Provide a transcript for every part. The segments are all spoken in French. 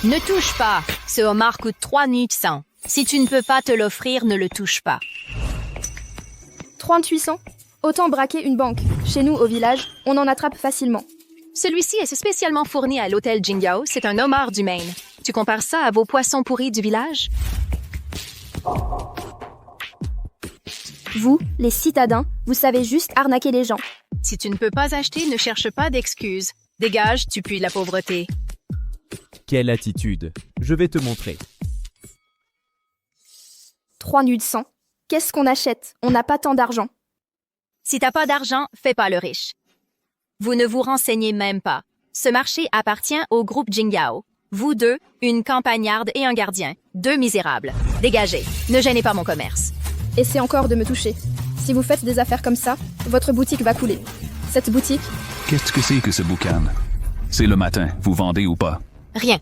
Ne touche pas. Ce homard coûte 3800. Si tu ne peux pas te l'offrir, ne le touche pas. 3800. Autant braquer une banque. Chez nous, au village, on en attrape facilement. Celui-ci est spécialement fourni à l'hôtel Jingyao. C'est un homard du Maine. Tu compares ça à vos poissons pourris du village? Vous, les citadins, vous savez juste arnaquer les gens. Si tu ne peux pas acheter, ne cherche pas d'excuses. Dégage, tu pues la pauvreté. Quelle attitude! Je vais te montrer. 3900. Qu'est-ce qu'on achète? On n'a pas tant d'argent. Si t'as pas d'argent, fais pas le riche. Vous ne vous renseignez même pas. Ce marché appartient au groupe Jingyao. Vous deux, une campagnarde et un gardien. Deux misérables. Dégagez. Ne gênez pas mon commerce. Essayez encore de me toucher. Si vous faites des affaires comme ça, votre boutique va couler. Cette boutique, Qu'est-ce que c'est que ce boucan? C'est le matin, vous vendez ou pas? Rien.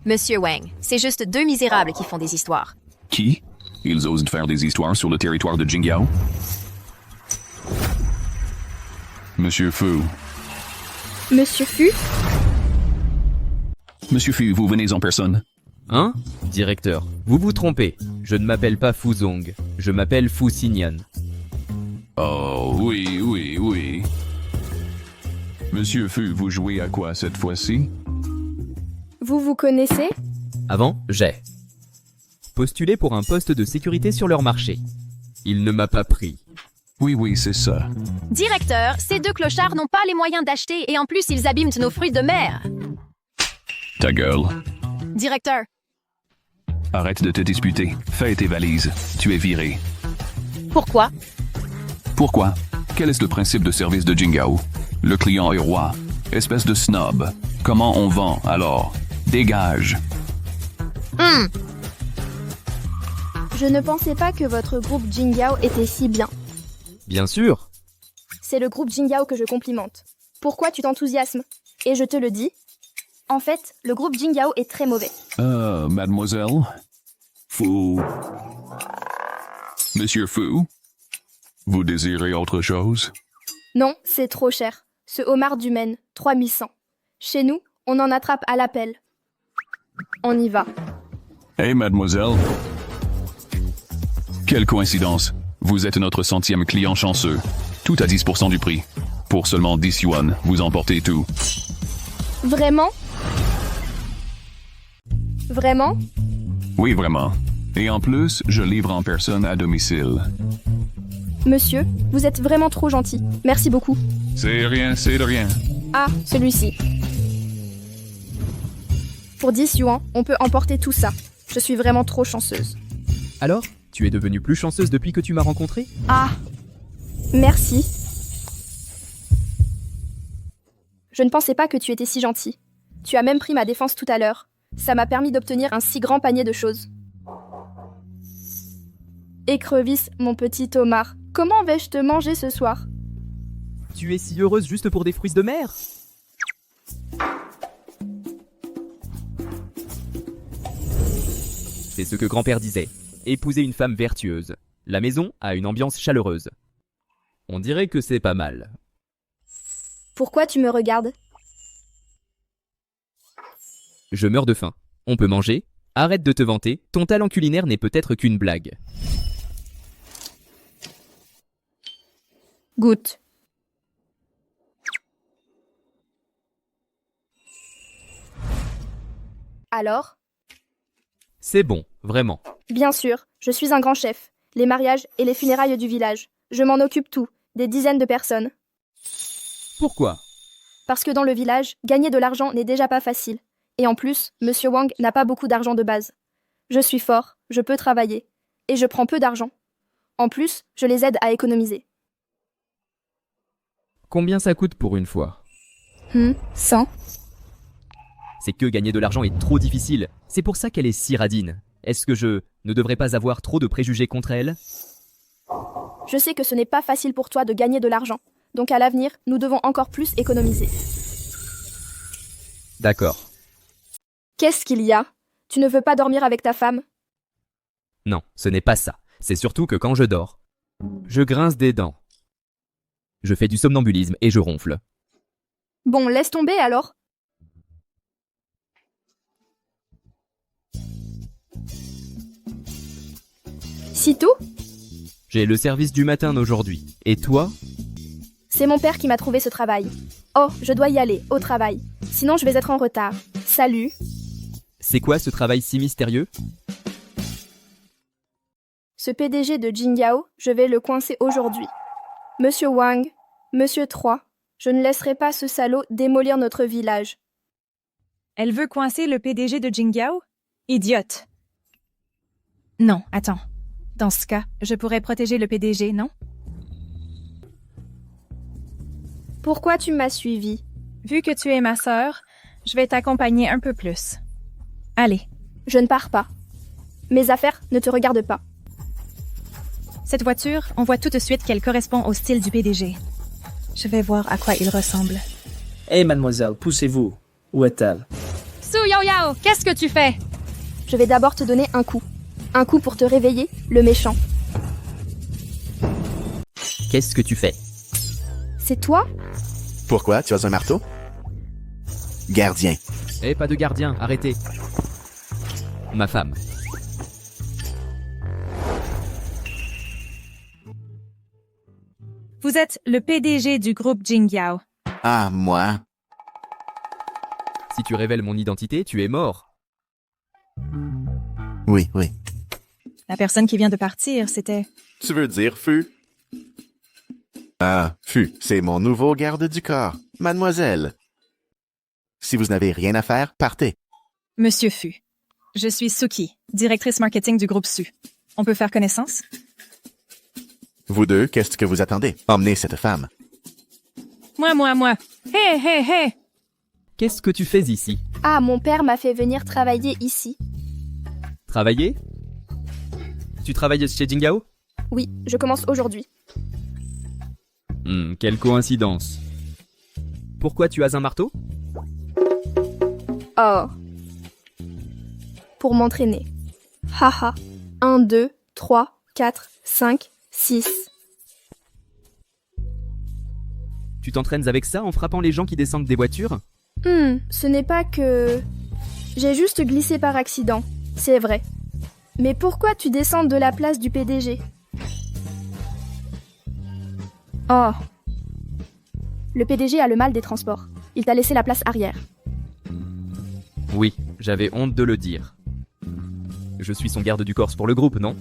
Monsieur Wang, c'est juste deux misérables qui font des histoires. Qui? Ils osent faire des histoires sur le territoire de Jingyao? Monsieur Fu. Monsieur Fu, Monsieur Fu, vous venez en personne? Hein? Directeur, vous vous trompez. Je ne m'appelle pas Fuzong. Je m'appelle Fu Xinyan. Oh, oui. Monsieur Fu, vous jouez à quoi cette fois-ci? vous connaissez? Avant, j'ai postulé pour un poste de sécurité sur leur marché. Il ne m'a pas pris. Oui, c'est ça. Directeur, ces deux clochards n'ont pas les moyens d'acheter et en plus ils abîment nos fruits de mer. Ta gueule. Directeur, Arrête de te disputer. Fais tes valises. Tu es viré. pourquoi? Pourquoi? Quel est le principe de service de Jingyao? Le client est roi. Espèce de snob. Comment on vend, alors? Dégage. Je ne pensais pas que votre groupe Jingyao était si bien. Bien sûr. C'est le groupe Jingyao que je complimente. Pourquoi tu t'enthousiasmes? Et je te le dis. En fait, le groupe Jingyao est très mauvais. Mademoiselle? Fu. Monsieur Fu? Vous désirez autre chose? Non, c'est trop cher. Ce homard du Maine, 3100. Chez nous, on en attrape à l'appel. On y va. Hey, mademoiselle. Quelle coïncidence. Vous êtes notre 100e client chanceux. Tout à 10% du prix. Pour seulement 10 yuan, vous emportez tout. Vraiment? Vraiment? Oui, vraiment. Et en plus, je livre en personne à domicile. Monsieur, vous êtes vraiment trop gentil. Merci beaucoup. C'est de rien. Ah, celui-ci. Pour 10 yuan, on peut emporter tout ça. Je suis vraiment trop chanceuse. Alors, tu es devenue plus chanceuse depuis que tu m'as rencontrée? Ah, merci. Je ne pensais pas que tu étais si gentil. Tu as même pris ma défense tout à l'heure. Ça m'a permis d'obtenir un si grand panier de choses. Écrevisse, mon petit homard. Comment vais-je te manger ce soir? Tu es si heureuse juste pour des fruits de mer? C'est ce que grand-père disait. Épouser une femme vertueuse. La maison a une ambiance chaleureuse. On dirait que c'est pas mal. Pourquoi tu me regardes? Je meurs de faim. On peut manger? Arrête de te vanter, ton talent culinaire n'est peut-être qu'une blague. Goûte. Alors? C'est bon, vraiment. Bien sûr, je suis un grand chef. Les mariages et les funérailles du village. Je m'en occupe tout. Des dizaines de personnes. Pourquoi? Parce que dans le village, gagner de l'argent n'est déjà pas facile. Et en plus, Monsieur Wang n'a pas beaucoup d'argent de base. Je suis fort, je peux travailler. Et je prends peu d'argent. En plus, je les aide à économiser. Combien ça coûte pour une fois? 100. C'est que gagner de l'argent est trop difficile. C'est pour ça qu'elle est si radine. Est-ce que je ne devrais pas avoir trop de préjugés contre elle? Je sais que ce n'est pas facile pour toi de gagner de l'argent. Donc à l'avenir, nous devons encore plus économiser. D'accord. Qu'est-ce qu'il y a? Tu ne veux pas dormir avec ta femme? Non, ce n'est pas ça. C'est surtout que quand je dors, je grince des dents. Je fais du somnambulisme et je ronfle. Bon, laisse tomber alors. Si tout? J'ai le service du matin aujourd'hui. Et toi? C'est mon père qui m'a trouvé ce travail. Oh, je dois y aller, au travail. Sinon, je vais être en retard. Salut. C'est quoi ce travail si mystérieux? Ce PDG de Jingyao, je vais le coincer aujourd'hui. Monsieur Wang, Monsieur 3, je ne laisserai pas ce salaud démolir notre village. Elle veut coincer le PDG de Jingyao? Idiote. Non, attends. Dans ce cas, je pourrais protéger le PDG, non? Pourquoi tu m'as suivi? Vu que tu es ma sœur, je vais t'accompagner un peu plus. Allez, Je ne pars pas. Mes affaires ne te regardent pas. cette voiture, on voit tout de suite qu'elle correspond au style du PDG. Je vais voir à quoi il ressemble. Hé, mademoiselle, poussez-vous. Où est-elle? Su Yao Yao, qu'est-ce que tu fais? Je vais d'abord te donner un coup. Un coup pour te réveiller, le méchant. Qu'est-ce que tu fais? C'est toi? Pourquoi? Tu as un marteau? Gardien. Eh, pas de gardien, arrêtez. Ma femme. Vous êtes le PDG du groupe Jingyao. Ah, moi? Si tu révèles mon identité, tu es mort. Oui, oui. La personne qui vient de partir, c'était... Tu veux dire Fu? Ah, Fu, c'est mon nouveau garde du corps. Mademoiselle. Si vous n'avez rien à faire, partez. Monsieur Fu. Je suis Suki, directrice marketing du groupe Su. On peut faire connaissance? Vous deux, qu'est-ce que vous attendez? Emmenez cette femme. Moi. Hé, hé, hé! Qu'est-ce que tu fais ici? Ah, mon père m'a fait venir travailler ici. Travailler? Tu travailles chez Jingyao? Oui, je commence aujourd'hui. Quelle coïncidence. Pourquoi tu as un marteau? Oh. Pour m'entraîner. Haha. 1, 2, 3, 4, 5, 6. Tu t'entraînes avec ça en frappant les gens qui descendent des voitures? Ce n'est pas que... J'ai juste glissé par accident, c'est vrai. Mais pourquoi tu descends de la place du PDG? Oh. Le PDG a le mal des transports. Il t'a laissé la place arrière. Oui, j'avais honte de le dire. Je suis son garde du corps pour le groupe, non?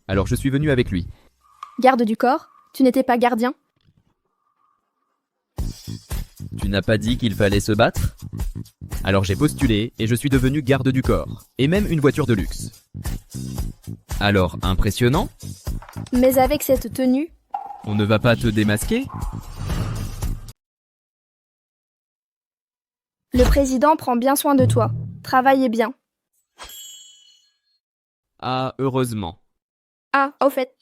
Alors je suis venu avec lui. Garde du corps? Tu n'étais pas gardien? Tu n'as pas dit qu'il fallait se battre? Alors j'ai postulé et je suis devenu garde du corps. Et même une voiture de luxe. Alors, impressionnant? Mais avec cette tenue... On ne va pas te démasquer? Le président prend bien soin de toi. Travaillez bien. Ah, heureusement. Ah, au fait.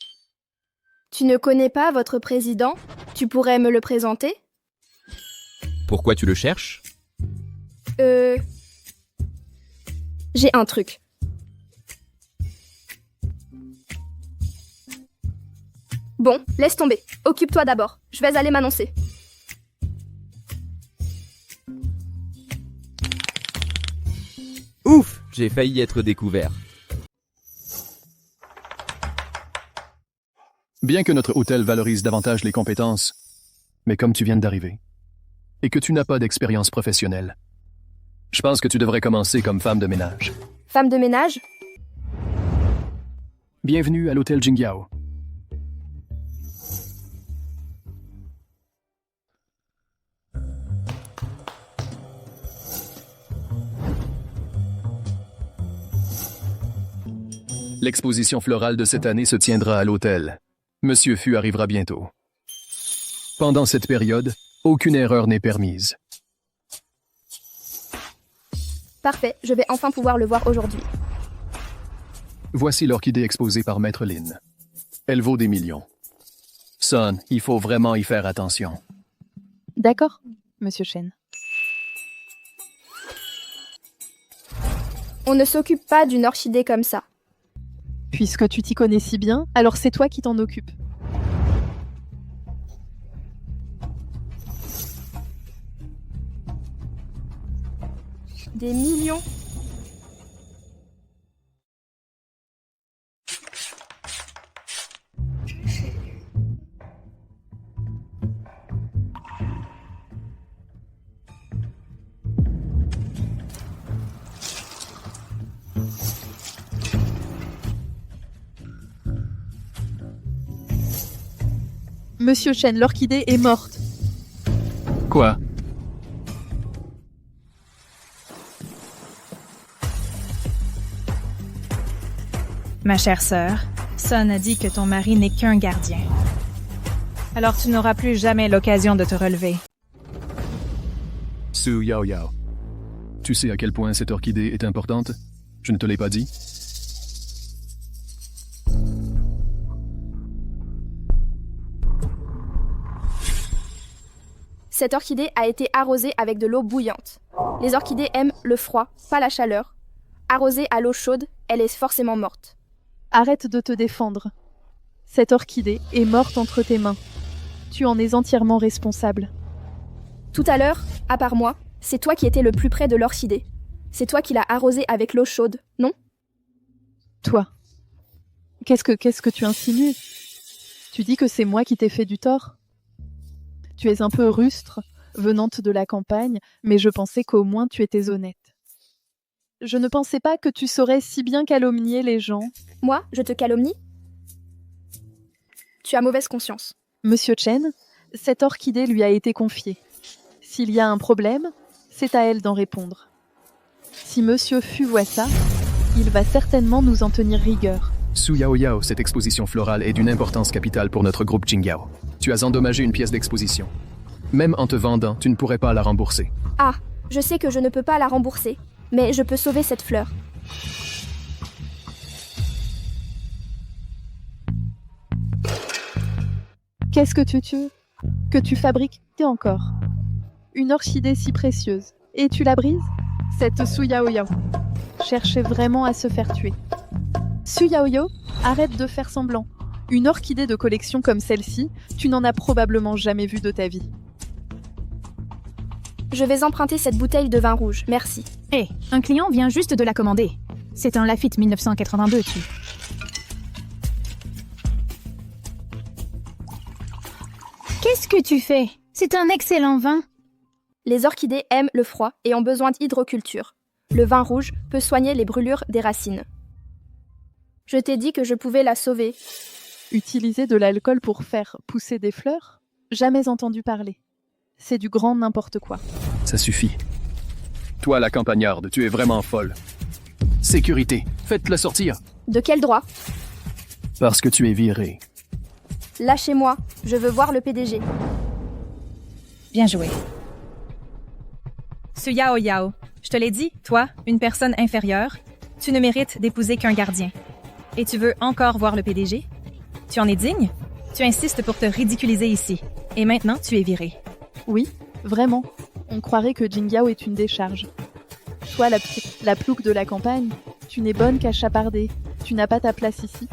Tu ne connais pas votre président? Tu pourrais me le présenter? Pourquoi tu le cherches? J'ai un truc. Bon, laisse tomber. Occupe-toi d'abord. Je vais aller m'annoncer. Ouf! J'ai failli être découvert. Bien que notre hôtel valorise davantage les compétences, mais comme tu viens d'arriver, et que tu n'as pas d'expérience professionnelle, je pense que tu devrais commencer comme femme de ménage. Femme de ménage? Bienvenue à l'hôtel Jingyao. L'exposition florale de cette année se tiendra à l'hôtel. Monsieur Fu arrivera bientôt. Pendant cette période, aucune erreur n'est permise. Parfait, je vais enfin pouvoir le voir aujourd'hui. Voici l'orchidée exposée par Maître Lin. Elle vaut des millions. Son, il faut vraiment y faire attention. D'accord, Monsieur Shen. On ne s'occupe pas d'une orchidée comme ça. Puisque tu t'y connais si bien, alors c'est toi qui t'en occupes. Des millions? Monsieur Chen, l'orchidée est morte. Quoi? Ma chère sœur, Sun a dit que ton mari n'est qu'un gardien. Alors tu n'auras plus jamais l'occasion de te relever. Su Yao Yao. Tu sais à quel point cette orchidée est importante? Je ne te l'ai pas dit? Cette orchidée a été arrosée avec de l'eau bouillante. Les orchidées aiment le froid, pas la chaleur. Arrosée à l'eau chaude, elle est forcément morte. Arrête de te défendre. Cette orchidée est morte entre tes mains. Tu en es entièrement responsable. Tout à l'heure, à part moi, c'est toi qui étais le plus près de l'orchidée. C'est toi qui l'as arrosée avec l'eau chaude, non? Toi. Qu'est-ce que tu insinues? Tu dis que c'est moi qui t'ai fait du tort? Tu es un peu rustre, venante de la campagne, mais je pensais qu'au moins tu étais honnête. Je ne pensais pas que tu saurais si bien calomnier les gens. Moi, je te calomnie? Tu as mauvaise conscience. Monsieur Chen, cette orchidée lui a été confiée. S'il y a un problème, c'est à elle d'en répondre. Si Monsieur Fu voit ça, il va certainement nous en tenir rigueur. Su Yao Yao, cette exposition florale est d'une importance capitale pour notre groupe Jinggao. Tu as endommagé une pièce d'exposition. Même en te vendant, tu ne pourrais pas la rembourser. Ah, je sais que je ne peux pas la rembourser, mais je peux sauver cette fleur. Qu'est-ce que tu fabriques encore? Une orchidée si précieuse. Et tu la brises? Cette Su Yao Yao cherchait vraiment à se faire tuer. Su Yao Yao, arrête de faire semblant. Une orchidée de collection comme celle-ci, tu n'en as probablement jamais vu de ta vie. Je vais emprunter cette bouteille de vin rouge, merci. Hé, un client vient juste de la commander. C'est un Lafite 1982, Qu'est-ce que tu fais? C'est un excellent vin. Les orchidées aiment le froid et ont besoin d'hydroculture. Le vin rouge peut soigner les brûlures des racines. Je t'ai dit que je pouvais la sauver. Utiliser de l'alcool pour faire pousser des fleurs? Jamais entendu parler. C'est du grand n'importe quoi. Ça suffit. Toi, la campagnarde, tu es vraiment folle. Sécurité, faites-la sortir. De quel droit? Parce que tu es viré. Lâchez-moi, je veux voir le PDG. Bien joué. Su Yao Yao, je te l'ai dit, toi, une personne inférieure, tu ne mérites d'épouser qu'un gardien. Et tu veux encore voir le PDG? Tu en es digne? Tu insistes pour te ridiculiser ici. Et maintenant, tu es viré. Oui, vraiment. On croirait que Jinggao est une décharge. Toi, la plouque de la campagne, tu n'es bonne qu'à chaparder. Tu n'as pas ta place ici.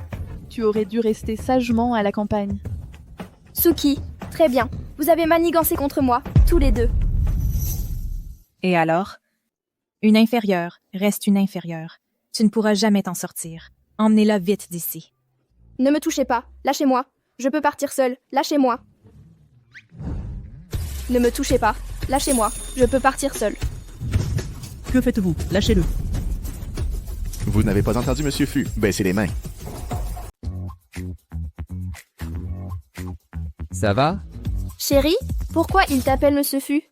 Tu aurais dû rester sagement à la campagne. Suki, très bien. Vous avez manigancé contre moi, tous les deux. Et alors? Une inférieure reste une inférieure. Tu ne pourras jamais t'en sortir. Emmenez-la vite d'ici. Ne me touchez pas, lâchez-moi. Je peux partir seule, lâchez-moi. Ne me touchez pas, lâchez-moi. Je peux partir seule. Que faites-vous? Lâchez-le. Vous n'avez pas entendu Monsieur Fu? Baissez les mains. Ça va? Chérie, pourquoi il t'appelle Monsieur Fu?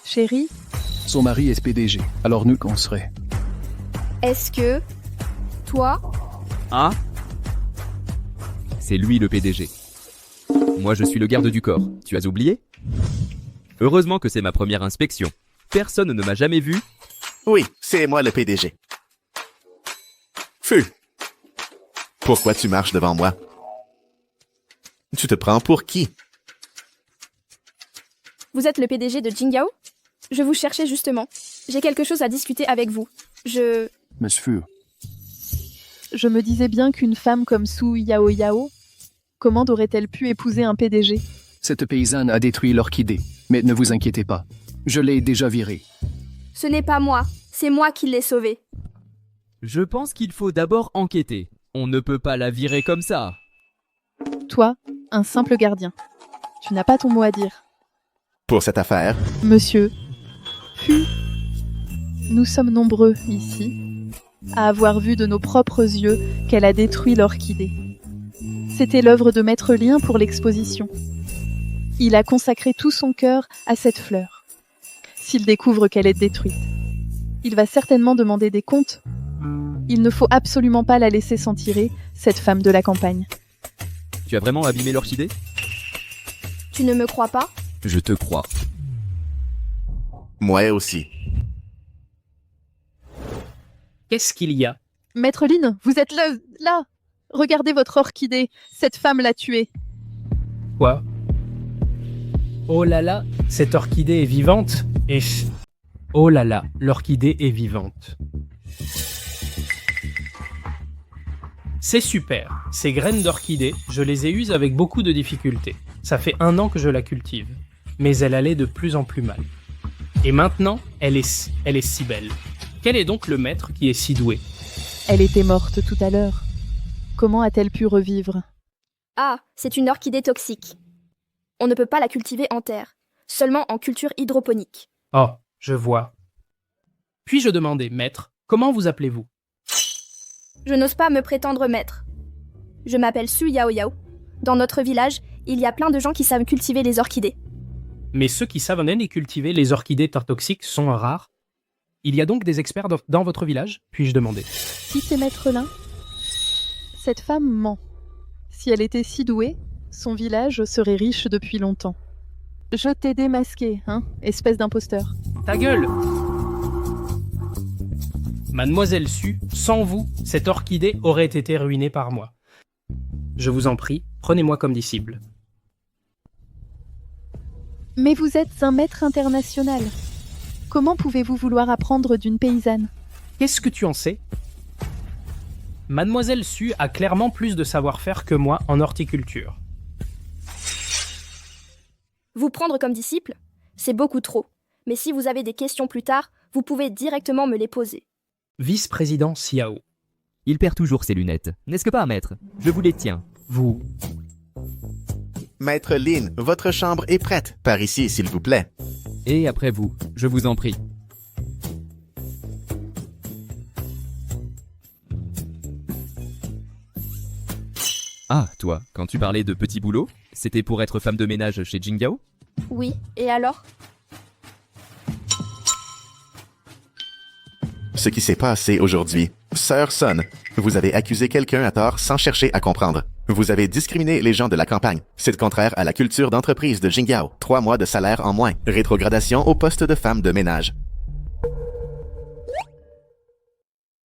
Chérie, Son mari est PDG, alors nous qu'on serait. Est-ce que... Toi... Ah? C'est lui le PDG. Moi je suis le garde du corps, tu as oublié? Heureusement que c'est ma première inspection. Personne ne m'a jamais vu. Oui, c'est moi le PDG. Fu! Pourquoi tu marches devant moi? Tu te prends pour qui? Vous êtes le PDG de Jinggao? Je vous cherchais justement. J'ai quelque chose à discuter avec vous. Monsieur Fu, je me disais bien qu'une femme comme Su Yao Yao, comment aurait-elle pu épouser un PDG? cette paysanne a détruit l'orchidée, mais ne vous inquiétez pas. Je l'ai déjà virée. Ce n'est pas moi, c'est moi qui l'ai sauvée. Je pense qu'il faut d'abord enquêter. On ne peut pas la virer comme ça. Toi, un simple gardien. Tu n'as pas ton mot à dire. Pour cette affaire, Monsieur Fu, nous sommes nombreux ici à avoir vu de nos propres yeux qu'elle a détruit l'orchidée. C'était l'œuvre de Maître Lien pour l'exposition. Il a consacré tout son cœur à cette fleur. S'il découvre qu'elle est détruite, il va certainement demander des comptes. Il ne faut absolument pas la laisser s'en tirer, cette femme de la campagne. Tu as vraiment abîmé l'orchidée? Tu ne me crois pas? Je te crois. Moi aussi. Qu'est-ce qu'il y a? Maître Lin, vous êtes là. Regardez votre orchidée. Cette femme l'a tuée. Quoi? Oh là là, cette orchidée est vivante et... Oh là là, l'orchidée est vivante. C'est super. Ces graines d'orchidée, je les ai eues avec beaucoup de difficultés. Ça fait 1 an que je la cultive. Mais elle allait de plus en plus mal. Et maintenant, elle est si belle. Quel est donc le maître qui est si doué? Elle était morte tout à l'heure. Comment a-t-elle pu revivre? Ah, c'est une orchidée toxique. On ne peut pas la cultiver en terre, seulement en culture hydroponique. Oh, je vois. Puis-je demander, maître, comment vous appelez-vous? Je n'ose pas me prétendre maître. Je m'appelle Su Yao Yao. Dans notre village, il y a plein de gens qui savent cultiver les orchidées. Mais ceux qui savent et cultiver les orchidées toxiques sont rares. Il y a donc des experts dans votre village, puis-je demander? Si c'est Maître Lin, cette femme ment. Si elle était si douée, son village serait riche depuis longtemps. Je t'ai démasqué, hein, espèce d'imposteur. Ta gueule! Mademoiselle Su, sans vous, cette orchidée aurait été ruinée par moi. Je vous en prie, prenez-moi comme disciple. Mais vous êtes un maître international. Comment pouvez-vous vouloir apprendre d'une paysanne? Qu'est-ce que tu en sais? Mademoiselle Su a clairement plus de savoir-faire que moi en horticulture. Vous prendre comme disciple, c'est beaucoup trop. Mais si vous avez des questions plus tard, vous pouvez directement me les poser. Vice-président Xiao. Il perd toujours ses lunettes, n'est-ce que pas, maître? Je vous les tiens. Vous... Maître Lin, votre chambre est prête. Par ici, s'il vous plaît. Et après vous, je vous en prie. Ah, toi, quand tu parlais de petit boulot, c'était pour être femme de ménage chez Jinggao? Oui, et alors? Ce qui s'est passé aujourd'hui. Sœur Sun, vous avez accusé quelqu'un à tort sans chercher à comprendre. Vous avez discriminé les gens de la campagne. C'est contraire à la culture d'entreprise de Jinggao. 3 mois de salaire en moins. Rétrogradation au poste de femme de ménage.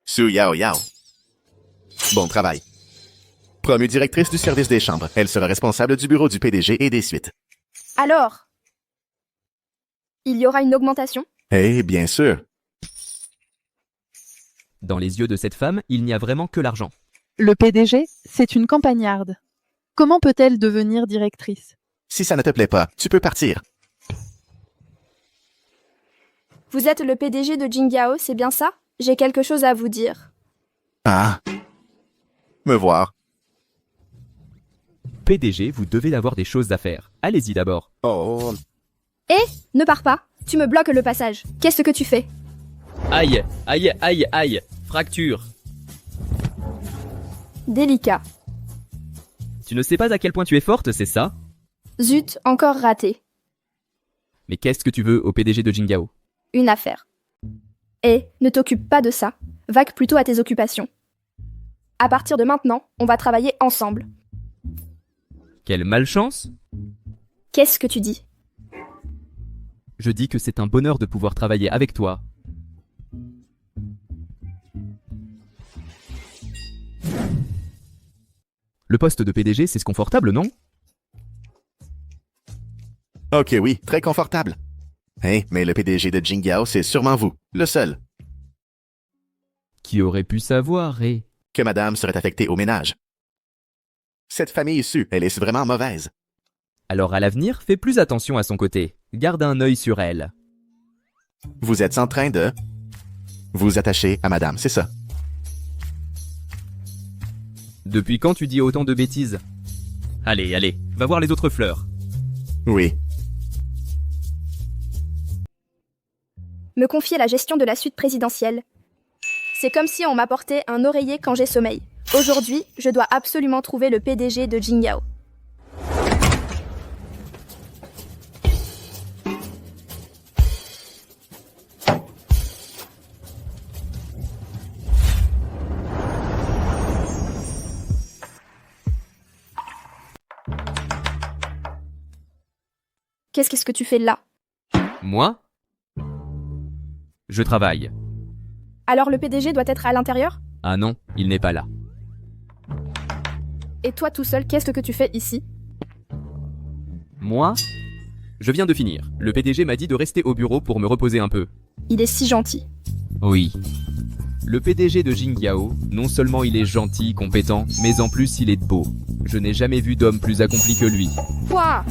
Su Yao Yao. Bon travail. Promue directrice du service des chambres. Elle sera responsable du bureau du PDG et des suites. Alors? Il y aura une augmentation? Eh, bien sûr. Dans les yeux de cette femme, il n'y a vraiment que l'argent. Le PDG, c'est une campagnarde. Comment peut-elle devenir directrice? Si ça ne te plaît pas, tu peux partir. Vous êtes le PDG de Jinggao, c'est bien ça? J'ai quelque chose à vous dire. Ah. Me voir. PDG, vous devez avoir des choses à faire. Allez-y d'abord. Oh. Ne pars pas, tu me bloques le passage. Qu'est-ce que tu fais? Aïe, aïe, aïe, aïe. Fracture. Délicat. Tu ne sais pas à quel point tu es forte, c'est ça? Zut, encore raté. Mais qu'est-ce que tu veux au PDG de Jinggao? Une affaire. Ne t'occupe pas de ça. Vague plutôt à tes occupations. À partir de maintenant, on va travailler ensemble. Quelle malchance! Qu'est-ce que tu dis? Je dis que c'est un bonheur de pouvoir travailler avec toi. Le poste de PDG, c'est confortable, non? Ok, oui, très confortable. Mais le PDG de Jinggao, c'est sûrement vous, le seul. Qui aurait pu savoir, Que madame serait affectée au ménage. Cette famille issue, elle est vraiment mauvaise. Alors à l'avenir, fais plus attention à son côté. Garde un œil sur elle. Vous êtes en train de vous attacher à madame, c'est ça? Depuis quand tu dis autant de bêtises? Allez, allez, va voir les autres fleurs. Oui. Me confier la gestion de la suite présidentielle. C'est comme si on m'apportait un oreiller quand j'ai sommeil. Aujourd'hui, je dois absolument trouver le PDG de Jingyao. Qu'est-ce que tu fais là? Moi? Je travaille. Alors le PDG doit être à l'intérieur? Ah non, il n'est pas là. Et toi tout seul, qu'est-ce que tu fais ici? Moi? Je viens de finir. Le PDG m'a dit de rester au bureau pour me reposer un peu. Il est si gentil. Oui. Le PDG de Jingyao, non seulement il est gentil, compétent, mais en plus il est beau. Je n'ai jamais vu d'homme plus accompli que lui. Quoi?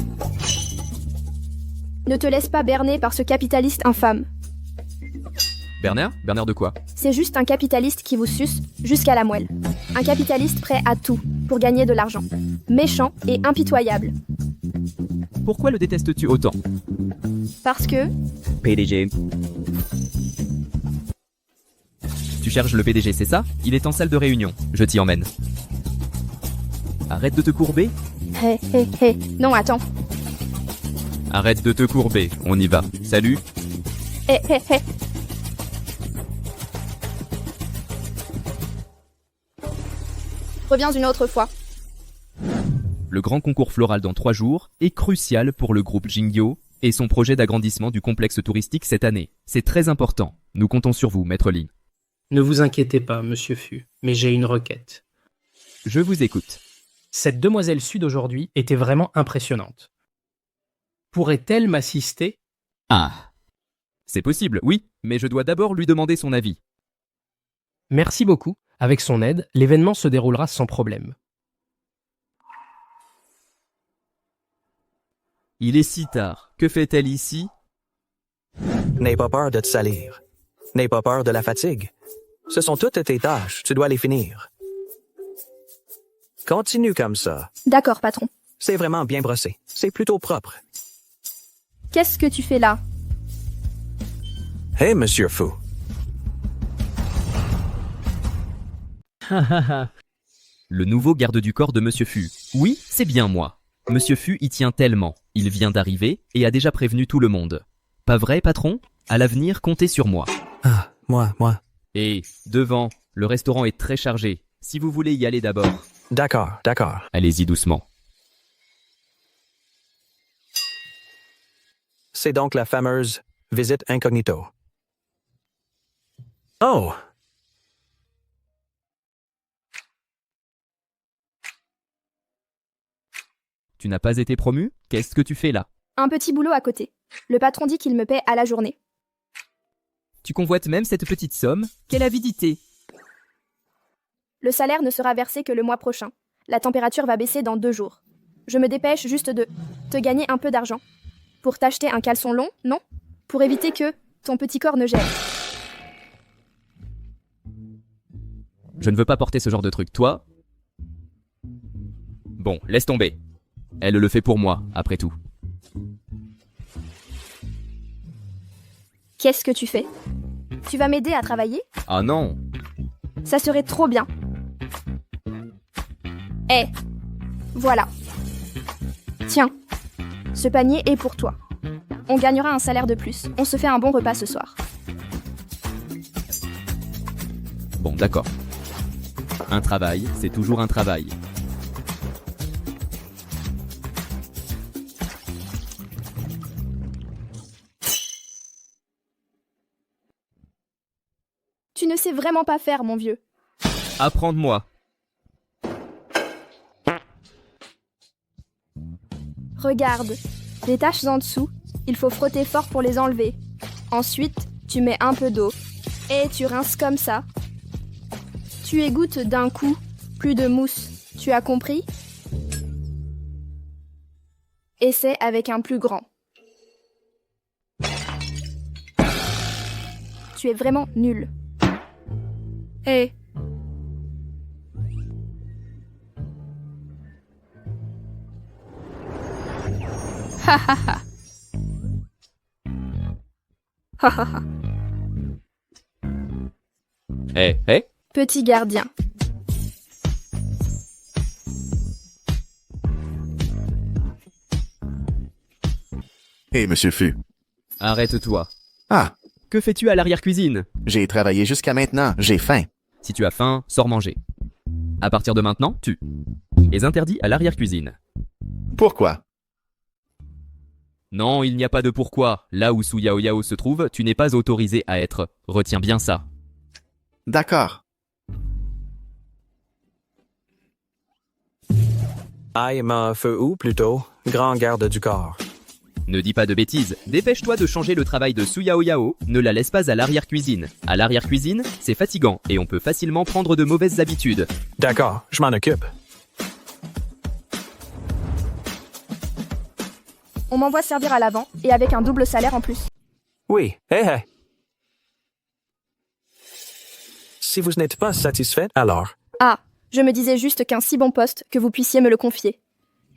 Ne te laisse pas berner par ce capitaliste infâme. Bernard? Bernard de quoi? C'est juste un capitaliste qui vous suce jusqu'à la moelle. Un capitaliste prêt à tout pour gagner de l'argent. Méchant et impitoyable. Pourquoi le détestes-tu autant? Parce que... PDG. Tu cherches le PDG, c'est ça? Il est en salle de réunion. Je t'y emmène. Arrête de te courber. Hé, hé, hé. Non, attends. Arrête de te courber. On y va. Salut. Hé, hé, hé. Reviens une autre fois. Le grand concours floral dans 3 jours est crucial pour le groupe Jingyao et son projet d'agrandissement du complexe touristique cette année. C'est très important. Nous comptons sur vous, Maître Lin. Ne vous inquiétez pas, monsieur Fu, mais j'ai une requête. Je vous écoute. Cette demoiselle Sud aujourd'hui était vraiment impressionnante. Pourrait-elle m'assister? Ah. C'est possible, oui, mais je dois d'abord lui demander son avis. Merci beaucoup. Avec son aide, l'événement se déroulera sans problème. Il est si tard. Que fait-elle ici? N'aie pas peur de te salir. N'aie pas peur de la fatigue. Ce sont toutes tes tâches, tu dois les finir. Continue comme ça. D'accord, patron. C'est vraiment bien brossé. C'est plutôt propre. Qu'est-ce que tu fais là? Hey, Monsieur Fu. Le nouveau garde du corps de Monsieur Fu. Oui, c'est bien moi. Monsieur Fu y tient tellement. Il vient d'arriver et a déjà prévenu tout le monde. Pas vrai, patron? À l'avenir, comptez sur moi. Ah, moi. Et, devant, le restaurant est très chargé. Si vous voulez y aller d'abord. D'accord. Allez-y doucement. C'est donc la fameuse visite incognito. Oh! Tu n'as pas été promu? Qu'est-ce que tu fais là? Un petit boulot à côté. Le patron dit qu'il me paie à la journée. Tu convoites même cette petite somme? Quelle avidité! Le salaire ne sera versé que le mois prochain. La température va baisser dans 2 jours. Je me dépêche juste de te gagner un peu d'argent. Pour t'acheter un caleçon long, non? Pour éviter que ton petit corps ne gèle. Je ne veux pas porter ce genre de truc. Toi? Bon, laisse tomber. Elle le fait pour moi, après tout. Qu'est-ce que tu fais? Tu vas m'aider à travailler? Ah non! Ça serait trop bien. Voilà. Tiens, ce panier est pour toi. On gagnera un salaire de plus. On se fait un bon repas ce soir. Bon, d'accord. Un travail, c'est toujours un travail. Tu ne sais vraiment pas faire, mon vieux. Apprends-moi. Regarde, les taches en dessous, il faut frotter fort pour les enlever. Ensuite, tu mets un peu d'eau et tu rinces comme ça. Tu égouttes d'un coup, plus de mousse. Tu as compris? Essaie avec un plus grand. Tu es vraiment nul. Ha ha ha. Ha ha ha. Hé. Petit gardien. Et Monsieur Fu. Arrête-toi. Ah, Que fais-tu à l'arrière-cuisine? j'ai travaillé jusqu'à maintenant, j'ai faim. Si tu as faim, sors manger. À partir de maintenant, tu es interdit à l'arrière-cuisine. Pourquoi? Non, il n'y a pas de pourquoi. Là où Su Yao Yao se trouve, tu n'es pas autorisé à être. Retiens bien ça. D'accord. Aïe, feu ou plutôt, grand garde du corps. Ne dis pas de bêtises. Dépêche-toi de changer le travail de Su Yao Yao. Ne la laisse pas à l'arrière-cuisine. À l'arrière-cuisine, c'est fatigant et on peut facilement prendre de mauvaises habitudes. D'accord, je m'en occupe. On m'envoie servir à l'avant et avec un double salaire en plus. Oui, hé. Si vous n'êtes pas satisfait, alors... Ah, je me disais juste qu'un si bon poste que vous puissiez me le confier.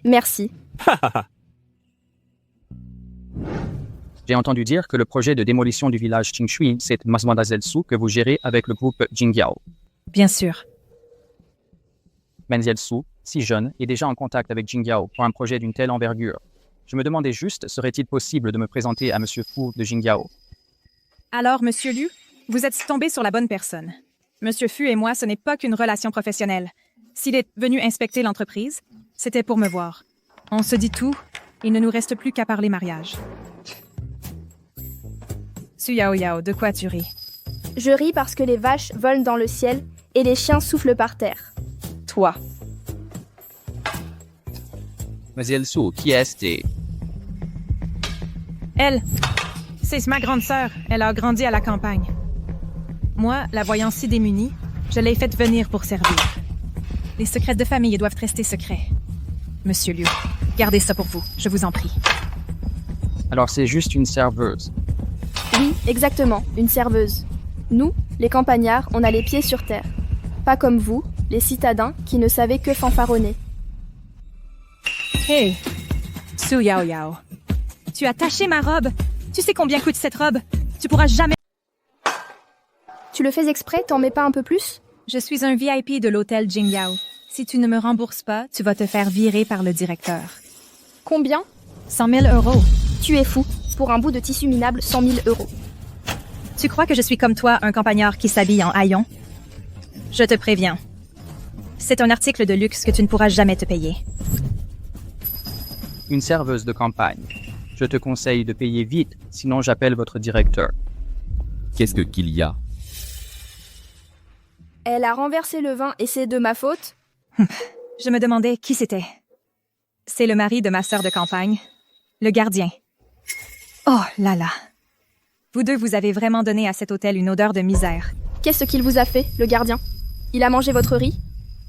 Merci. J'ai entendu dire que le projet de démolition du village Qingshui, c'est Mademoiselle Su que vous gérez avec le groupe Jingyao. Bien sûr. Mademoiselle Su, si jeune, est déjà en contact avec Jingyao pour un projet d'une telle envergure. Je me demandais juste, serait-il possible de me présenter à Monsieur Fu de Jingyao? Alors, Monsieur Liu, vous êtes tombé sur la bonne personne. Monsieur Fu et moi, ce n'est pas qu'une relation professionnelle. S'il est venu inspecter l'entreprise, c'était pour me voir. On se dit tout, il ne nous reste plus qu'à parler mariage. Su Yao Yao, de quoi tu ris? Je ris parce que les vaches volent dans le ciel et les chiens soufflent par terre. Toi. Mademoiselle Su, qui est-ce? Elle, c'est ma grande sœur. Elle a grandi à la campagne. Moi, la voyant si démunie, je l'ai faite venir pour servir. Les secrets de famille doivent rester secrets. Monsieur Liu, gardez ça pour vous, je vous en prie. Alors c'est juste une serveuse. Oui, exactement, une serveuse. Nous, les campagnards, on a les pieds sur terre. Pas comme vous, les citadins, qui ne savaient que fanfaronner. Hé, Su Yao Yao, tu as taché ma robe. Tu sais combien coûte cette robe? Tu pourras jamais... Tu le fais exprès, t'en mets pas un peu plus? Je suis un VIP de l'hôtel Jingyao. Si tu ne me rembourses pas, tu vas te faire virer par le directeur. Combien? 100 000 €. Tu es fou. Pour un bout de tissu minable, 100 000 €. Tu crois que je suis comme toi, un campagnard qui s'habille en haillons? Je te préviens. C'est un article de luxe que tu ne pourras jamais te payer. Une serveuse de campagne. Je te conseille de payer vite, sinon j'appelle votre directeur. Qu'est-ce qu'il y a? Elle a renversé le vin et c'est de ma faute? Je me demandais qui c'était. C'est le mari de ma sœur de campagne, le gardien. Oh là là. Vous deux, vous avez vraiment donné à cet hôtel une odeur de misère. Qu'est-ce qu'il vous a fait, le gardien? Il a mangé votre riz?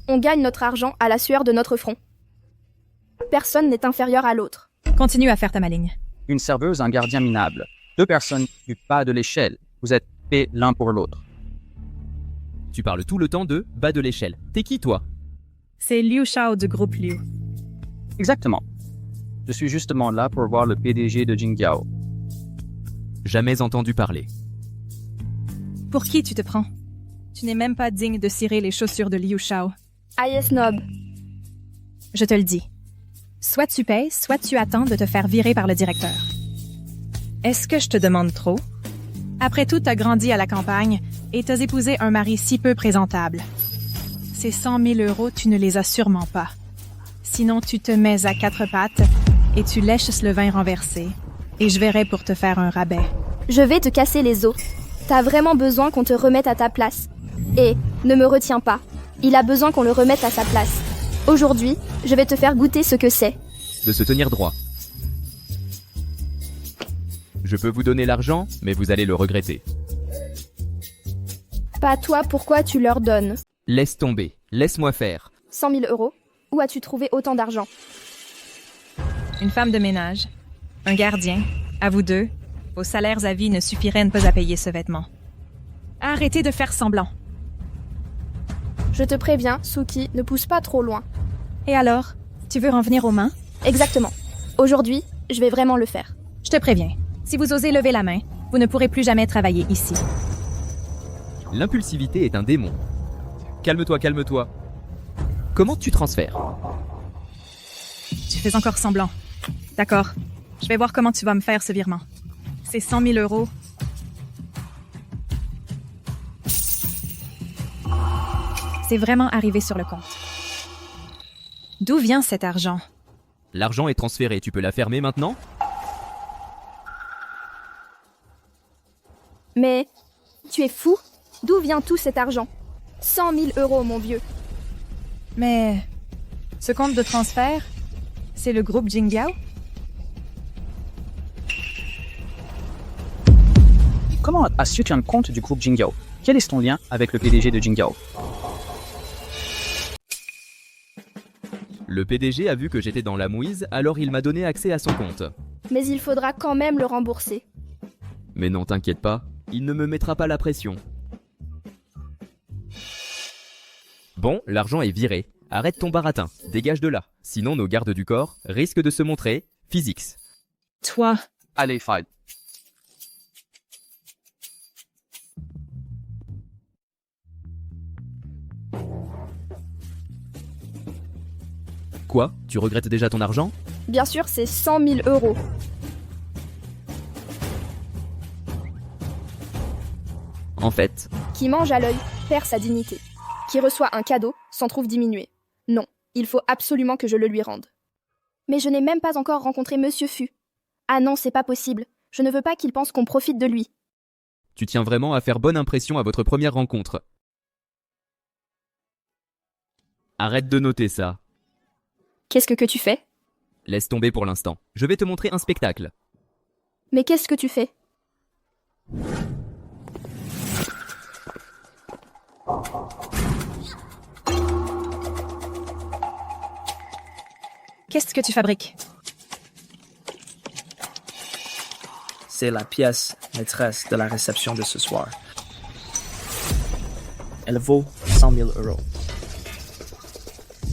On gagne notre argent à la sueur de notre front. Personne n'est inférieur à l'autre. Continue à faire ta maligne. Une serveuse, un gardien minable. Deux personnes du bas de l'échelle. Vous êtes payés l'un pour l'autre. Tu parles tout le temps de bas de l'échelle. T'es qui, toi? C'est Liu Shao du groupe Liu. Exactement. Je suis justement là pour voir le PDG de Jingyao. Jamais entendu parler. Pour qui tu te prends? Tu n'es même pas digne de cirer les chaussures de Liu Shao. Aïe snob. Je te le dis. Soit tu payes, soit tu attends de te faire virer par le directeur. Est-ce que je te demande trop? Après tout, t'as grandi à la campagne et t'as épousé un mari si peu présentable. Ces 100 000 €, tu ne les as sûrement pas. Sinon, tu te mets à quatre pattes et tu lèches le vin renversé. Et je verrai pour te faire un rabais. Je vais te casser les os. T'as vraiment besoin qu'on te remette à ta place. Et ne me retiens pas. Il a besoin qu'on le remette à sa place. Aujourd'hui, je vais te faire goûter ce que c'est. De se tenir droit. Je peux vous donner l'argent, mais vous allez le regretter. Pas toi, pourquoi tu leur donnes? Laisse tomber, laisse-moi faire. 100 000 €? Où as-tu trouvé autant d'argent? Une femme de ménage, un gardien, à vous deux, vos salaires à vie ne suffiraient pas à payer ce vêtement. Arrêtez de faire semblant. Je te préviens, Suki, ne pousse pas trop loin. Et alors, tu veux en venir aux mains? Exactement. Aujourd'hui, je vais vraiment le faire. Je te préviens, si vous osez lever la main, vous ne pourrez plus jamais travailler ici. L'impulsivité est un démon. Calme-toi, calme-toi. Comment tu transfères? Tu fais encore semblant. D'accord. Je vais voir comment tu vas me faire ce virement. C'est 100 000 euros. C'est vraiment arrivé sur le compte. D'où vient cet argent? L'argent est transféré, tu peux la fermer maintenant? Mais tu es fou? D'où vient tout cet argent? 100 000 euros, mon vieux. Mais ce compte de transfert, c'est le groupe Jingyao? Comment as-tu un compte du groupe Jingyao? Quel est ton lien avec le PDG de Jingyao? Le PDG a vu que j'étais dans la mouise, alors il m'a donné accès à son compte. Mais il faudra quand même le rembourser. Mais non, t'inquiète pas, il ne me mettra pas la pression. Bon, l'argent est viré. Arrête ton baratin, dégage de là. Sinon nos gardes du corps risquent de se montrer physiques. Toi, Allez, Fide. Quoi? Tu regrettes déjà ton argent? Bien sûr, c'est 100 000 euros. En fait, Qui mange à l'œil perd sa dignité. Qui reçoit un cadeau s'en trouve diminué. Non, il faut absolument que je le lui rende. Mais je n'ai même pas encore rencontré Monsieur Fu. Ah non, c'est pas possible. Je ne veux pas qu'il pense qu'on profite de lui. tu tiens vraiment à faire bonne impression à votre première rencontre. Arrête de noter ça. Qu'est-ce que tu fais? Laisse tomber pour l'instant. Je vais te montrer un spectacle. Mais qu'est-ce que tu fais? qu'est-ce que tu fabriques? C'est la pièce maîtresse de la réception de ce soir. Elle vaut 100 000 euros.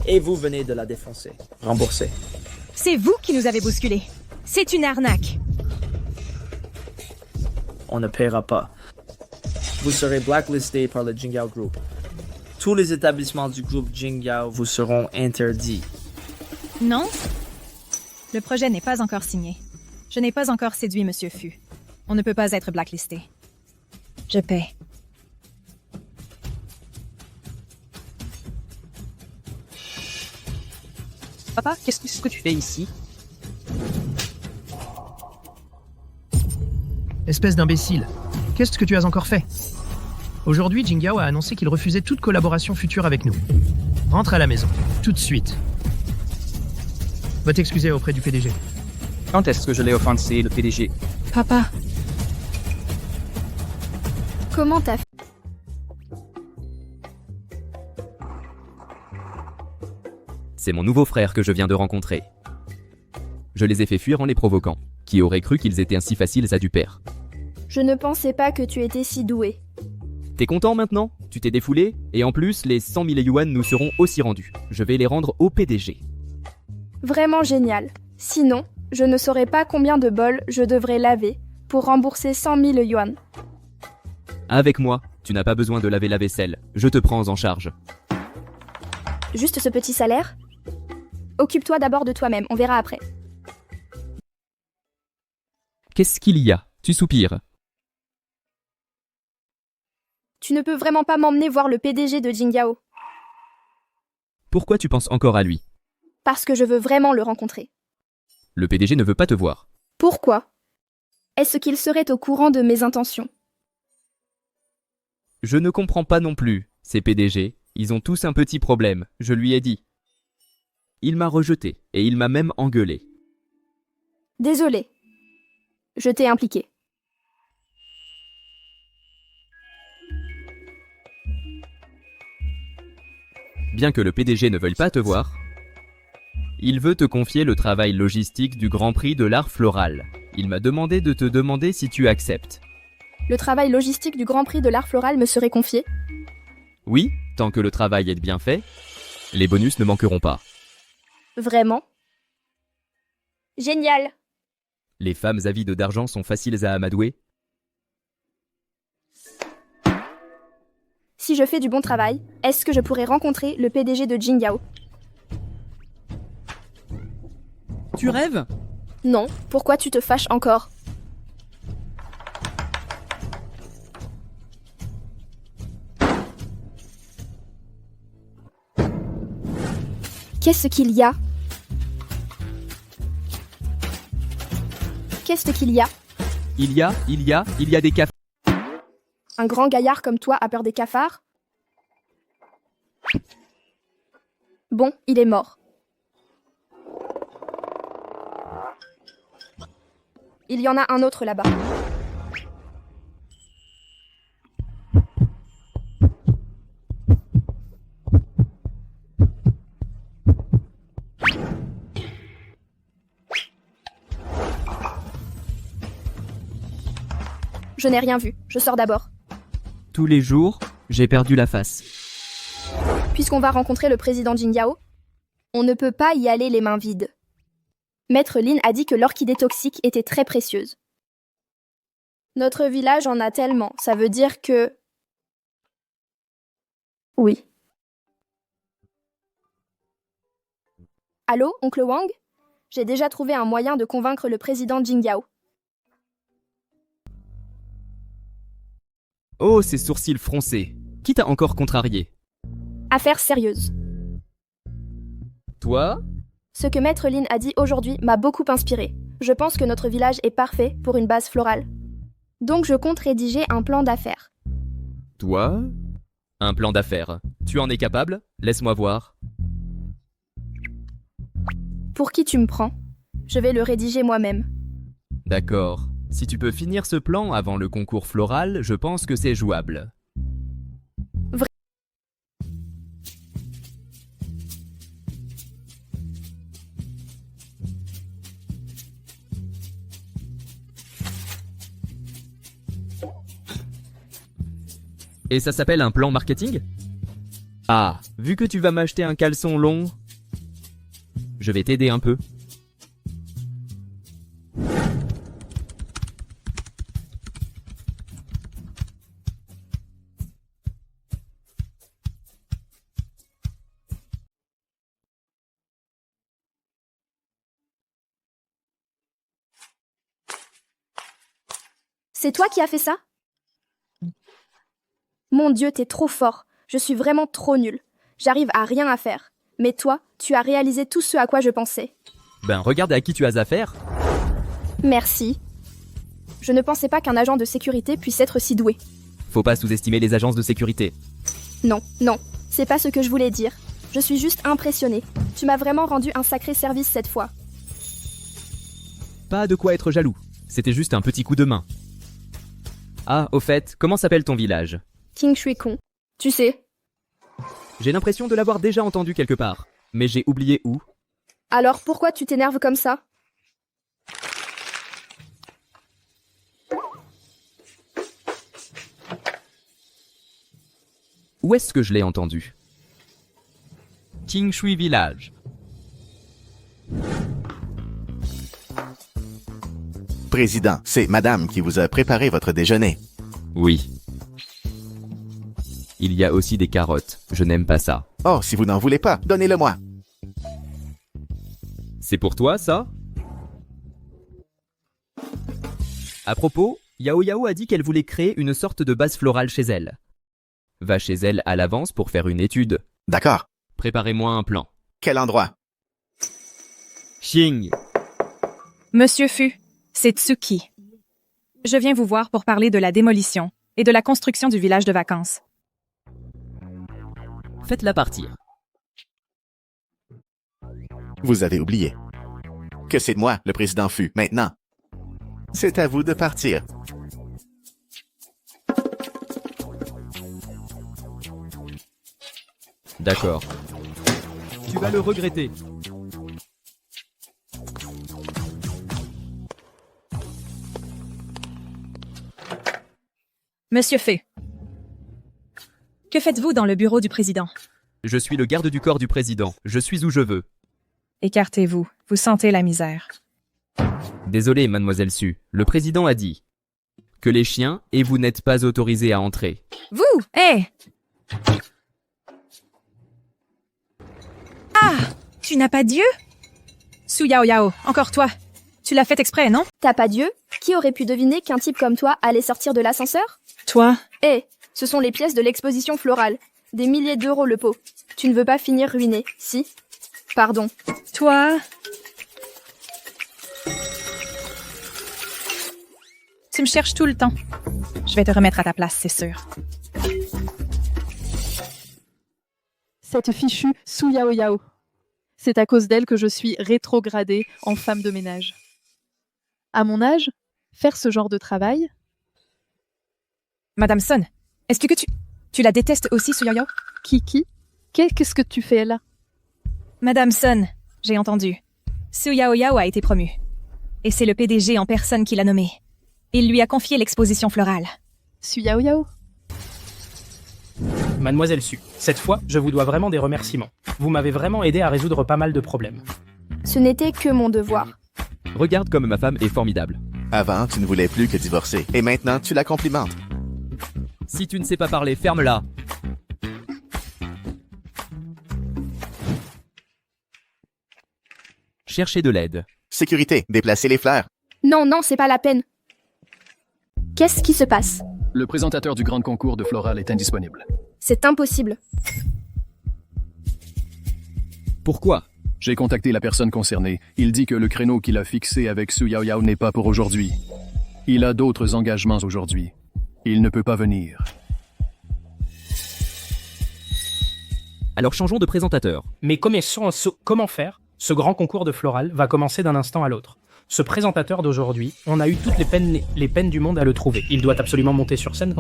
Et vous venez de la défoncer. Remboursée. C'est vous qui nous avez bousculés. C'est une arnaque. On ne paiera pas. Vous serez blacklisté par le Jingyao Group. Tous les établissements du groupe Jingyao vous seront interdits. Non? Le projet n'est pas encore signé. Je n'ai pas encore séduit Monsieur Fu. On ne peut pas être blacklisté. Je paie. Papa, qu'est-ce que tu fais ici? Espèce d'imbécile. Qu'est-ce que tu as encore fait? Aujourd'hui, Jingyao a annoncé qu'il refusait toute collaboration future avec nous. Rentre à la maison, tout de suite. Va t'excuser auprès du PDG. Quand est-ce que je l'ai offensé, le PDG? Papa. Comment t'as fait? C'est mon nouveau frère que je viens de rencontrer. Je les ai fait fuir en les provoquant. Qui aurait cru qu'ils étaient ainsi faciles à duper? Je ne pensais pas que tu étais si doué. T'es content maintenant? Tu t'es défoulé? Et en plus, les 100 000 yuan nous seront aussi rendus. Je vais les rendre au PDG. Vraiment génial. Sinon, je ne saurais pas combien de bols je devrais laver pour rembourser 100 000 yuan. Avec moi, tu n'as pas besoin de laver la vaisselle. Je te prends en charge. Juste ce petit salaire? Occupe-toi d'abord de toi-même, on verra après. Qu'est-ce qu'il y a? Tu soupires. Tu ne peux vraiment pas m'emmener voir le PDG de Jingyao. Pourquoi tu penses encore à lui? Parce que je veux vraiment le rencontrer. Le PDG ne veut pas te voir. Pourquoi? Est-ce qu'il serait au courant de mes intentions? Je ne comprends pas non plus. Ces PDG, ils ont tous un petit problème, je lui ai dit. Il m'a rejeté et il m'a même engueulé. Désolé. Je t'ai impliqué. Bien que le PDG ne veuille pas te voir, il veut te confier le travail logistique du Grand Prix de l'art floral. Il m'a demandé de te demander si tu acceptes. Le travail logistique du Grand Prix de l'art floral me serait confié? Oui, tant que le travail est bien fait, les bonus ne manqueront pas. Vraiment? Génial! Les femmes avides d'argent sont faciles à amadouer. Si je fais du bon travail, est-ce que je pourrais rencontrer le PDG de Jingyao? Tu rêves? Non, pourquoi tu te fâches encore? Qu'est-ce qu'il y a? Qu'est-ce qu'il y a? Il y a des cafards. Un grand gaillard comme toi a peur des cafards? Bon, il est mort. Il y en a un autre là-bas. Je n'ai rien vu, je sors d'abord. Tous les jours, j'ai perdu la face. Puisqu'on va rencontrer le président Jingyao, on ne peut pas y aller les mains vides. Maître Lin a dit que l'orchidée toxique était très précieuse. Notre village en a tellement, ça veut dire que... Oui. Allô, oncle Wang? J'ai déjà trouvé un moyen de convaincre le président Jingyao. Oh, ces sourcils froncés. Qui t'a encore contrarié? Affaire sérieuse. Toi? Ce que Maître Lin a dit aujourd'hui m'a beaucoup inspiré. Je pense que notre village est parfait pour une base florale. Donc je compte rédiger un plan d'affaires. Toi? Un plan d'affaires. Tu en es capable? Laisse-moi voir. Pour qui tu me prends? Je vais le rédiger moi-même. D'accord. Si tu peux finir ce plan avant le concours floral, je pense que c'est jouable. Et ça s'appelle un plan marketing? Ah, vu que tu vas m'acheter un caleçon long, je vais t'aider un peu. C'est toi qui as fait ça? Mon Dieu, t'es trop fort. Je suis vraiment trop nulle. J'arrive à rien à faire. Mais toi, tu as réalisé tout ce à quoi je pensais. Ben regarde à qui tu as affaire. Merci. Je ne pensais pas qu'un agent de sécurité puisse être si doué. Faut pas sous-estimer les agences de sécurité. Non, c'est pas ce que je voulais dire. Je suis juste impressionnée. Tu m'as vraiment rendu un sacré service cette fois. Pas de quoi être jaloux. C'était juste un petit coup de main. Ah, au fait, comment s'appelle ton village? King Shui Kong. Tu sais. J'ai l'impression de l'avoir déjà entendu quelque part, mais j'ai oublié où. Alors pourquoi tu t'énerves comme ça? Où est-ce que je l'ai entendu? King Shui Village. Président, c'est madame qui vous a préparé votre déjeuner. Oui. Il y a aussi des carottes. Je n'aime pas ça. Oh, si vous n'en voulez pas, donnez-le-moi. C'est pour toi, ça? À propos, Yao Yao a dit qu'elle voulait créer une sorte de base florale chez elle. Va chez elle à l'avance pour faire une étude. D'accord. Préparez-moi un plan. Quel endroit? Xing. Monsieur Fu, c'est Tsuki. Je viens vous voir pour parler de la démolition et de la construction du village de vacances. Faites-la partir. Vous avez oublié que c'est moi, le président Fu, maintenant. C'est à vous de partir. D'accord. Tu vas le regretter. Monsieur Fu, que faites-vous dans le bureau du président? Je suis le garde du corps du président. Je suis où je veux. Écartez-vous. Vous sentez la misère. Désolé, mademoiselle Su. Le président a dit que les chiens et vous n'êtes pas autorisés à entrer. Vous! Hé! Ah! Tu n'as pas Dieu? Su Yao Yao, encore toi. Tu l'as fait exprès, non? T'as pas Dieu? Qui aurait pu deviner qu'un type comme toi allait sortir de l'ascenseur? Toi? Ce sont les pièces de l'exposition florale. Des milliers d'euros le pot. Tu ne veux pas finir ruiné, si? Pardon. Toi? Tu me cherches tout le temps. Je vais te remettre à ta place, c'est sûr. Cette fichue Su Yao Yao. C'est à cause d'elle que je suis rétrogradée en femme de ménage. À mon âge, faire ce genre de travail... Madame Son, est-ce que tu la détestes aussi, Su Yao Yao? Kiki, qu'est-ce que tu fais là? Madame Son, j'ai entendu. Su Yao Yao a été promu. Et c'est le PDG en personne qui l'a nommé. Il lui a confié l'exposition florale. Su Yao Yao? Mademoiselle Su, cette fois, je vous dois vraiment des remerciements. Vous m'avez vraiment aidé à résoudre pas mal de problèmes. Ce n'était que mon devoir. Regarde comme ma femme est formidable. Avant, tu ne voulais plus que divorcer. Et maintenant, tu la complimentes. Si tu ne sais pas parler, ferme-la. Cherchez de l'aide. Sécurité, déplacez les fleurs. Non, c'est pas la peine. Qu'est-ce qui se passe? Le présentateur du grand concours de floral est indisponible. C'est impossible. Pourquoi? J'ai contacté la personne concernée. Il dit que le créneau qu'il a fixé avec Su Yao Yao n'est pas pour aujourd'hui. Il a d'autres engagements aujourd'hui. Il ne peut pas venir. Alors changeons de présentateur. Mais comment faire? Ce grand concours de floral va commencer d'un instant à l'autre. Ce présentateur d'aujourd'hui, on a eu toutes les peines du monde à le trouver. Il doit absolument monter sur scène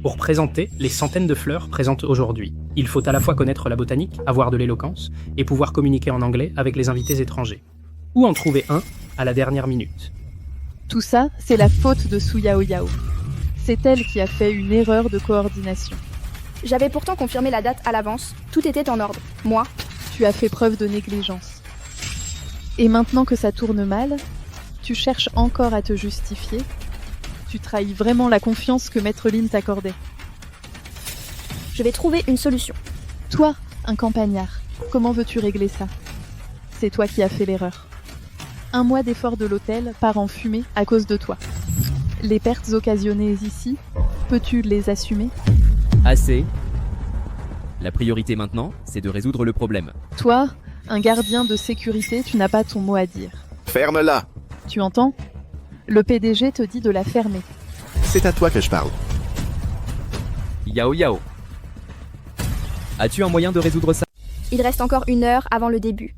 pour présenter les centaines de fleurs présentes aujourd'hui. Il faut à la fois connaître la botanique, avoir de l'éloquence, et pouvoir communiquer en anglais avec les invités étrangers. Ou en trouver un à la dernière minute. Tout ça, c'est la faute de Su Yao Yao. C'est elle qui a fait une erreur de coordination. J'avais pourtant confirmé la date à l'avance. Tout était en ordre. Moi, tu as fait preuve de négligence. Et maintenant que ça tourne mal, tu cherches encore à te justifier. Tu trahis vraiment la confiance que Maître Lin t'accordait. Je vais trouver une solution. Toi, un campagnard, comment veux-tu régler ça? C'est toi qui as fait l'erreur. 1 mois d'effort de l'hôtel part en fumée à cause de toi. Les pertes occasionnées ici, peux-tu les assumer? Assez. La priorité maintenant, c'est de résoudre le problème. Toi, un gardien de sécurité, tu n'as pas ton mot à dire. Ferme-la! Tu entends? Le PDG te dit de la fermer. C'est à toi que je parle. Yao Yao. As-tu un moyen de résoudre ça? Il reste encore 1 heure avant le début.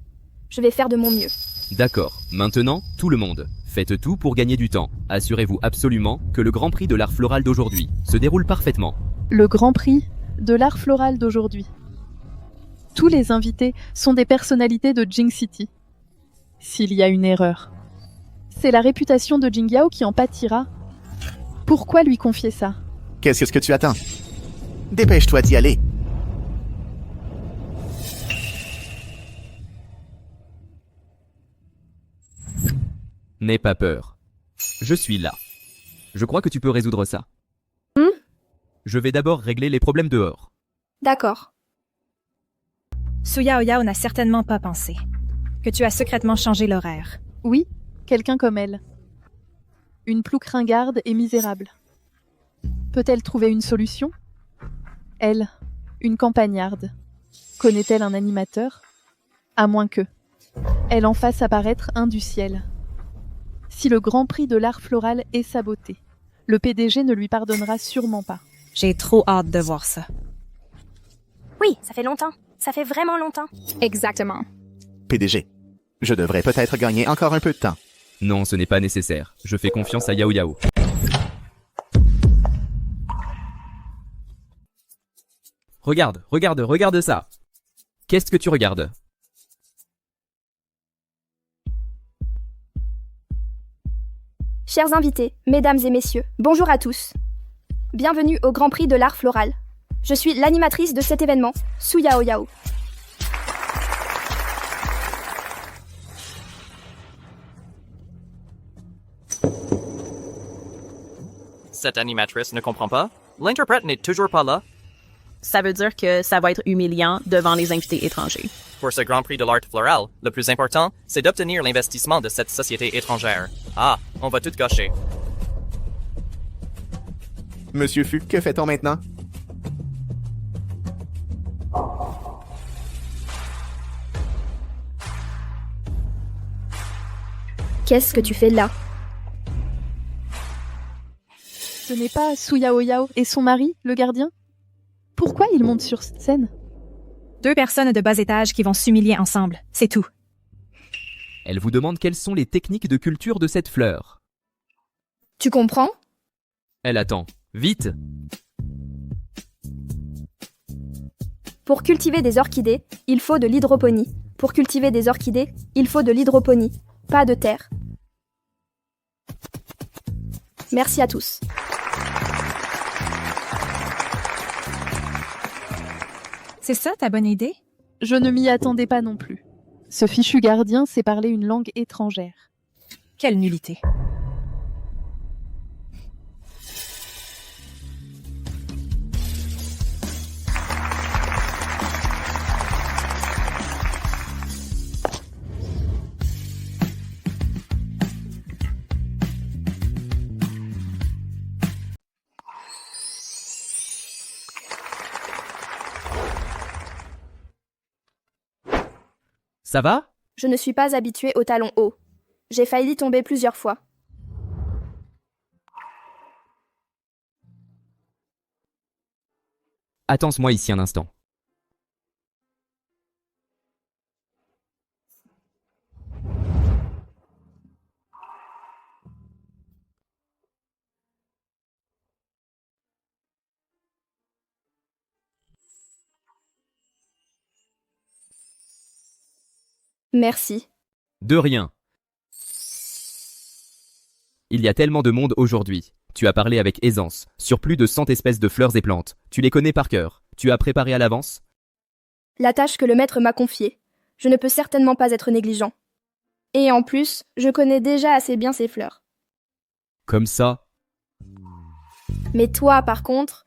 Je vais faire de mon mieux. D'accord. Maintenant, tout le monde. Faites tout pour gagner du temps. Assurez-vous absolument que le Grand Prix de l'art floral d'aujourd'hui se déroule parfaitement. Le Grand Prix de l'art floral d'aujourd'hui. Tous les invités sont des personnalités de Jing City. S'il y a une erreur, c'est la réputation de Jingyao qui en pâtira. Pourquoi lui confier ça? Qu'est-ce que tu attends? Dépêche-toi d'y aller. N'aie pas peur. Je suis là. Je crois que tu peux résoudre ça. Je vais d'abord régler les problèmes dehors. D'accord. Su Yao Yao n'a certainement pas pensé que tu as secrètement changé l'horaire. Oui, quelqu'un comme elle. Une plouc ringarde et misérable. Peut-elle trouver une solution? Elle, une campagnarde. Connaît-elle un animateur? À moins que. Elle en fasse apparaître un du ciel. Si le Grand Prix de l'art floral est saboté, le PDG ne lui pardonnera sûrement pas. J'ai trop hâte de voir ça. Oui, ça fait longtemps. Ça fait vraiment longtemps. Exactement. PDG, je devrais peut-être gagner encore un peu de temps. Non, ce n'est pas nécessaire. Je fais confiance à Yao Yao. Regarde ça. Qu'est-ce que tu regardes? Chers invités, mesdames et messieurs, bonjour à tous. Bienvenue au Grand Prix de l'art floral. Je suis l'animatrice de cet événement, Su Yao Yao. Cette animatrice ne comprend pas. L'interprète n'est toujours pas là. Ça veut dire que ça va être humiliant devant les invités étrangers. Pour ce Grand Prix de l'art floral, le plus important, c'est d'obtenir l'investissement de cette société étrangère. Ah, on va tout gâcher. Monsieur Fu, que fait-on maintenant? Qu'est-ce que tu fais là? Ce n'est pas Su Yaoyao et son mari, le gardien? Pourquoi ils montent sur scène? 2 personnes de bas étage qui vont s'humilier ensemble, c'est tout. Elle vous demande quelles sont les techniques de culture de cette fleur. Tu comprends? Elle attend. Vite! Pour cultiver des orchidées, il faut de l'hydroponie. Pour cultiver des orchidées, il faut de l'hydroponie, pas de terre. Merci à tous. C'est ça ta bonne idée? Je ne m'y attendais pas non plus. Ce fichu gardien sait parler une langue étrangère. Quelle nullité. Ça va? Je ne suis pas habituée aux talons hauts. J'ai failli tomber plusieurs fois. Attends-moi ici un instant. Merci. De rien. Il y a tellement de monde aujourd'hui. Tu as parlé avec aisance, sur plus de 100 espèces de fleurs et plantes. Tu les connais par cœur. Tu as préparé à l'avance? La tâche que le maître m'a confiée. Je ne peux certainement pas être négligent. Et en plus, je connais déjà assez bien ces fleurs. Comme ça? Mais toi, par contre...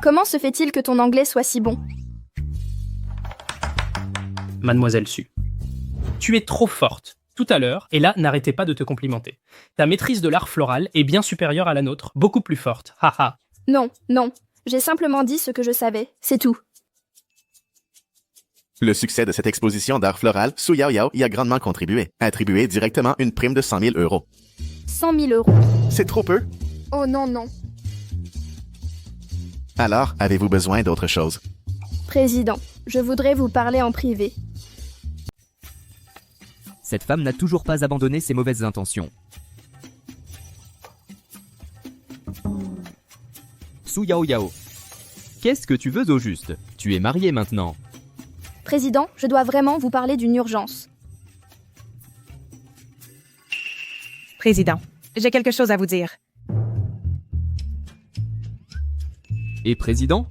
Comment se fait-il que ton anglais soit si bon? Mademoiselle Su. Tu es trop forte. Tout à l'heure, et là, n'arrêtez pas de te complimenter. Ta maîtrise de l'art floral est bien supérieure à la nôtre, beaucoup plus forte. Haha. Non, non. J'ai simplement dit ce que je savais. C'est tout. Le succès de cette exposition d'art floral, Su Yaoyao y a grandement contribué. Attribué directement une prime de 100 000 €. 100 000 €. C'est trop peu? Oh non, non. Alors, avez-vous besoin d'autre chose? Président, je voudrais vous parler en privé. Cette femme n'a toujours pas abandonné ses mauvaises intentions. Su Yaoyao. Qu'est-ce que tu veux au juste? Tu es marié maintenant. Président, je dois vraiment vous parler d'une urgence. Président, j'ai quelque chose à vous dire. Et président?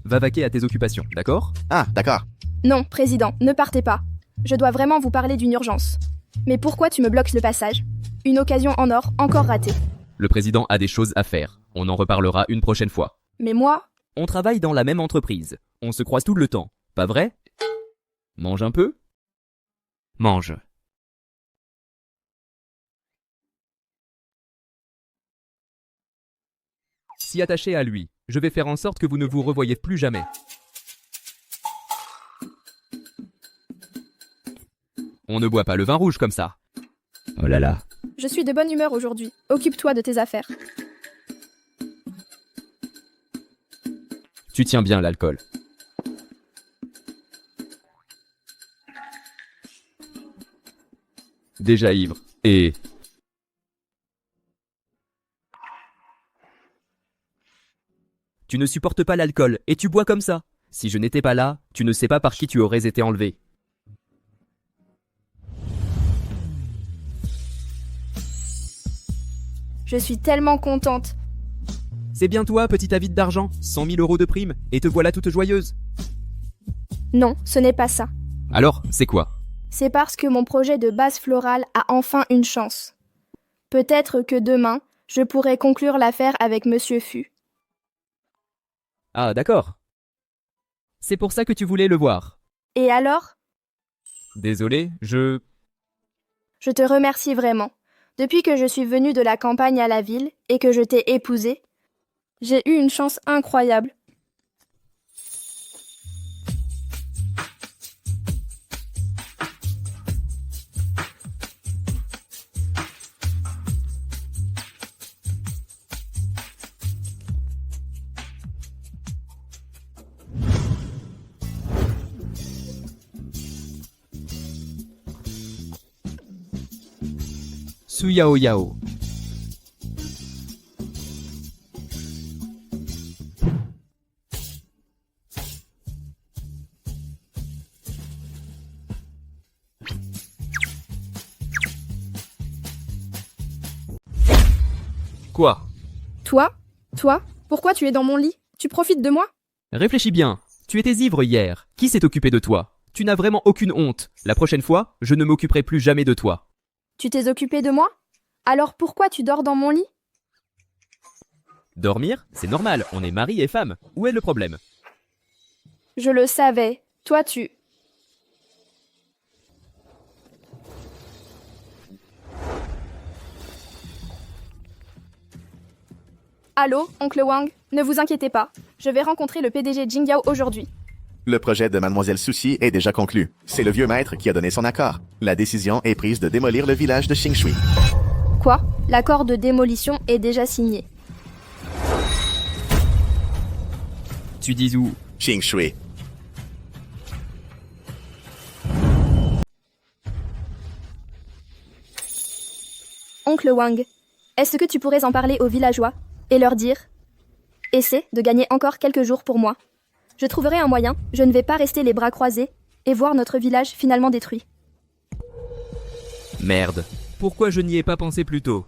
Va vaquer à tes occupations, d'accord? Ah, d'accord. Non, président, ne partez pas. Je dois vraiment vous parler d'une urgence. Mais pourquoi tu me bloques le passage? Une occasion en or encore ratée. Le président a des choses à faire. On en reparlera une prochaine fois. Mais moi... On travaille dans la même entreprise. On se croise tout le temps. Pas vrai? Mange un peu? Mange. Si attaché à lui, je vais faire en sorte que vous ne vous revoyez plus jamais. On ne boit pas le vin rouge comme ça. Oh là là. Je suis de bonne humeur aujourd'hui. Occupe-toi de tes affaires. Tu tiens bien l'alcool. Déjà ivre. Et... Tu ne supportes pas l'alcool et tu bois comme ça. Si je n'étais pas là, tu ne sais pas par qui tu aurais été enlevé. Je suis tellement contente. C'est bien toi, petit avide d'argent, 100 000 € de prime, et te voilà toute joyeuse. Non, ce n'est pas ça. Alors, c'est quoi? C'est parce que mon projet de base florale a enfin une chance. Peut-être que demain, je pourrai conclure l'affaire avec Monsieur Fu. Ah, d'accord. C'est pour ça que tu voulais le voir. Et alors? Désolé, Je te remercie vraiment. Depuis que je suis venue de la campagne à la ville et que je t'ai épousée, j'ai eu une chance incroyable. Suyao Yao. Quoi? Toi, pourquoi tu es dans mon lit? Tu profites de moi? Réfléchis bien. Tu étais ivre hier. Qui s'est occupé de toi? Tu n'as vraiment aucune honte. La prochaine fois, je ne m'occuperai plus jamais de toi. Tu t'es occupé de moi? Alors pourquoi tu dors dans mon lit? Dormir, c'est normal. On est mari et femme. Où est le problème? Je le savais. Toi, tu... Allô, oncle Wang? Ne vous inquiétez pas. Je vais rencontrer le PDG Jingyao aujourd'hui. Le projet de Mademoiselle Souci est déjà conclu. C'est le vieux maître qui a donné son accord. La décision est prise de démolir le village de Qingshui. Quoi? L'accord de démolition est déjà signé. Tu dis où? Qingshui. Oncle Wang, est-ce que tu pourrais en parler aux villageois et leur dire « Essaie de gagner encore quelques jours pour moi. Je trouverai un moyen, je ne vais pas rester les bras croisés et voir notre village finalement détruit. » Merde. Pourquoi je n'y ai pas pensé plus tôt?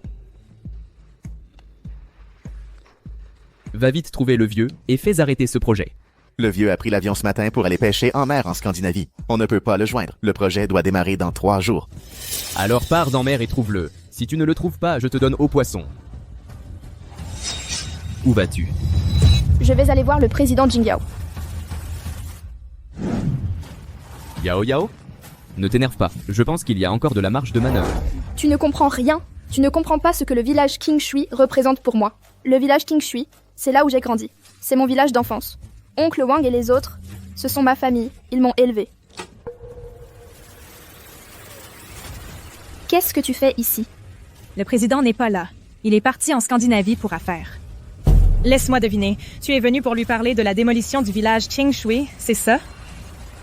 Va vite trouver le vieux et fais arrêter ce projet. Le vieux a pris l'avion ce matin pour aller pêcher en mer en Scandinavie. On ne peut pas le joindre. Le projet doit démarrer dans 3 jours. Alors pars en mer et trouve-le. Si tu ne le trouves pas, je te donne au poisson. Où vas-tu? Je vais aller voir le président Jingyao. Yao Yao? Ne t'énerve pas, je pense qu'il y a encore de la marge de manœuvre. Tu ne comprends rien. Tu ne comprends pas ce que le village Qingshui représente pour moi. Le village Qingshui, c'est là où j'ai grandi. C'est mon village d'enfance. Oncle Wang et les autres, ce sont ma famille. Ils m'ont élevé. Qu'est-ce que tu fais ici? Le président n'est pas là. Il est parti en Scandinavie pour affaires. Laisse-moi deviner. Tu es venu pour lui parler de la démolition du village Qingshui, c'est ça?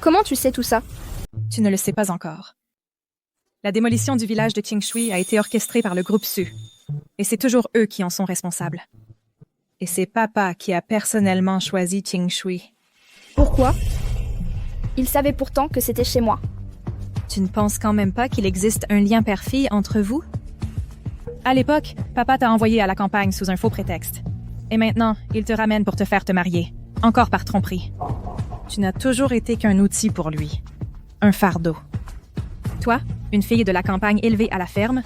Comment tu sais tout ça? Tu ne le sais pas encore. La démolition du village de Qingshui a été orchestrée par le groupe Su. Et c'est toujours eux qui en sont responsables. Et c'est papa qui a personnellement choisi Qingshui. Pourquoi? Il savait pourtant que c'était chez moi. Tu ne penses quand même pas qu'il existe un lien père-fille entre vous? À l'époque, papa t'a envoyé à la campagne sous un faux prétexte. Et maintenant, il te ramène pour te faire te marier. Encore par tromperie. Tu n'as toujours été qu'un outil pour lui. Un fardeau. Toi, une fille de la campagne élevée à la ferme,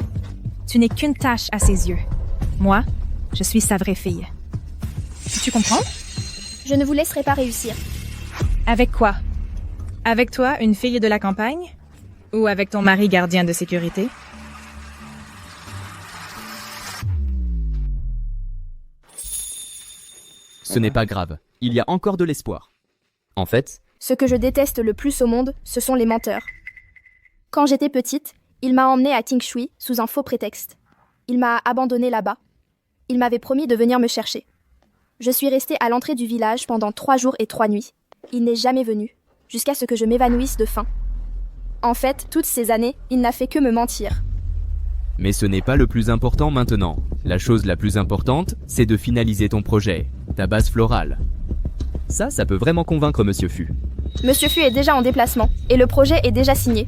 tu n'es qu'une tâche à ses yeux. Moi, je suis sa vraie fille. Tu comprends? Je ne vous laisserai pas réussir. Avec quoi? Avec toi, une fille de la campagne? Ou avec ton mari gardien de sécurité? Ce n'est pas grave, il y a encore de l'espoir. En fait, ce que je déteste le plus au monde, ce sont les menteurs. Quand j'étais petite, il m'a emmenée à Qingshui sous un faux prétexte. Il m'a abandonnée là-bas. Il m'avait promis de venir me chercher. Je suis restée à l'entrée du village pendant 3 jours et 3 nuits. Il n'est jamais venu, jusqu'à ce que je m'évanouisse de faim. En fait, toutes ces années, il n'a fait que me mentir. Mais ce n'est pas le plus important maintenant. La chose la plus importante, c'est de finaliser ton projet, ta base florale. Ça peut vraiment convaincre Monsieur Fu. Monsieur Fu est déjà en déplacement, et le projet est déjà signé.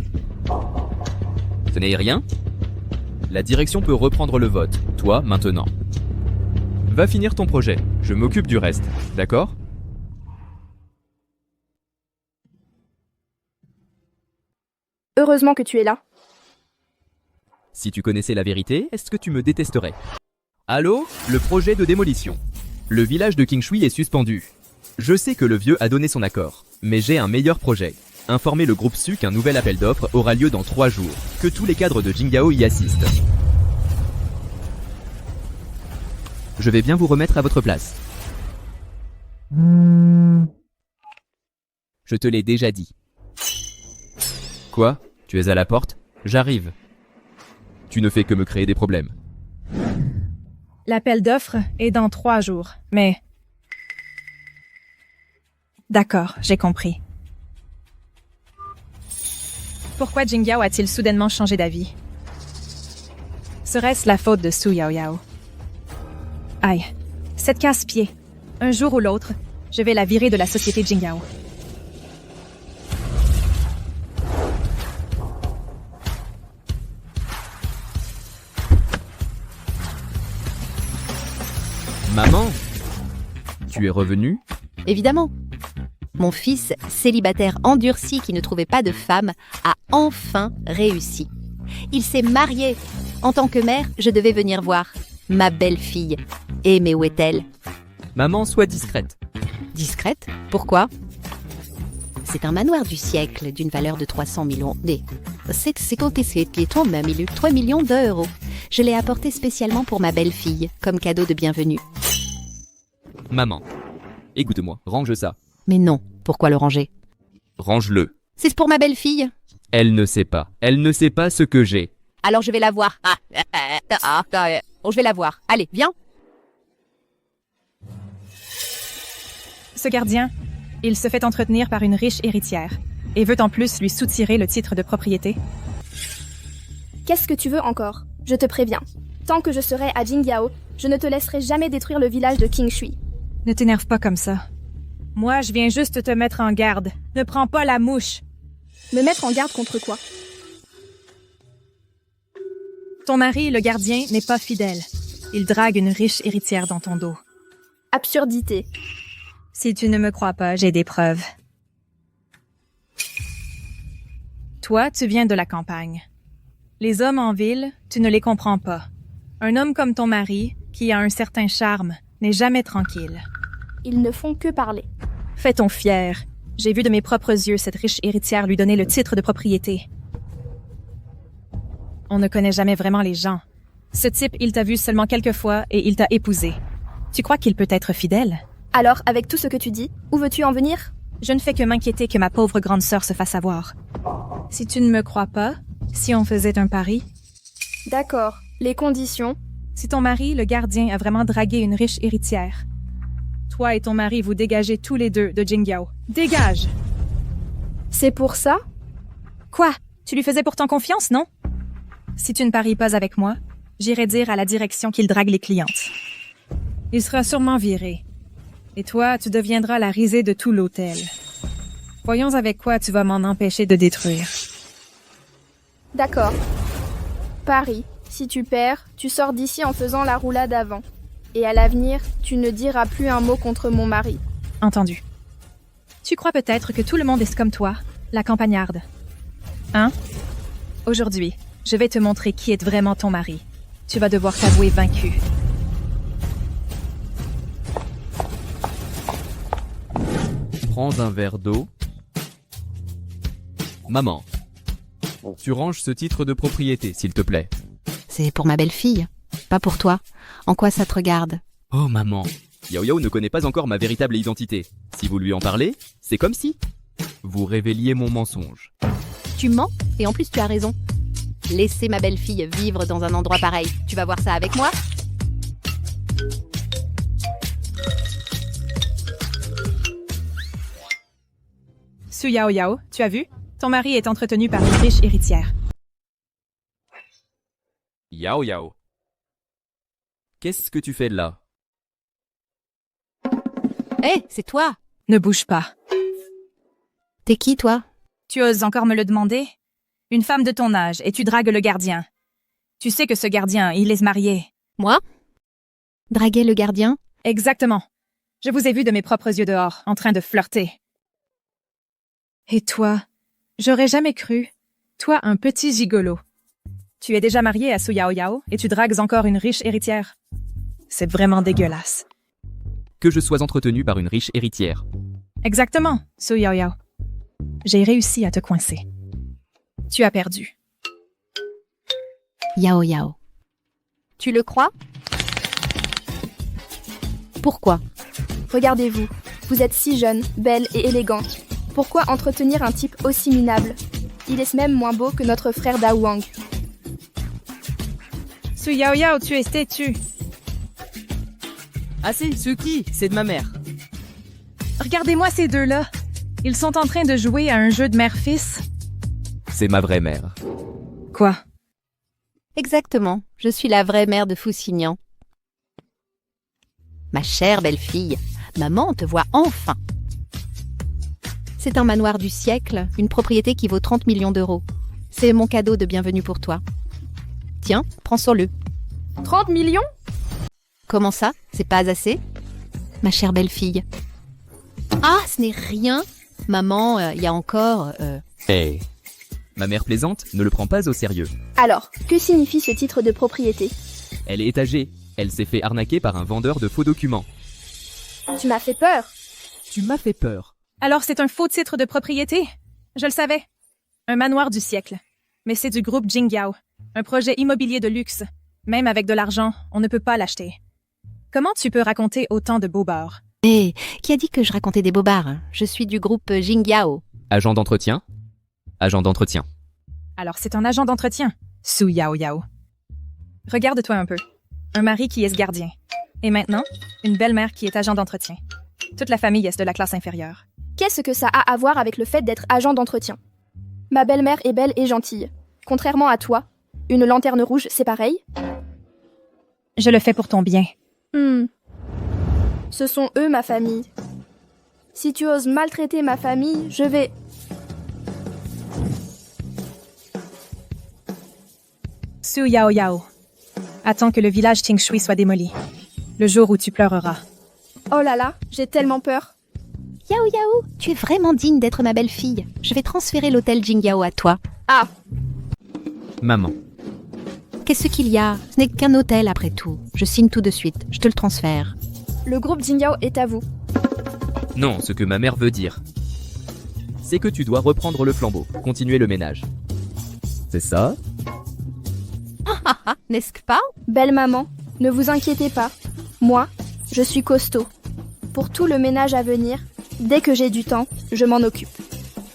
Ce n'est rien? La direction peut reprendre le vote, toi maintenant. Va finir ton projet, je m'occupe du reste, d'accord? Heureusement que tu es là. Si tu connaissais la vérité, est-ce que tu me détesterais? Allô? Le projet de démolition. Le village de Qingshui est suspendu. Je sais que le vieux a donné son accord, mais j'ai un meilleur projet. Informer le groupe Su qu'un nouvel appel d'offres aura lieu dans 3 jours, que tous les cadres de Jingao y assistent. Je vais bien vous remettre à votre place. Je te l'ai déjà dit. Quoi? Tu es à la porte? J'arrive. Tu ne fais que me créer des problèmes. L'appel d'offres est dans 3 jours, mais... D'accord, j'ai compris. Pourquoi Jingao a-t-il soudainement changé d'avis? Serait-ce la faute de Su Yaoyao? Aïe, cette casse-pied. Un jour ou l'autre, je vais la virer de la société Jingao. Maman, tu es revenue? Évidemment. Mon fils, célibataire endurci qui ne trouvait pas de femme, a enfin réussi. Il s'est marié. En tant que mère, je devais venir voir ma belle-fille. Et mais où est-elle? Maman, sois discrète. Discrète? Pourquoi? C'est un manoir du siècle d'une valeur de 300 millions. C'est 3 millions d'euros. Je l'ai apporté spécialement pour ma belle-fille, comme cadeau de bienvenue. Maman, écoute-moi, range ça. Mais non, pourquoi le ranger? Range-le. C'est pour ma belle-fille. Elle ne sait pas. Elle ne sait pas ce que j'ai. Alors je vais la voir. Bon, je vais la voir. Allez, viens. Ce gardien, il se fait entretenir par une riche héritière et veut en plus lui soutirer le titre de propriété. Qu'est-ce que tu veux encore? Je te préviens. Tant que je serai à Jingao, je ne te laisserai jamais détruire le village de Qingshui. Ne t'énerve pas comme ça. Moi, je viens juste te mettre en garde. Ne prends pas la mouche. Me mettre en garde contre quoi? Ton mari, le gardien, n'est pas fidèle. Il drague une riche héritière dans ton dos. Absurdité. Si tu ne me crois pas, j'ai des preuves. Toi, tu viens de la campagne. Les hommes en ville, tu ne les comprends pas. Un homme comme ton mari, qui a un certain charme, n'est jamais tranquille. Ils ne font que parler. Fais-ton fier. J'ai vu de mes propres yeux cette riche héritière lui donner le titre de propriété. On ne connaît jamais vraiment les gens. Ce type, il t'a vu seulement quelques fois et il t'a épousé. Tu crois qu'il peut être fidèle? Alors, avec tout ce que tu dis, où veux-tu en venir? Je ne fais que m'inquiéter que ma pauvre grande sœur se fasse avoir. Si tu ne me crois pas, si on faisait un pari? D'accord. Les conditions? Si ton mari, le gardien, a vraiment dragué une riche héritière, toi et ton mari, vous dégagez tous les deux de Jingao. Dégage! C'est pour ça? Quoi? Tu lui faisais pourtant confiance, non? Si tu ne paries pas avec moi, j'irai dire à la direction qu'il drague les clientes. Il sera sûrement viré. Et toi, tu deviendras la risée de tout l'hôtel. Voyons avec quoi tu vas m'en empêcher de détruire. D'accord. Paris. Si tu perds, tu sors d'ici en faisant la roulade avant. Et à l'avenir, tu ne diras plus un mot contre mon mari. Entendu. Tu crois peut-être que tout le monde est comme toi, la campagnarde. Hein? Aujourd'hui, je vais te montrer qui est vraiment ton mari. Tu vas devoir t'avouer vaincu. Prends un verre d'eau. Maman, tu ranges ce titre de propriété, s'il te plaît. C'est pour ma belle-fille, pas pour toi. En quoi ça te regarde? Oh maman, Yao Yao ne connaît pas encore ma véritable identité. Si vous lui en parlez, c'est comme si vous révéliez mon mensonge. Tu mens, et en plus tu as raison. Laisser ma belle-fille vivre dans un endroit pareil, tu vas voir ça avec moi? Su Yao Yao, tu as vu? Ton mari est entretenu par une riche héritière. Yao Yao. Qu'est-ce que tu fais là? Hé, c'est toi! Ne bouge pas. T'es qui, toi? Tu oses encore me le demander? Une femme de ton âge, et tu dragues le gardien. Tu sais que ce gardien, il est marié. Moi? Draguer le gardien? Exactement. Je vous ai vu de mes propres yeux dehors, en train de flirter. Et toi? J'aurais jamais cru. Toi, un petit gigolo. Tu es déjà marié à Su Yao Yao et tu dragues encore une riche héritière. C'est vraiment dégueulasse. que je sois entretenu par une riche héritière. Exactement, Su Yao Yao. J'ai réussi à te coincer. Tu as perdu. Yao Yao. Tu le crois? Pourquoi? Regardez-vous, vous êtes si jeune, belle et élégante. Pourquoi entretenir un type aussi minable? Il est même moins beau que notre frère Dao Wang. Su Yao Yao, tu es têtu. Ah si, Suki, c'est de ma mère. Regardez-moi ces deux-là. Ils sont en train de jouer à un jeu de mère-fils. C'est ma vraie mère. Quoi? Exactement, je suis la vraie mère de Foussignan. Ma chère belle-fille, maman te voit enfin. C'est un manoir du siècle, une propriété qui vaut 30 millions d'euros. C'est mon cadeau de bienvenue pour toi. Tiens, prends-le. 30 millions? Comment ça? C'est pas assez? Ma chère belle-fille. Ah, ce n'est rien. Maman, il y a encore... Hey. Ma mère plaisante ne le prend pas au sérieux. Alors, que signifie ce titre de propriété? Elle est étagée. Elle s'est fait arnaquer par un vendeur de faux documents. Tu m'as fait peur. Tu m'as fait peur. Alors c'est un faux titre de propriété? Je le savais. Un manoir du siècle. Mais c'est du groupe Jingyao. Un projet immobilier de luxe. Même avec de l'argent, on ne peut pas l'acheter. Comment tu peux raconter autant de bobards? Hé, qui a dit que je racontais des bobards? Je suis du groupe Jingyao. Agent d'entretien? Agent d'entretien. Alors c'est un agent d'entretien, Su Yao Yao. Regarde-toi un peu. Un mari qui est ce gardien. Et maintenant, une belle-mère qui est agent d'entretien. Toute la famille est de la classe inférieure. Qu'est-ce que ça a à voir avec le fait d'être agent d'entretien? Ma belle-mère est belle et gentille. Contrairement à toi, une lanterne rouge, c'est pareil? Je le fais pour ton bien. Ce sont eux ma famille. Si tu oses maltraiter ma famille, je vais... Su Yao Yao. Attends que le village Tingshui soit démoli. Le jour où tu pleureras. Oh là là, j'ai tellement peur. Yao Yao, tu es vraiment digne d'être ma belle-fille. Je vais transférer l'hôtel Jingyao à toi. Ah! Maman. Qu'est-ce qu'il y a? Ce n'est qu'un hôtel après tout. Je signe tout de suite. Je te le transfère. Le groupe Jingyao est à vous. Non, ce que ma mère veut dire, c'est que tu dois reprendre le flambeau, continuer le ménage. C'est ça? N'est-ce pas? Belle maman, ne vous inquiétez pas. Moi, je suis costaud. Pour tout le ménage à venir, dès que j'ai du temps, je m'en occupe.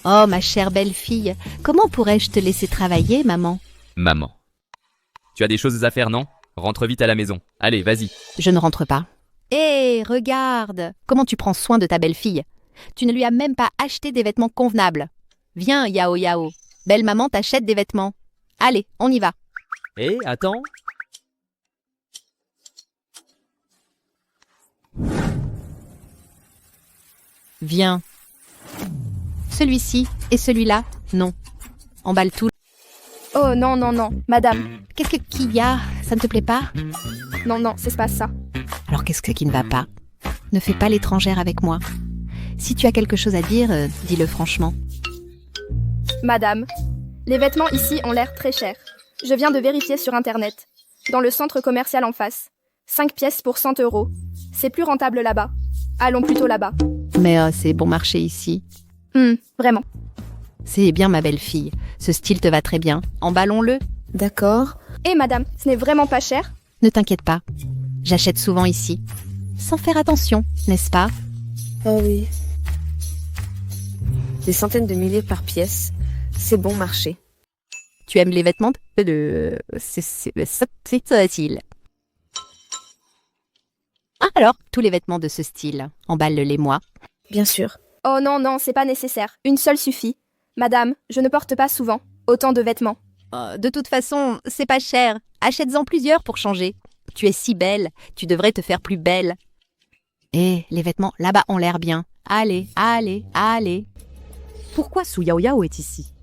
Oh, ma chère belle-fille, comment pourrais-je te laisser travailler, maman? Maman. Tu as des choses à faire, non? Rentre vite à la maison. Allez, vas-y. Je ne rentre pas. Hé, regarde! Comment tu prends soin de ta belle-fille? Tu ne lui as même pas acheté des vêtements convenables. Viens, Yao Yao. Belle maman t'achète des vêtements. Allez, on y va. Hé, attends. Viens. Celui-ci et celui-là, non. Emballe tout. Oh non, non, non, madame. Qu'est-ce qu'il y a? Ça ne te plaît pas? Non, non, c'est pas ça. Alors qu'est-ce qui ne va pas? Ne fais pas l'étrangère avec moi. Si tu as quelque chose à dire, dis-le franchement. Madame, les vêtements ici ont l'air très chers. Je viens de vérifier sur Internet. Dans le centre commercial en face. 5 pièces pour 100 €. C'est plus rentable là-bas. Allons plutôt là-bas. Mais c'est bon marché ici. Vraiment. C'est bien ma belle-fille. Ce style te va très bien. Emballons-le. D'accord. Et madame, ce n'est vraiment pas cher? Ne t'inquiète pas. J'achète souvent ici. Sans faire attention, n'est-ce pas? Oh oui. Des centaines de milliers par pièce. C'est bon marché. Tu aimes les vêtements c'est facile. Ah alors, tous les vêtements de ce style. Emballe-les moi. Bien sûr. Oh non, non, c'est pas nécessaire. Une seule suffit. Madame, je ne porte pas souvent autant de vêtements. De toute façon, c'est pas cher. Achète-en plusieurs pour changer. Tu es si belle, tu devrais te faire plus belle. Et les vêtements là-bas ont l'air bien. Allez, allez, allez. Pourquoi Su Yao Yao est ici?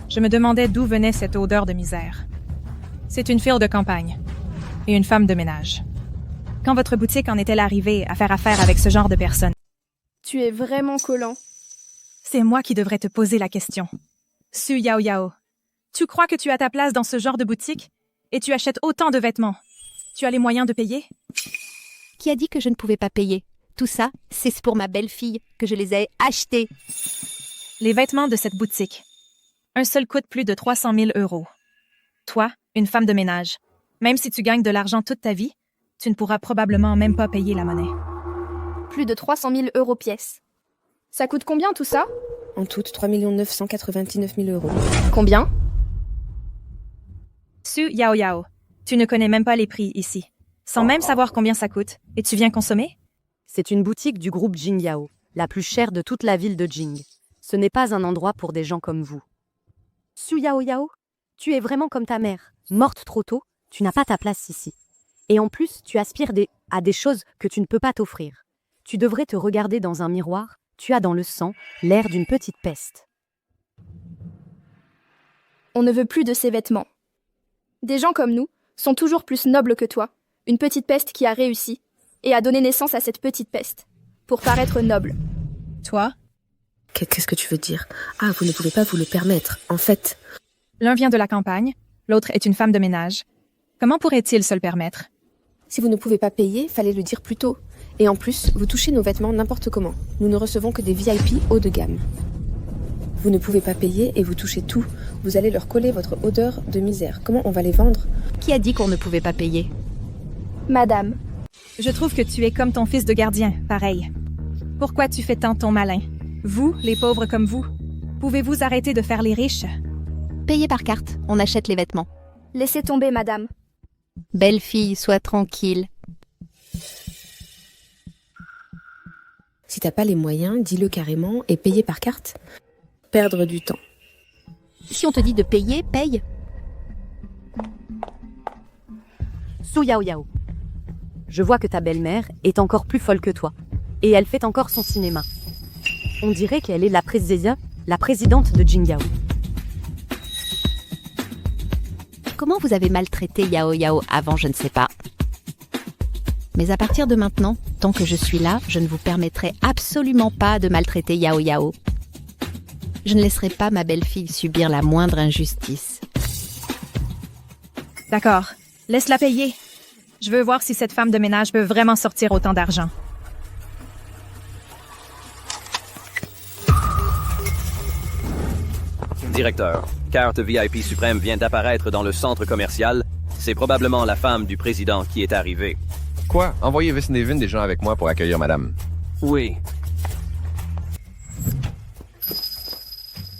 Je me demandais d'où venait cette odeur de misère. C'est une fille de campagne et une femme de ménage. Quand votre boutique en est-elle arrivée à faire affaire avec ce genre de personnes? Tu es vraiment collant. C'est moi qui devrais te poser la question. Su Yao Yao, tu crois que tu as ta place dans ce genre de boutique? Et tu achètes autant de vêtements. Tu as les moyens de payer? Qui a dit que je ne pouvais pas payer? Tout ça, c'est pour ma belle-fille que je les ai achetés. Les vêtements de cette boutique. Un seul coûte plus de 300 000 €. Toi, une femme de ménage, même si tu gagnes de l'argent toute ta vie, tu ne pourras probablement même pas payer la monnaie. Plus de 300 000 € pièce. Ça coûte combien tout ça? En tout, 3 999 000 €. Combien? Su Yao Yao, tu ne connais même pas les prix ici. Sans même savoir combien ça coûte, et tu viens consommer? C'est une boutique du groupe Jingyao, la plus chère de toute la ville de Jing. Ce n'est pas un endroit pour des gens comme vous. Su Yao Yao, tu es vraiment comme ta mère. Morte trop tôt, tu n'as pas ta place ici. Et en plus, tu aspires à des choses que tu ne peux pas t'offrir. Tu devrais te regarder dans un miroir, tu as dans le sang l'air d'une petite peste. On ne veut plus de ces vêtements. Des gens comme nous sont toujours plus nobles que toi. Une petite peste qui a réussi et a donné naissance à cette petite peste, pour paraître noble. Toi? Qu'est-ce que tu veux dire? Ah, vous ne pouvez pas vous le permettre. En fait... L'un vient de la campagne, l'autre est une femme de ménage. Comment pourrait-il se le permettre? Si vous ne pouvez pas payer, fallait le dire plus tôt. Et en plus, vous touchez nos vêtements n'importe comment. Nous ne recevons que des VIP haut de gamme. Vous ne pouvez pas payer et vous touchez tout. Vous allez leur coller votre odeur de misère. Comment on va les vendre? Qui a dit qu'on ne pouvait pas payer? Madame. Je trouve que tu es comme ton fils de gardien, pareil. Pourquoi tu fais tant ton malin? Vous, les pauvres comme vous, pouvez-vous arrêter de faire les riches? Payez par carte, on achète les vêtements. Laissez tomber, madame. Belle fille, sois tranquille. Si t'as pas les moyens, dis-le carrément et payer par carte. Perdre du temps. Si on te dit de payer, paye. Su Yao Yao, je vois que ta belle-mère est encore plus folle que toi. Et elle fait encore son cinéma. On dirait qu'elle est la présidente de Jingyao. Comment vous avez maltraité Yao Yao avant, je ne sais pas. Mais à partir de maintenant, tant que je suis là, je ne vous permettrai absolument pas de maltraiter Yao Yao. Je ne laisserai pas ma belle-fille subir la moindre injustice. D'accord, laisse-la payer. Je veux voir si cette femme de ménage peut vraiment sortir autant d'argent. Directeur, carte VIP suprême vient d'apparaître dans le centre commercial. C'est probablement la femme du président qui est arrivée. Quoi? Envoyez Visnevin des gens avec moi pour accueillir madame. Oui.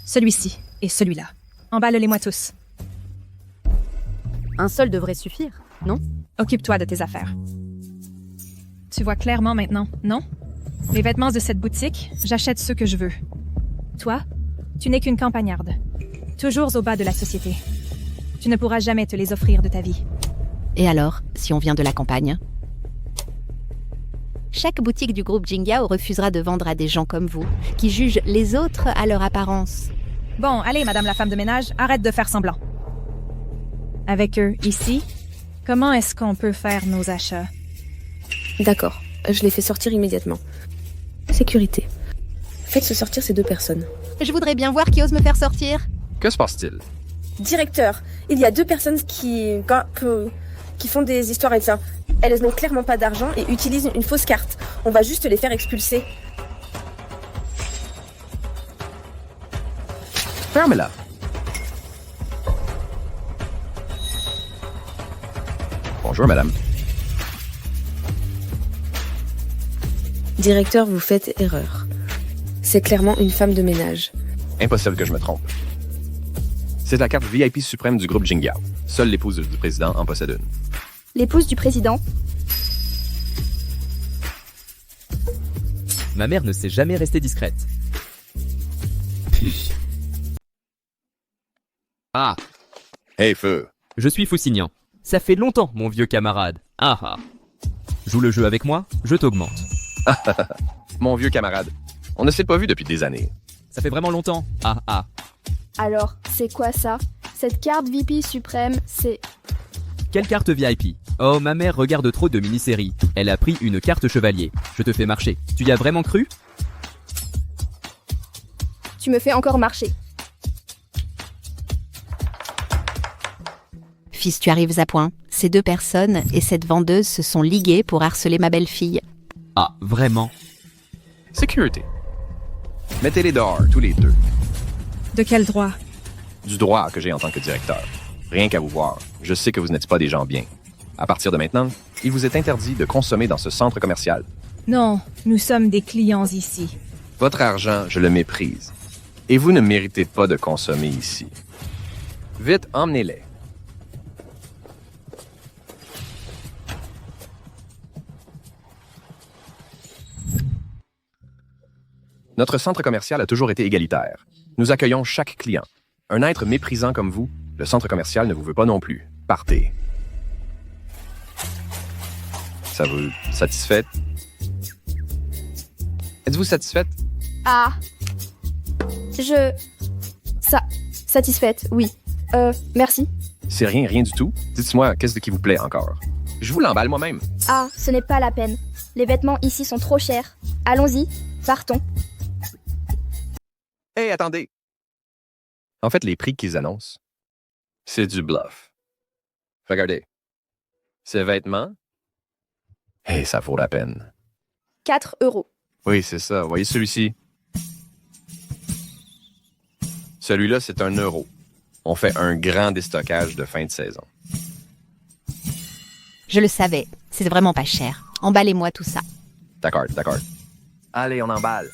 Celui-ci et celui-là. Emballe-les-moi tous. Un seul devrait suffire, non? Occupe-toi de tes affaires. Tu vois clairement maintenant, non? Les vêtements de cette boutique, j'achète ceux que je veux. Toi, tu n'es qu'une campagnarde. Toujours au bas de la société. Tu ne pourras jamais te les offrir de ta vie. Et alors, si on vient de la campagne? Chaque boutique du groupe Jingyao refusera de vendre à des gens comme vous, qui jugent les autres à leur apparence. Bon, allez, madame la femme de ménage, arrête de faire semblant. Avec eux, ici, comment est-ce qu'on peut faire nos achats? D'accord, je les fais sortir immédiatement. Sécurité. Faites sortir ces deux personnes. Je voudrais bien voir qui ose me faire sortir. Que se passe-t-il? Directeur, il y a deux personnes qui font des histoires avec ça. Elles n'ont clairement pas d'argent et utilisent une fausse carte. On va juste les faire expulser. Ferme-la. Bonjour, madame. Directeur, vous faites erreur. C'est clairement une femme de ménage. Impossible que je me trompe. C'est la carte VIP suprême du groupe Jingyao. Seule l'épouse du président en possède une. L'épouse du président? Ma mère ne s'est jamais restée discrète. Ah! Hey, Feu! Je suis Fousignan. Ça fait longtemps, mon vieux camarade. Ah ah! Joue le jeu avec moi, je t'augmente. Mon vieux camarade. On ne s'est pas vu depuis des années. Ça fait vraiment longtemps. Ah ah! Alors, c'est quoi ça? Cette carte VIP suprême, c'est... Quelle carte VIP? Oh, ma mère regarde trop de mini-séries. Elle a pris une carte chevalier. Je te fais marcher. Tu y as vraiment cru? Tu me fais encore marcher. Fils, tu arrives à point. Ces deux personnes et cette vendeuse se sont liguées pour harceler ma belle-fille. Ah, vraiment? Sécurité. Mettez-les dehors, tous les deux. De quel droit? Du droit que j'ai en tant que directeur. Rien qu'à vous voir, je sais que vous n'êtes pas des gens bien. À partir de maintenant, il vous est interdit de consommer dans ce centre commercial. Non, nous sommes des clients ici. Votre argent, je le méprise. Et vous ne méritez pas de consommer ici. Vite, emmenez-les. Notre centre commercial a toujours été égalitaire. Nous accueillons chaque client. Un être méprisant comme vous, le centre commercial ne vous veut pas non plus. Partez. Ça vous satisfait? Êtes-vous satisfaite? Ah. Satisfaite, oui. Merci. C'est rien du tout. Dites-moi, qu'est-ce qui vous plaît encore? Je vous l'emballe moi-même. Ah, ce n'est pas la peine. Les vêtements ici sont trop chers. Allons-y, partons. Hey, attendez! En fait, les prix qu'ils annoncent, c'est du bluff. Regardez. Ces vêtements, hey, ça vaut la peine. 4 €. Oui, c'est ça. Voyez celui-ci? Celui-là, c'est 1 €. On fait un grand déstockage de fin de saison. Je le savais. C'est vraiment pas cher. Emballez-moi tout ça. D'accord. Allez, on emballe.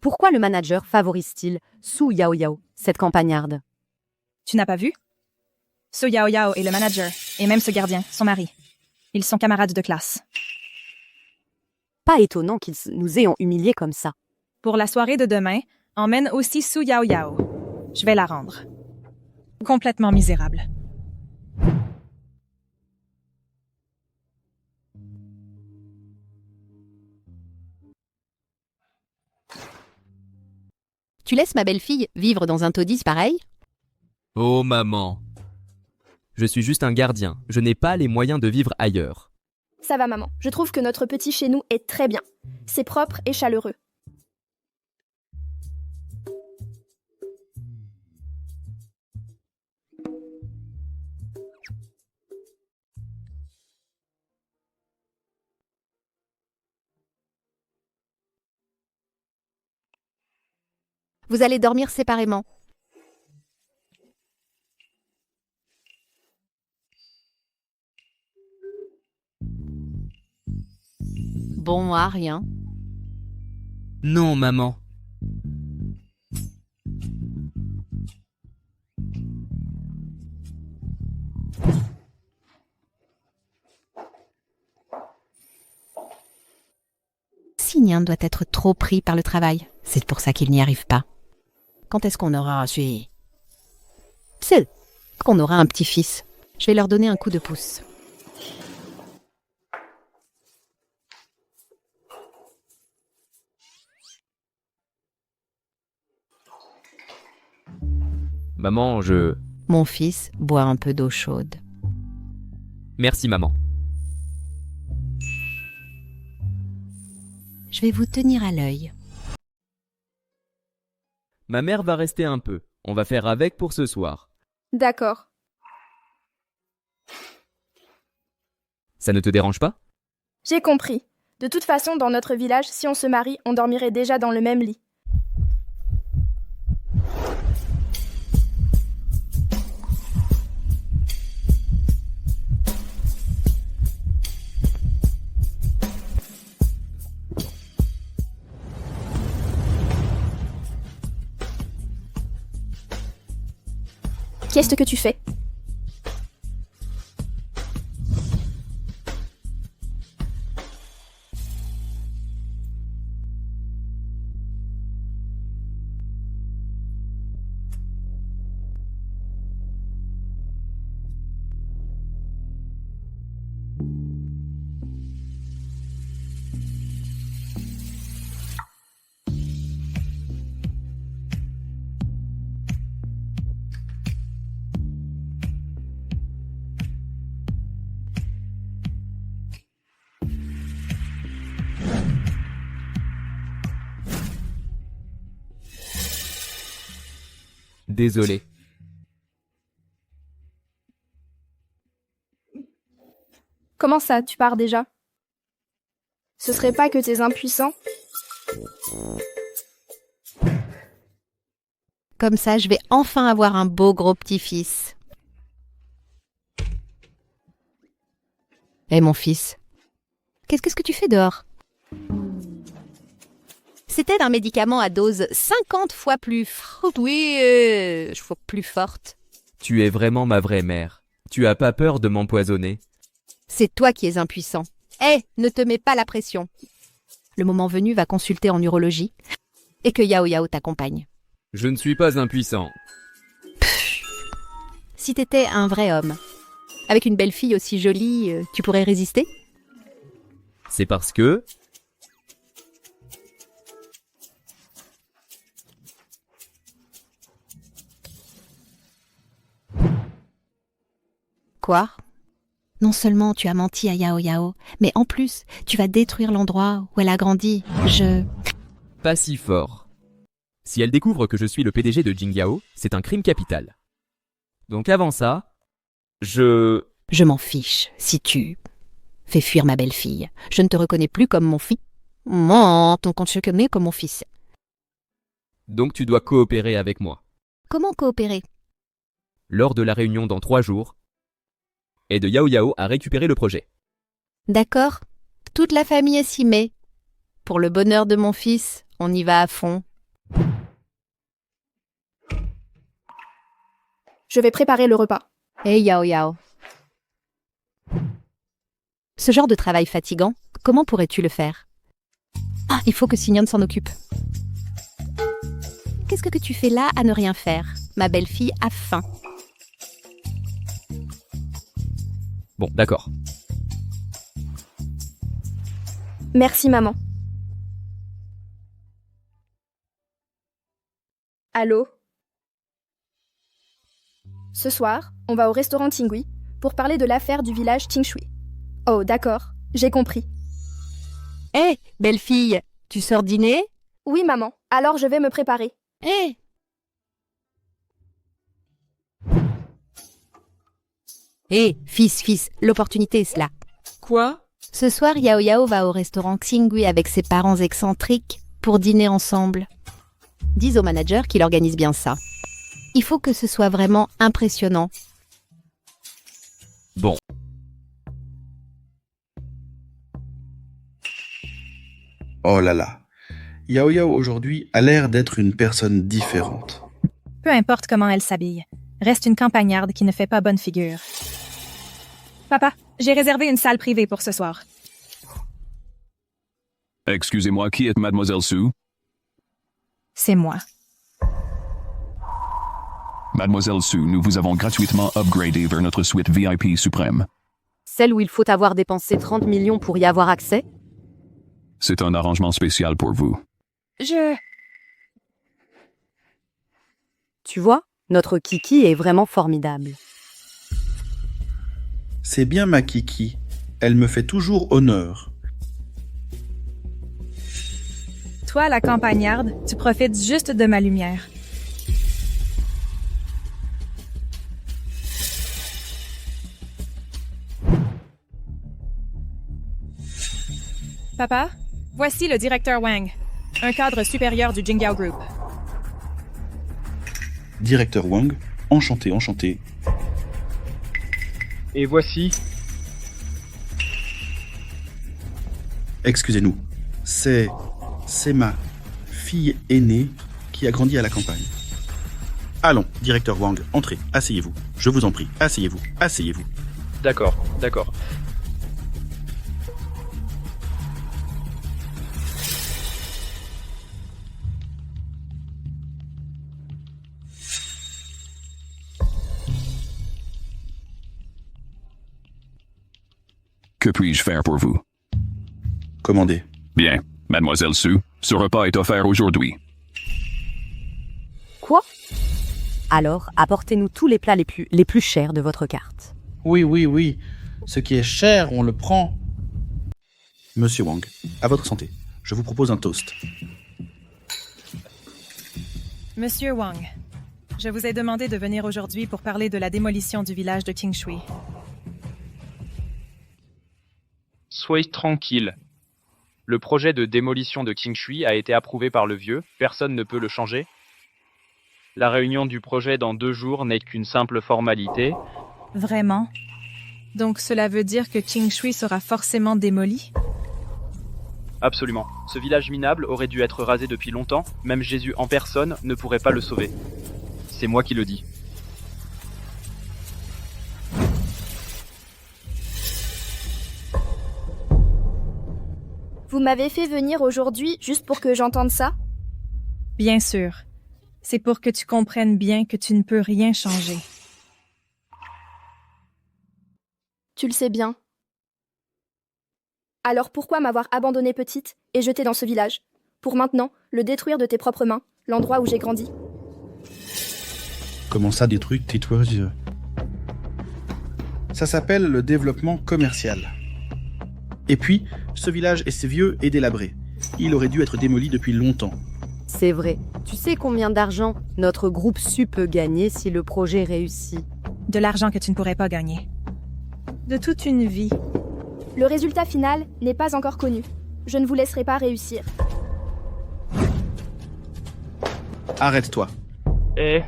Pourquoi le manager favorise-t-il Su Yao Yao, cette campagnarde? Tu n'as pas vu? Su Yao Yao est le manager, et même ce gardien, son mari. Ils sont camarades de classe. Pas étonnant qu'ils nous ayons humiliés comme ça. Pour la soirée de demain, emmène aussi Su Yao Yao. Je vais la rendre. Complètement misérable. Tu laisses ma belle-fille vivre dans un taudis pareil? Oh maman. Je suis juste un gardien. Je n'ai pas les moyens de vivre ailleurs. Ça va, maman. Je trouve que notre petit chez nous est très bien. C'est propre et chaleureux. Vous allez dormir séparément. Bon, moi, rien. Non, maman. Signan doit être trop pris par le travail. C'est pour ça qu'il n'y arrive pas. Quand est-ce qu'on aura su? C'est qu'on aura un petit-fils. Je vais leur donner un coup de pouce. Maman, Mon fils boit un peu d'eau chaude. Merci, maman. Je vais vous tenir à l'œil. Ma mère va rester un peu. On va faire avec pour ce soir. D'accord. Ça ne te dérange pas? J'ai compris. De toute façon, dans notre village, si on se marie, on dormirait déjà dans le même lit. Qu'est-ce que tu fais? Désolé. Comment ça, tu pars déjà? Ce serait pas que t'es impuissant? Comme ça, je vais enfin avoir un beau gros petit-fils. Hé, mon fils, qu'est-ce que tu fais dehors? C'était un médicament à dose 50 fois plus plus forte. Tu es vraiment ma vraie mère. Tu as pas peur de m'empoisonner? C'est toi qui es impuissant. Hé, ne te mets pas la pression. Le moment venu, va consulter en urologie et que Yao Yao t'accompagne. Je ne suis pas impuissant. Si t'étais un vrai homme, avec une belle fille aussi jolie, tu pourrais résister? C'est parce que... Quoi? Non seulement tu as menti à Yao Yao, mais en plus, tu vas détruire l'endroit où elle a grandi. Pas si fort. Si elle découvre que je suis le PDG de Jingyao, c'est un crime capital. Donc avant ça, Je m'en fiche si tu fais fuir ma belle-fille. Je ne te reconnais plus comme mon fils. Moi, ton compte connais comme mon fils. Donc tu dois coopérer avec moi. Comment coopérer? Lors de la réunion dans 3 jours, aide Yao Yao à récupérer le projet. D'accord. Toute la famille s'y met. Pour le bonheur de mon fils, on y va à fond. Je vais préparer le repas. Hé Yao Yao. Ce genre de travail fatigant, comment pourrais-tu le faire? Ah, il faut que Signon s'en occupe. Qu'est-ce que tu fais là à ne rien faire? Ma belle-fille a faim. Bon, d'accord. Merci, maman. Allô? Ce soir, on va au restaurant Tingui pour parler de l'affaire du village Tingshui. Oh, d'accord, j'ai compris. Hé, belle-fille, tu sors dîner? Oui, maman, alors je vais me préparer. Hé! Hé, fils, l'opportunité est cela. Quoi? Ce soir, Yao Yao va au restaurant Xingui avec ses parents excentriques pour dîner ensemble. Dis au manager qu'il organise bien ça. Il faut que ce soit vraiment impressionnant. Bon. Oh là là. Yao Yao aujourd'hui a l'air d'être une personne différente. Peu importe comment elle s'habille, reste une campagnarde qui ne fait pas bonne figure. Papa, j'ai réservé une salle privée pour ce soir. Excusez-moi, qui est Mademoiselle Sue? C'est moi. Mademoiselle Sue, nous vous avons gratuitement upgradé vers notre suite VIP suprême. Celle où il faut avoir dépensé 30 millions pour y avoir accès? C'est un arrangement spécial pour vous. Tu vois, notre Kiki est vraiment formidable. C'est bien ma Kiki. Elle me fait toujours honneur. Toi, la campagnarde, tu profites juste de ma lumière. Papa, voici le directeur Wang, un cadre supérieur du Jingyao Group. Directeur Wang, enchanté. Et voici. Excusez-nous. C'est ma fille aînée qui a grandi à la campagne. Allons, directeur Wang, entrez, asseyez-vous. Je vous en prie, asseyez-vous. D'accord. Que puis-je faire pour vous? Commandez. Bien, Mademoiselle Sue, ce repas est offert aujourd'hui. Quoi? Alors, apportez-nous tous les plats les plus chers de votre carte. Oui. Ce qui est cher, on le prend. Monsieur Wang, à votre santé. Je vous propose un toast. Monsieur Wang, Je vous ai demandé de venir aujourd'hui pour parler de la démolition du village de Qingshui. Soyez tranquille. Le projet de démolition de Qingshui a été approuvé par le vieux, personne ne peut le changer. La réunion du projet dans 2 jours n'est qu'une simple formalité. Vraiment? Donc cela veut dire que Qingshui sera forcément démoli? Absolument. Ce village minable aurait dû être rasé depuis longtemps, même Jésus en personne ne pourrait pas le sauver. C'est moi qui le dis. Vous m'avez fait venir aujourd'hui juste pour que j'entende ça? Bien sûr. C'est pour que tu comprennes bien que tu ne peux rien changer. Tu le sais bien. Alors pourquoi m'avoir abandonnée petite et jetée dans ce village? Pour maintenant, le détruire de tes propres mains, l'endroit où j'ai grandi. Comment ça détruire tes yeux? Ça s'appelle le développement commercial. Et puis, ce village est vieux et délabré. Il aurait dû être démoli depuis longtemps. C'est vrai. Tu sais combien d'argent notre groupe Su peut gagner si le projet réussit? De l'argent que tu ne pourrais pas gagner. De toute une vie. Le résultat final n'est pas encore connu. Je ne vous laisserai pas réussir. Arrête-toi. Eh?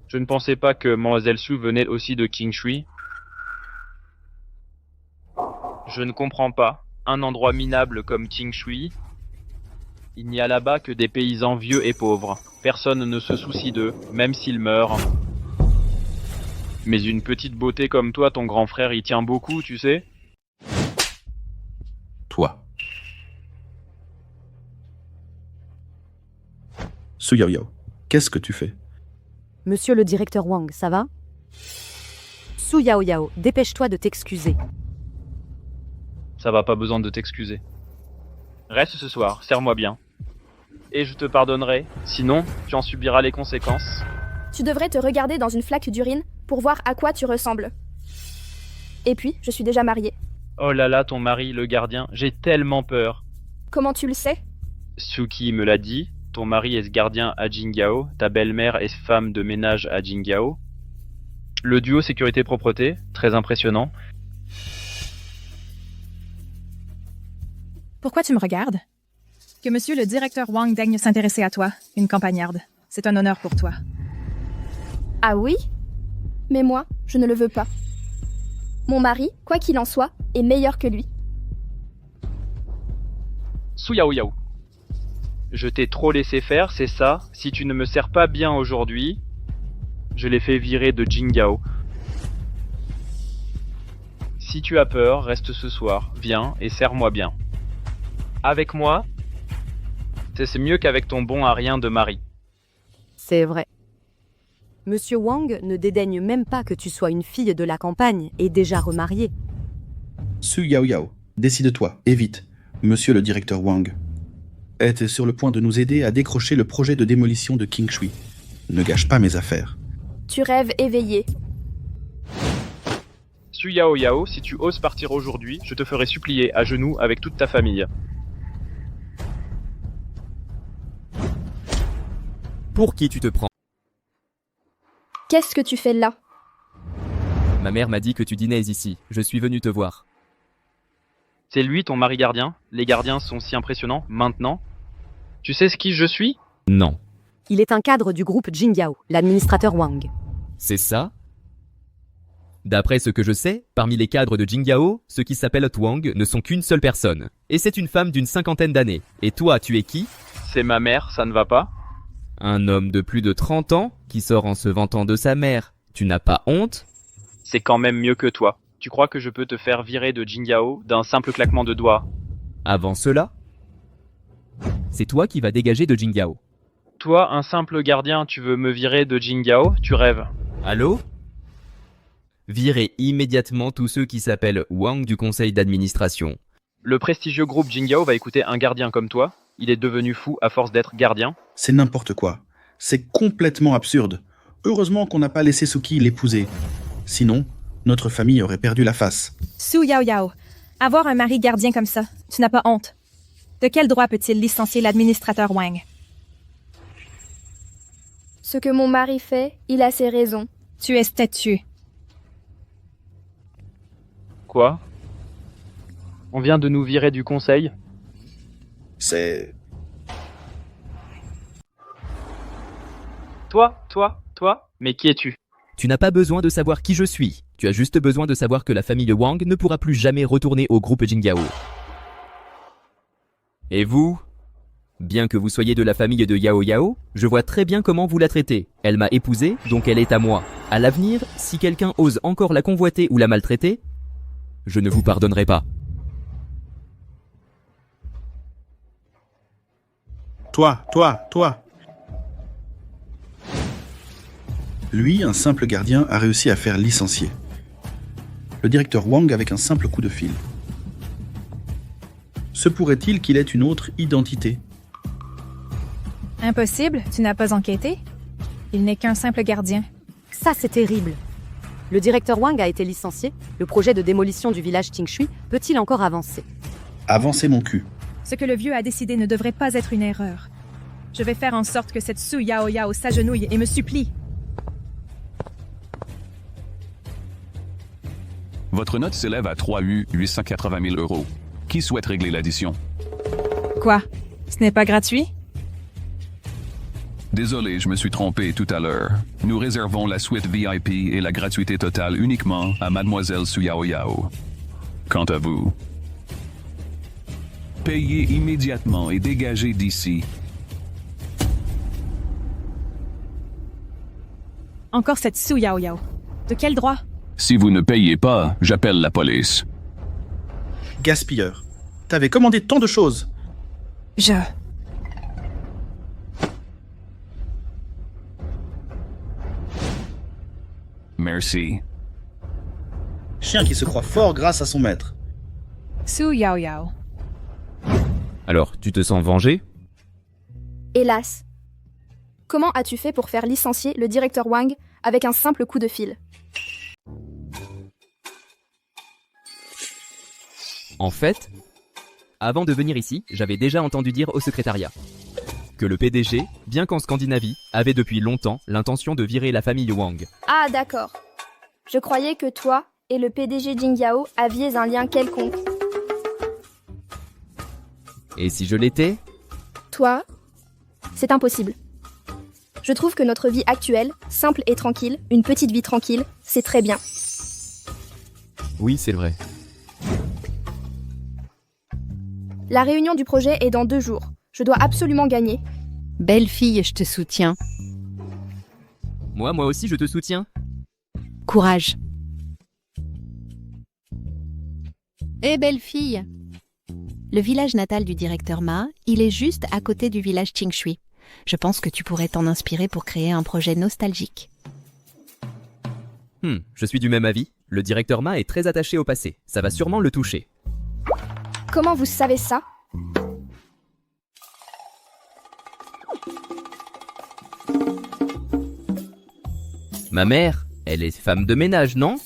Je ne pensais pas que Mademoiselle Su venait aussi de Qingshui. Je ne comprends pas. Un endroit minable comme Qingshui, il n'y a là-bas que des paysans vieux et pauvres. Personne ne se soucie d'eux, même s'ils meurent. Mais une petite beauté comme toi, ton grand frère, y tient beaucoup, tu sais? Toi. Su Yao, qu'est-ce que tu fais? Monsieur le directeur Wang, ça va? Su Yao, dépêche-toi de t'excuser. Ça va, pas besoin de t'excuser. Reste ce soir, serre-moi bien. Et je te pardonnerai, sinon tu en subiras les conséquences. Tu devrais te regarder dans une flaque d'urine pour voir à quoi tu ressembles. Et puis, je suis déjà mariée. Oh là là, ton mari, le gardien, j'ai tellement peur. Comment tu le sais? Suki me l'a dit, ton mari est gardien à Jingyao, ta belle-mère est femme de ménage à Jingyao. Le duo sécurité-propreté, très impressionnant. Pourquoi tu me regardes? Que monsieur le directeur Wang daigne s'intéresser à toi, une campagnarde. C'est un honneur pour toi. Ah oui? Mais moi, je ne le veux pas. Mon mari, quoi qu'il en soit, est meilleur que lui. Su Yao. Je t'ai trop laissé faire, c'est ça. Si tu ne me sers pas bien aujourd'hui, je l'ai fait virer de Jingyao. Si tu as peur, reste ce soir, viens et serre-moi bien. Avec moi, c'est mieux qu'avec ton bon à rien de mari. C'est vrai. Monsieur Wang ne dédaigne même pas que tu sois une fille de la campagne et déjà remariée. Su Yao, décide-toi, et vite. Monsieur le directeur Wang est sur le point de nous aider à décrocher le projet de démolition de Qingshui. Ne gâche pas mes affaires. Tu rêves éveillé. Su Yao, si tu oses partir aujourd'hui, je te ferai supplier à genoux avec toute ta famille. Pour qui tu te prends? Qu'est-ce que tu fais là? Ma mère m'a dit que tu dînais ici. Je suis venu te voir. C'est lui ton mari gardien? Les gardiens sont si impressionnants, maintenant? Tu sais qui je suis? Non. Il est un cadre du groupe Jingyao, l'administrateur Wang. C'est ça? D'après ce que je sais, parmi les cadres de Jingyao, ceux qui s'appellent Wang ne sont qu'une seule personne. Et c'est une femme d'une 50aine d'années. Et toi, tu es qui? C'est ma mère, ça ne va pas? Un homme de plus de 30 ans qui sort en se vantant de sa mère. Tu n'as pas honte? C'est quand même mieux que toi. Tu crois que je peux te faire virer de Jingyao d'un simple claquement de doigts? Avant cela, c'est toi qui vas dégager de Jingyao. Toi, un simple gardien, tu veux me virer de Jingyao? Tu rêves. Allô? Virez immédiatement tous ceux qui s'appellent Wang du conseil d'administration. Le prestigieux groupe Jingyao va écouter un gardien comme toi. Il est devenu fou à force d'être gardien. C'est n'importe quoi. C'est complètement absurde. Heureusement qu'on n'a pas laissé Suki l'épouser. Sinon, notre famille aurait perdu la face. Su Yao, avoir un mari gardien comme ça, tu n'as pas honte. De quel droit peut-il licencier l'administrateur Wang? Ce que mon mari fait, il a ses raisons. Tu es statue. Quoi? On vient de nous virer du conseil? C'est... Toi? Mais qui es-tu? Tu n'as pas besoin de savoir qui je suis. Tu as juste besoin de savoir que la famille Wang ne pourra plus jamais retourner au groupe Jinggao. Et vous? Bien que vous soyez de la famille de Yao Yao, je vois très bien comment vous la traitez. Elle m'a épousé, donc elle est à moi. À l'avenir, si quelqu'un ose encore la convoiter ou la maltraiter, je ne vous pardonnerai pas. Toi. Lui, un simple gardien, a réussi à faire licencier le directeur Wang avec un simple coup de fil. Se pourrait-il qu'il ait une autre identité? Impossible, tu n'as pas enquêté? Il n'est qu'un simple gardien. Ça, c'est terrible. Le directeur Wang a été licencié. Le projet de démolition du village Qingshui peut-il encore avancer? Avancer mon cul. Ce que le vieux a décidé ne devrait pas être une erreur. Je vais faire en sorte que cette Su Yao Yao s'agenouille et me supplie. Votre note s'élève à 880 000 euros. Qui souhaite régler l'addition? Quoi? Ce n'est pas gratuit? Désolé, je me suis trompé tout à l'heure. Nous réservons la suite VIP et la gratuité totale uniquement à Mademoiselle Su Yao Yao. Quant à vous, payez immédiatement et dégagez d'ici. Encore cette Su Yao Yao. De quel droit? Si vous ne payez pas, j'appelle la police. Gaspilleur. T'avais commandé tant de choses. Merci. Chien qui se croit fort grâce à son maître. Su Yao Yao. Alors, tu te sens vengé? Hélas. Comment as-tu fait pour faire licencier le directeur Wang avec un simple coup de fil? En fait, avant de venir ici, j'avais déjà entendu dire au secrétariat que le PDG, bien qu'en Scandinavie, avait depuis longtemps l'intention de virer la famille Wang. Ah, d'accord. Je croyais que toi et le PDG Jinggao aviez un lien quelconque. Et si je l'étais? Toi, c'est impossible. Je trouve que notre vie actuelle, simple et tranquille, une petite vie tranquille, c'est très bien. Oui, c'est vrai. La réunion du projet est dans 2 jours. Je dois absolument gagner. Belle fille, je te soutiens. Moi aussi, je te soutiens. Courage. Eh belle fille. Le village natal du directeur Ma, il est juste à côté du village Qingshui. Je pense que tu pourrais t'en inspirer pour créer un projet nostalgique. Je suis du même avis. Le directeur Ma est très attaché au passé. Ça va sûrement le toucher. Comment vous savez ça? Ma mère, elle est femme de ménage, non?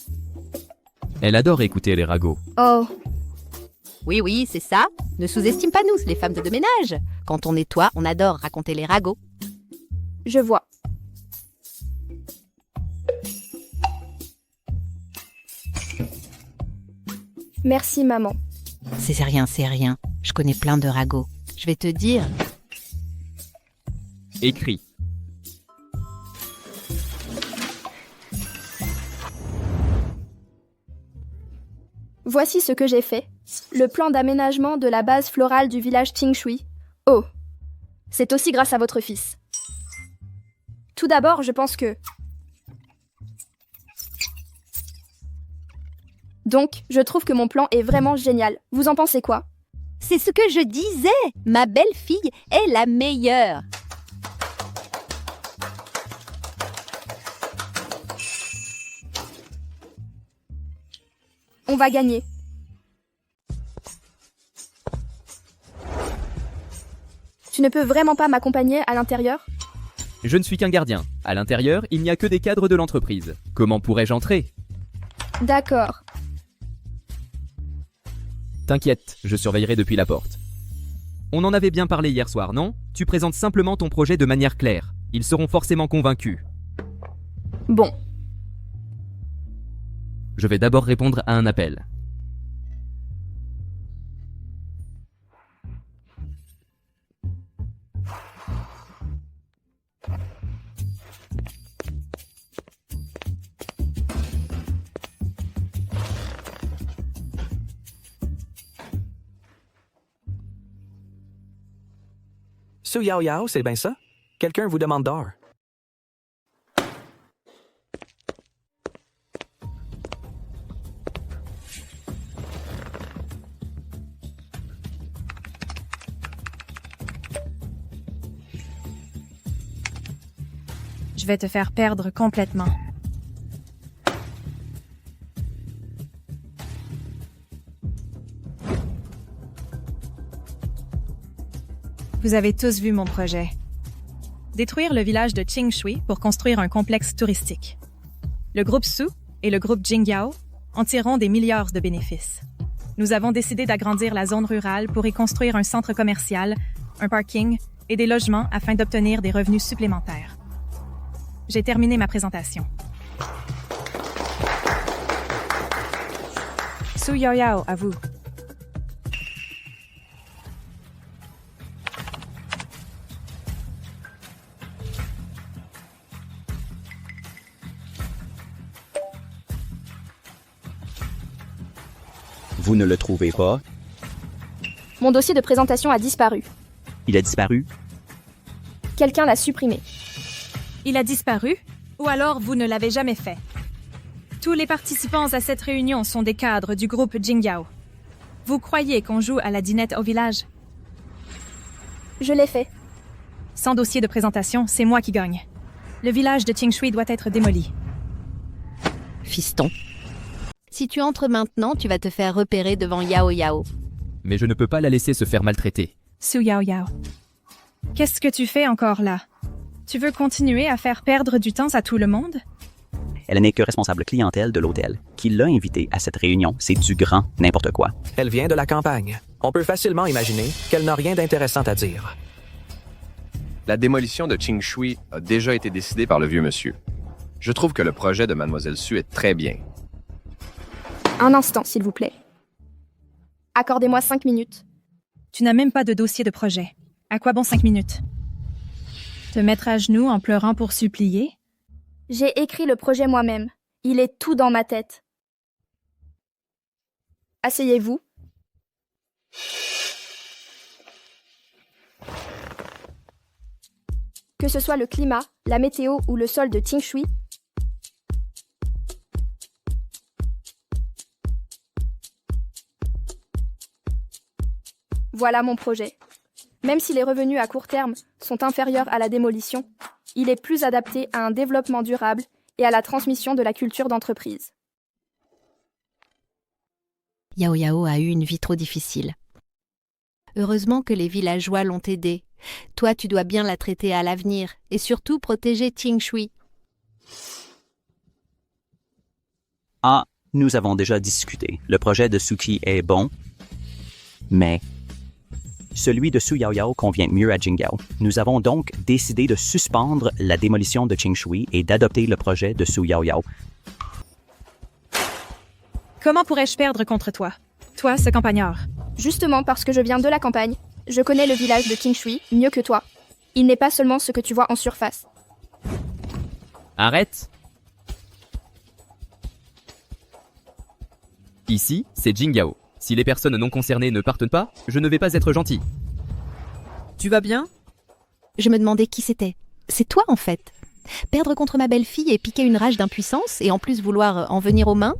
Elle adore écouter les ragots. Oh. Oui, c'est ça. Ne sous-estime pas nous, les femmes de ménage. Quand on nettoie, on adore raconter les ragots. Je vois. Merci, maman. C'est rien. Je connais plein de ragots. Je vais te dire. Écrit. Voici ce que j'ai fait. Le plan d'aménagement de la base florale du village Qingshui. Oh, c'est aussi grâce à votre fils. Tout d'abord, je pense que... Donc, je trouve que mon plan est vraiment génial. Vous en pensez quoi? C'est ce que je disais. Ma belle-fille est la meilleure. On va gagner. Tu ne peux vraiment pas m'accompagner à l'intérieur? Je ne suis qu'un gardien. À l'intérieur, il n'y a que des cadres de l'entreprise. Comment pourrais-je entrer? D'accord. T'inquiète, je surveillerai depuis la porte. On en avait bien parlé hier soir, non? Tu présentes simplement ton projet de manière claire. Ils seront forcément convaincus. Bon. Je vais d'abord répondre à un appel. Su Yao Yao, c'est bien ça? Quelqu'un vous demande d'or. Je vais te faire perdre complètement. Vous avez tous vu mon projet. Détruire le village de Qingshui pour construire un complexe touristique. Le groupe Su et le groupe Jingyao en tireront des milliards de bénéfices. Nous avons décidé d'agrandir la zone rurale pour y construire un centre commercial, un parking et des logements afin d'obtenir des revenus supplémentaires. J'ai terminé ma présentation. Su Yao Yao, à vous. Vous ne le trouvez pas? Mon dossier de présentation a disparu. Il a disparu? Quelqu'un l'a supprimé. Il a disparu? Ou alors vous ne l'avez jamais fait? Tous les participants à cette réunion sont des cadres du groupe Jingyao. Vous croyez qu'on joue à la dinette au village? Je l'ai fait. Sans dossier de présentation, c'est moi qui gagne. Le village de Qingshui doit être démoli. Fiston. Si tu entres maintenant, tu vas te faire repérer devant Yao Yao. Mais je ne peux pas la laisser se faire maltraiter. Su Yao Yao. Qu'est-ce que tu fais encore là? Tu veux continuer à faire perdre du temps à tout le monde? Elle n'est que responsable clientèle de l'hôtel. Qui l'a invitée à cette réunion, c'est du grand n'importe quoi. Elle vient de la campagne. On peut facilement imaginer qu'elle n'a rien d'intéressant à dire. La démolition de Qingshui a déjà été décidée par le vieux monsieur. Je trouve que le projet de Mademoiselle Su est très bien. Un instant, s'il vous plaît. Accordez-moi 5 minutes. Tu n'as même pas de dossier de projet. À quoi bon 5 minutes? Te mettre à genoux en pleurant pour supplier? J'ai écrit le projet moi-même. Il est tout dans ma tête. Asseyez-vous. Que ce soit le climat, la météo ou le sol de Qingshui, voilà mon projet. Même si les revenus à court terme sont inférieurs à la démolition, il est plus adapté à un développement durable et à la transmission de la culture d'entreprise. Yao Yao a eu une vie trop difficile. Heureusement que les villageois l'ont aidée. Toi, tu dois bien la traiter à l'avenir et surtout protéger Qingshui. Ah, nous avons déjà discuté. Le projet de Suki est bon, mais celui de Su Yao Yao convient mieux à Jingyao. Nous avons donc décidé de suspendre la démolition de Qingshui et d'adopter le projet de Su Yao Yao. Comment pourrais-je perdre contre toi? Toi, ce campagnard. Justement parce que je viens de la campagne, je connais le village de Qingshui mieux que toi. Il n'est pas seulement ce que tu vois en surface. Arrête! Ici, c'est Jingyao. Si les personnes non concernées ne partent pas, je ne vais pas être gentil. Tu vas bien? Je me demandais qui c'était. C'est toi, en fait. Perdre contre ma belle-fille et piquer une rage d'impuissance et en plus vouloir en venir aux mains?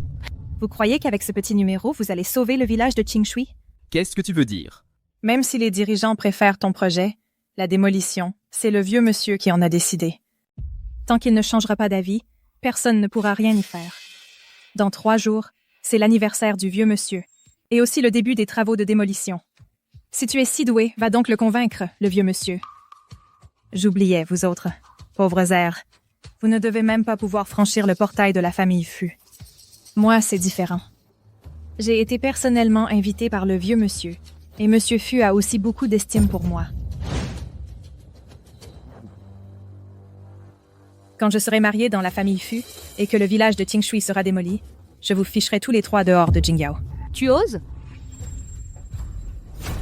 Vous croyez qu'avec ce petit numéro, vous allez sauver le village de Qingshui? Qu'est-ce que tu veux dire? Même si les dirigeants préfèrent ton projet, la démolition, c'est le vieux monsieur qui en a décidé. Tant qu'il ne changera pas d'avis, personne ne pourra rien y faire. Dans 3 jours, c'est l'anniversaire du vieux monsieur, et aussi le début des travaux de démolition. Si tu es si doué, va donc le convaincre, le vieux monsieur. J'oubliais, vous autres, pauvres airs. Vous ne devez même pas pouvoir franchir le portail de la famille Fu. Moi, c'est différent. J'ai été personnellement invité par le vieux monsieur, et monsieur Fu a aussi beaucoup d'estime pour moi. Quand je serai mariée dans la famille Fu et que le village de Qingshui sera démoli, je vous ficherai tous les trois dehors de Jingyao. Tu oses?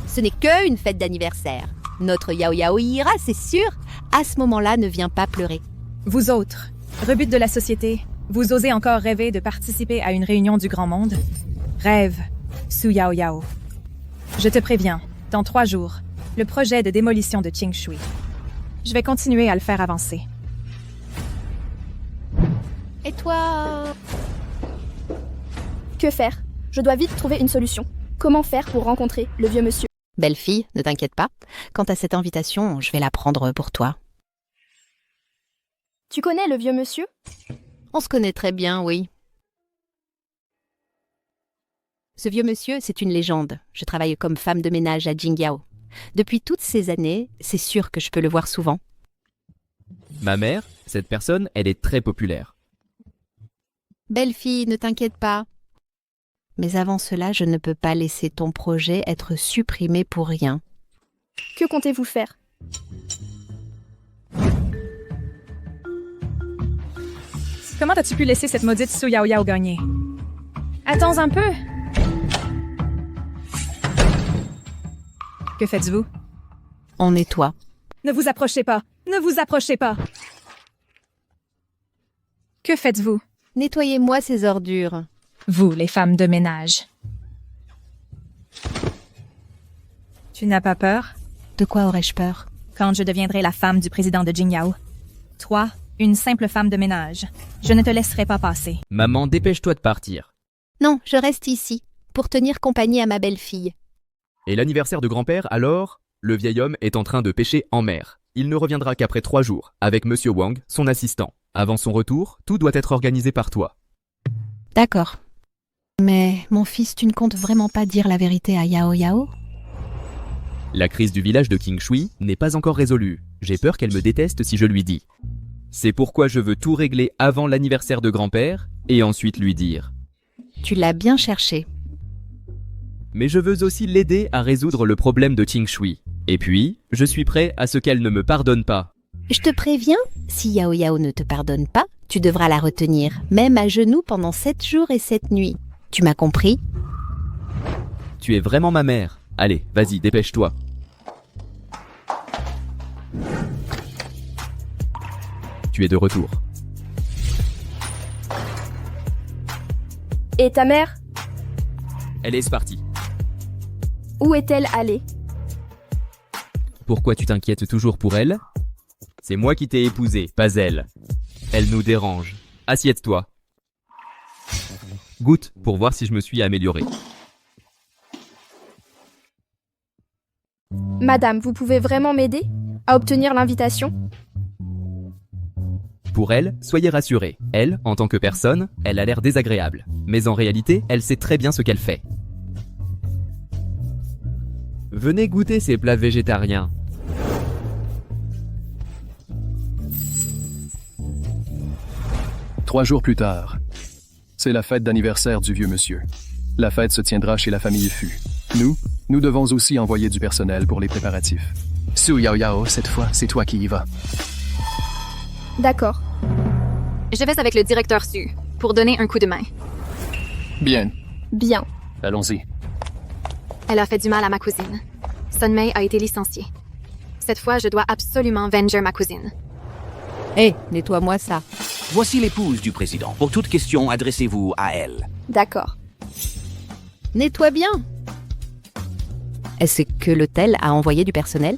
Ce n'est que une fête d'anniversaire. Notre Yao Yao y ira, c'est sûr. À ce moment-là, ne viens pas pleurer. Vous autres, rebut de la société, vous osez encore rêver de participer à une réunion du grand monde? Rêve, Su Yao Yao. Je te préviens, dans 3 jours, le projet de démolition de Qingshui. Je vais continuer à le faire avancer. Et toi? Que faire? Je dois vite trouver une solution. Comment faire pour rencontrer le vieux monsieur? Belle fille, ne t'inquiète pas. Quant à cette invitation, je vais la prendre pour toi. Tu connais le vieux monsieur? On se connaît très bien, oui. Ce vieux monsieur, c'est une légende. Je travaille comme femme de ménage à Jingyao. Depuis toutes ces années, c'est sûr que je peux le voir souvent. Ma mère, cette personne, elle est très populaire. Belle fille, ne t'inquiète pas. Mais avant cela, je ne peux pas laisser ton projet être supprimé pour rien. Que comptez-vous faire? Comment as-tu pu laisser cette maudite Su Yao Yao gagner? Attends un peu! Que faites-vous? On nettoie. Ne vous approchez pas! Ne vous approchez pas! Que faites-vous? Nettoyez-moi ces ordures. Vous, les femmes de ménage. Tu n'as pas peur? De quoi aurais-je peur? Quand je deviendrai la femme du président de Jingyao. Toi, une simple femme de ménage. Je ne te laisserai pas passer. Maman, dépêche-toi de partir. Non, je reste ici, pour tenir compagnie à ma belle-fille. Et l'anniversaire de grand-père, alors? Le vieil homme est en train de pêcher en mer. Il ne reviendra qu'après 3 jours, avec Monsieur Wang, son assistant. Avant son retour, tout doit être organisé par toi. D'accord. Mais, mon fils, tu ne comptes vraiment pas dire la vérité à Yao Yao? La crise du village de Qingshui n'est pas encore résolue. J'ai peur qu'elle me déteste si je lui dis. C'est pourquoi je veux tout régler avant l'anniversaire de grand-père, et ensuite lui dire. Tu l'as bien cherché. Mais je veux aussi l'aider à résoudre le problème de Qingshui. Et puis, je suis prêt à ce qu'elle ne me pardonne pas. Je te préviens, si Yao Yao ne te pardonne pas, tu devras la retenir, même à genoux pendant 7 jours et 7 nuits. Tu m'as compris? Tu es vraiment ma mère. Allez, vas-y, dépêche-toi. Tu es de retour. Et ta mère? Elle est partie. Où est-elle allée? Pourquoi tu t'inquiètes toujours pour elle? C'est moi qui t'ai épousée, pas elle. Elle nous dérange. Assieds-toi. Goûte pour voir si je me suis amélioré. Madame, vous pouvez vraiment m'aider à obtenir l'invitation? Pour elle, soyez rassurée. Elle, en tant que personne, elle a l'air désagréable. Mais en réalité, elle sait très bien ce qu'elle fait. Venez goûter ces plats végétariens. Trois jours plus tard, c'est la fête d'anniversaire du vieux monsieur. La fête se tiendra chez la famille Fu. Nous devons aussi envoyer du personnel pour les préparatifs. Su Yao Yao, cette fois, c'est toi qui y vas. D'accord. Je vais avec le directeur Su pour donner un coup de main. Bien. Bien. Allons-y. Elle a fait du mal à ma cousine. Sunmei a été licenciée. Cette fois, je dois absolument venger ma cousine. Hé, nettoie-moi ça. Voici l'épouse du président. Pour toute question, adressez-vous à elle. D'accord. Nettoie bien. Est-ce que l'hôtel a envoyé du personnel?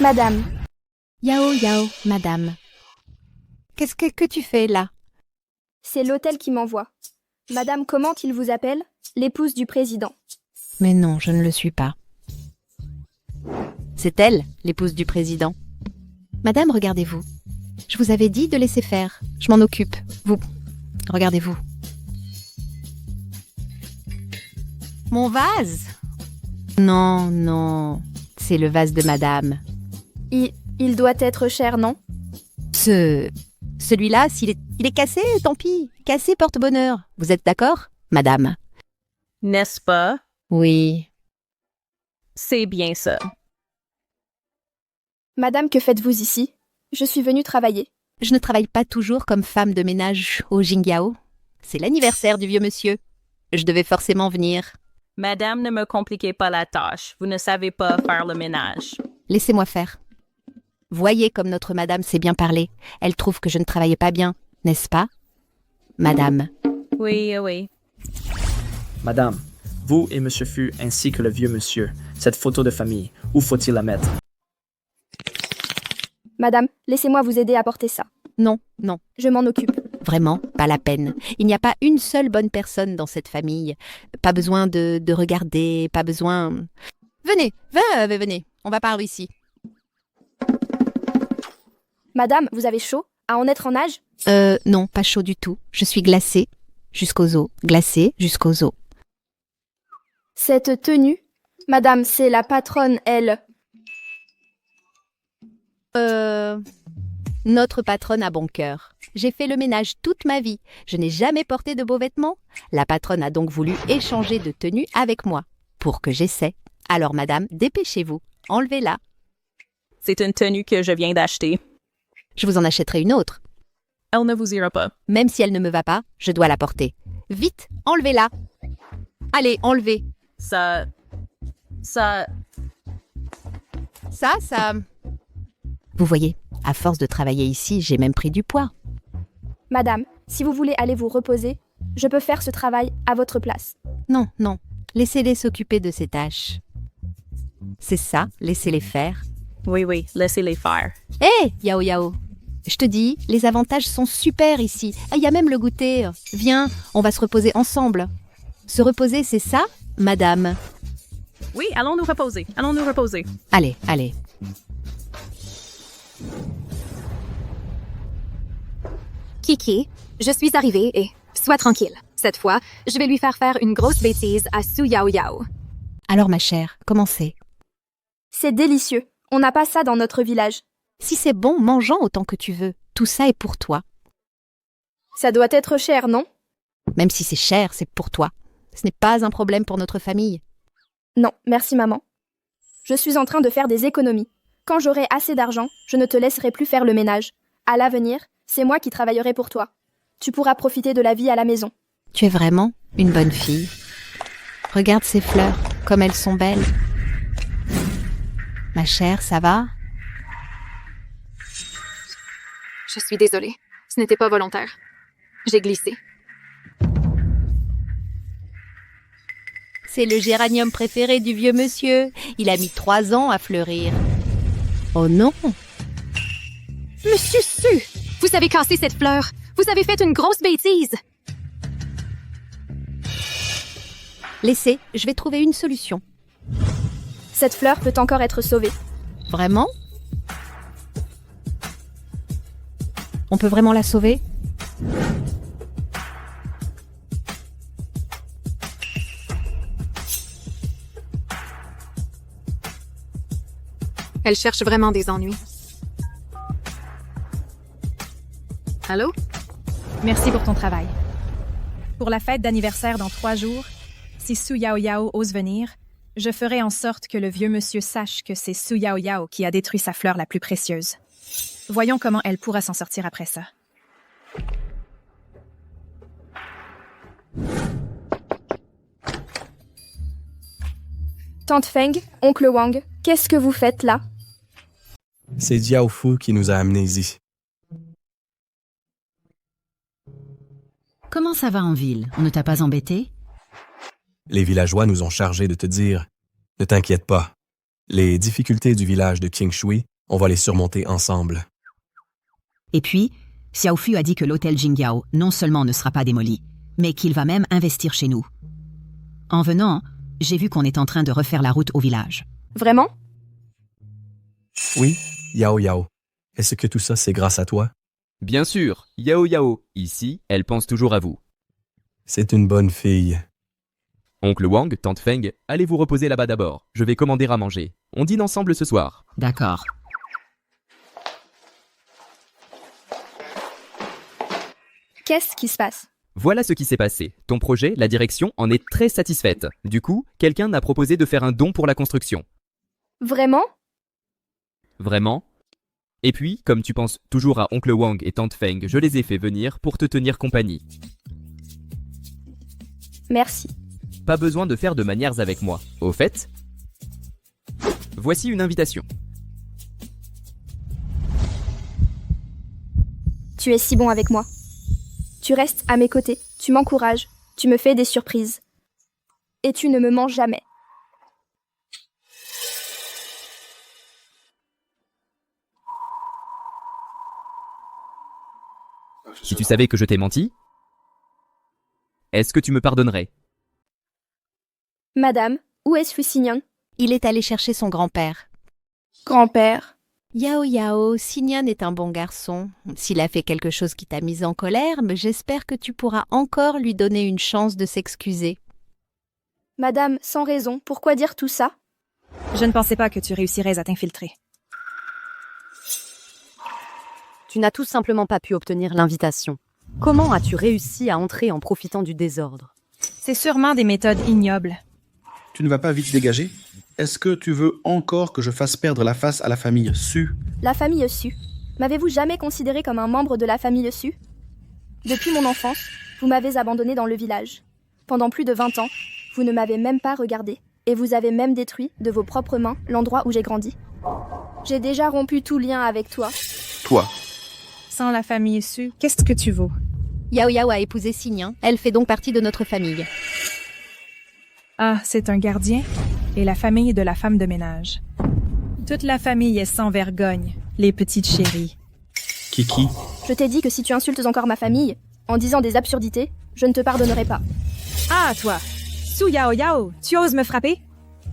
Madame. Yao Yao, madame. Qu'est-ce que tu fais là? C'est l'hôtel qui m'envoie. Madame, comment il vous appelle? L'épouse du président. Mais non, je ne le suis pas. C'est elle, l'épouse du président. Madame, regardez-vous. Je vous avais dit de laisser faire. Je m'en occupe. Vous, regardez-vous. Mon vase? Non, non. C'est le vase de madame. Il doit être cher, non? Celui-là, il est cassé, tant pis. Cassé porte bonheur. Vous êtes d'accord, madame? N'est-ce pas? Oui. C'est bien ça. Madame, que faites-vous ici? Je suis venue travailler. Je ne travaille pas toujours comme femme de ménage au Jingyao. C'est l'anniversaire du vieux monsieur. Je devais forcément venir. Madame, ne me compliquez pas la tâche. Vous ne savez pas faire le ménage. Laissez-moi faire. Voyez comme notre madame sait bien parler. Elle trouve que je ne travaillais pas bien, n'est-ce pas, madame? Oui, oui. Madame, vous et Monsieur Fu ainsi que le vieux monsieur, cette photo de famille, où faut-il la mettre? Madame, laissez-moi vous aider à porter ça. Non, non. Je m'en occupe. Vraiment, pas la peine. Il n'y a pas une seule bonne personne dans cette famille. Pas besoin de regarder, pas besoin... Venez, venez, on va par ici. Madame, vous avez chaud? À en être en âge? Non, pas chaud du tout. Je suis glacée jusqu'aux os. Glacée jusqu'aux os. Cette tenue? Madame, c'est la patronne, elle. Notre patronne a bon cœur. J'ai fait le ménage toute ma vie. Je n'ai jamais porté de beaux vêtements. La patronne a donc voulu échanger de tenue avec moi, pour que j'essaie. Alors madame, dépêchez-vous, enlevez-la. C'est une tenue que je viens d'acheter. Je vous en achèterai une autre. Elle ne vous ira pas. Même si elle ne me va pas, je dois la porter. Vite, enlevez-la. Allez, enlevez. Ça... Vous voyez, à force de travailler ici, j'ai même pris du poids. Madame, si vous voulez aller vous reposer, je peux faire ce travail à votre place. Non, non, laissez-les s'occuper de ces tâches. C'est ça, laissez-les faire. Oui, oui, laissez-les faire. Hé, Yao Yao, je te dis, les avantages sont super ici. Ah, il y a même le goûter. Viens, on va se reposer ensemble. Se reposer, c'est ça, madame? Oui, allons nous reposer. Allons nous reposer. Allez, allez. Kiki, je suis arrivée et sois tranquille. Cette fois, je vais lui faire une grosse bêtise à Su Yao Yao. Alors ma chère, comment c'est? C'est délicieux. On n'a pas ça dans notre village. Si c'est bon, mangeons autant que tu veux. Tout ça est pour toi. Ça doit être cher, non? Même si c'est cher, c'est pour toi. Ce n'est pas un problème pour notre famille. Non, merci maman. Je suis en train de faire des économies. Quand j'aurai assez d'argent, je ne te laisserai plus faire le ménage. À l'avenir, c'est moi qui travaillerai pour toi. Tu pourras profiter de la vie à la maison. Tu es vraiment une bonne fille. Regarde ces fleurs, comme elles sont belles. Ma chère, ça va? Je suis désolée. Ce n'était pas volontaire. J'ai glissé. C'est le géranium préféré du vieux monsieur. Il a mis 3 ans à fleurir. Oh non! Monsieur Su, vous avez cassé cette fleur. Vous avez fait une grosse bêtise. Laissez, je vais trouver une solution. Cette fleur peut encore être sauvée. Vraiment? On peut vraiment la sauver? Elle cherche vraiment des ennuis. Allô? Merci pour ton travail. Pour la fête d'anniversaire dans 3 jours, si Su Yao Yao ose venir, je ferai en sorte que le vieux monsieur sache que c'est Su Yao Yao qui a détruit sa fleur la plus précieuse. Voyons comment elle pourra s'en sortir après ça. Tante Feng, oncle Wang, qu'est-ce que vous faites là? C'est Jiao Fu qui nous a amenés ici. Comment ça va en ville? On ne t'a pas embêté? Les villageois nous ont chargés de te dire « Ne t'inquiète pas. Les difficultés du village de Qingshui, on va les surmonter ensemble. » Et puis, Xiao Fu a dit que l'hôtel Jingyao non seulement ne sera pas démoli, mais qu'il va même investir chez nous. En venant, j'ai vu qu'on est en train de refaire la route au village. Vraiment? Oui, Yao Yao. Est-ce que tout ça, c'est grâce à toi? Bien sûr, Yao Yao. Ici, elle pense toujours à vous. C'est une bonne fille. Oncle Wang, tante Feng, allez vous reposer là-bas d'abord. Je vais commander à manger. On dîne ensemble ce soir. D'accord. Qu'est-ce qui se passe? Voilà ce qui s'est passé. Ton projet, la direction, en est très satisfaite. Du coup, quelqu'un a proposé de faire un don pour la construction. Vraiment? Vraiment? Et puis, comme tu penses toujours à Oncle Wang et Tante Feng, je les ai fait venir pour te tenir compagnie. Merci. Pas besoin de faire de manières avec moi. Au fait, voici une invitation. Tu es si bon avec moi. Tu restes à mes côtés, tu m'encourages, tu me fais des surprises. Et tu ne me mens jamais. Si tu savais que je t'ai menti, est-ce que tu me pardonnerais? Madame, où est Fu Xinyan? Il est allé chercher son grand-père. Grand-père. Yao Yao, Xinyan est un bon garçon. S'il a fait quelque chose qui t'a mise en colère, mais j'espère que tu pourras encore lui donner une chance de s'excuser. Madame, sans raison, pourquoi dire tout ça? Je ne pensais pas que tu réussirais à t'infiltrer. Tu n'as tout simplement pas pu obtenir l'invitation. Comment as-tu réussi à entrer en profitant du désordre? C'est sûrement des méthodes ignobles. Tu ne vas pas vite dégager? Est-ce que tu veux encore que je fasse perdre la face à la famille Su? La famille Su. M'avez-vous jamais considéré comme un membre de la famille Su? Depuis mon enfance, vous m'avez abandonné dans le village. Pendant plus de 20 ans, vous ne m'avez même pas regardé. Et vous avez même détruit, de vos propres mains, l'endroit où j'ai grandi. J'ai déjà rompu tout lien avec toi. Toi. Sans la famille Su, qu'est-ce que tu vaux? Yao Yao a épousé Xinyan. Elle fait donc partie de notre famille. Ah, c'est un gardien et la famille de la femme de ménage. Toute la famille est sans vergogne, les petites chéries. Kiki. Je t'ai dit que si tu insultes encore ma famille, en disant des absurdités, je ne te pardonnerai pas. Ah, toi! Su Yao Yao, tu oses me frapper?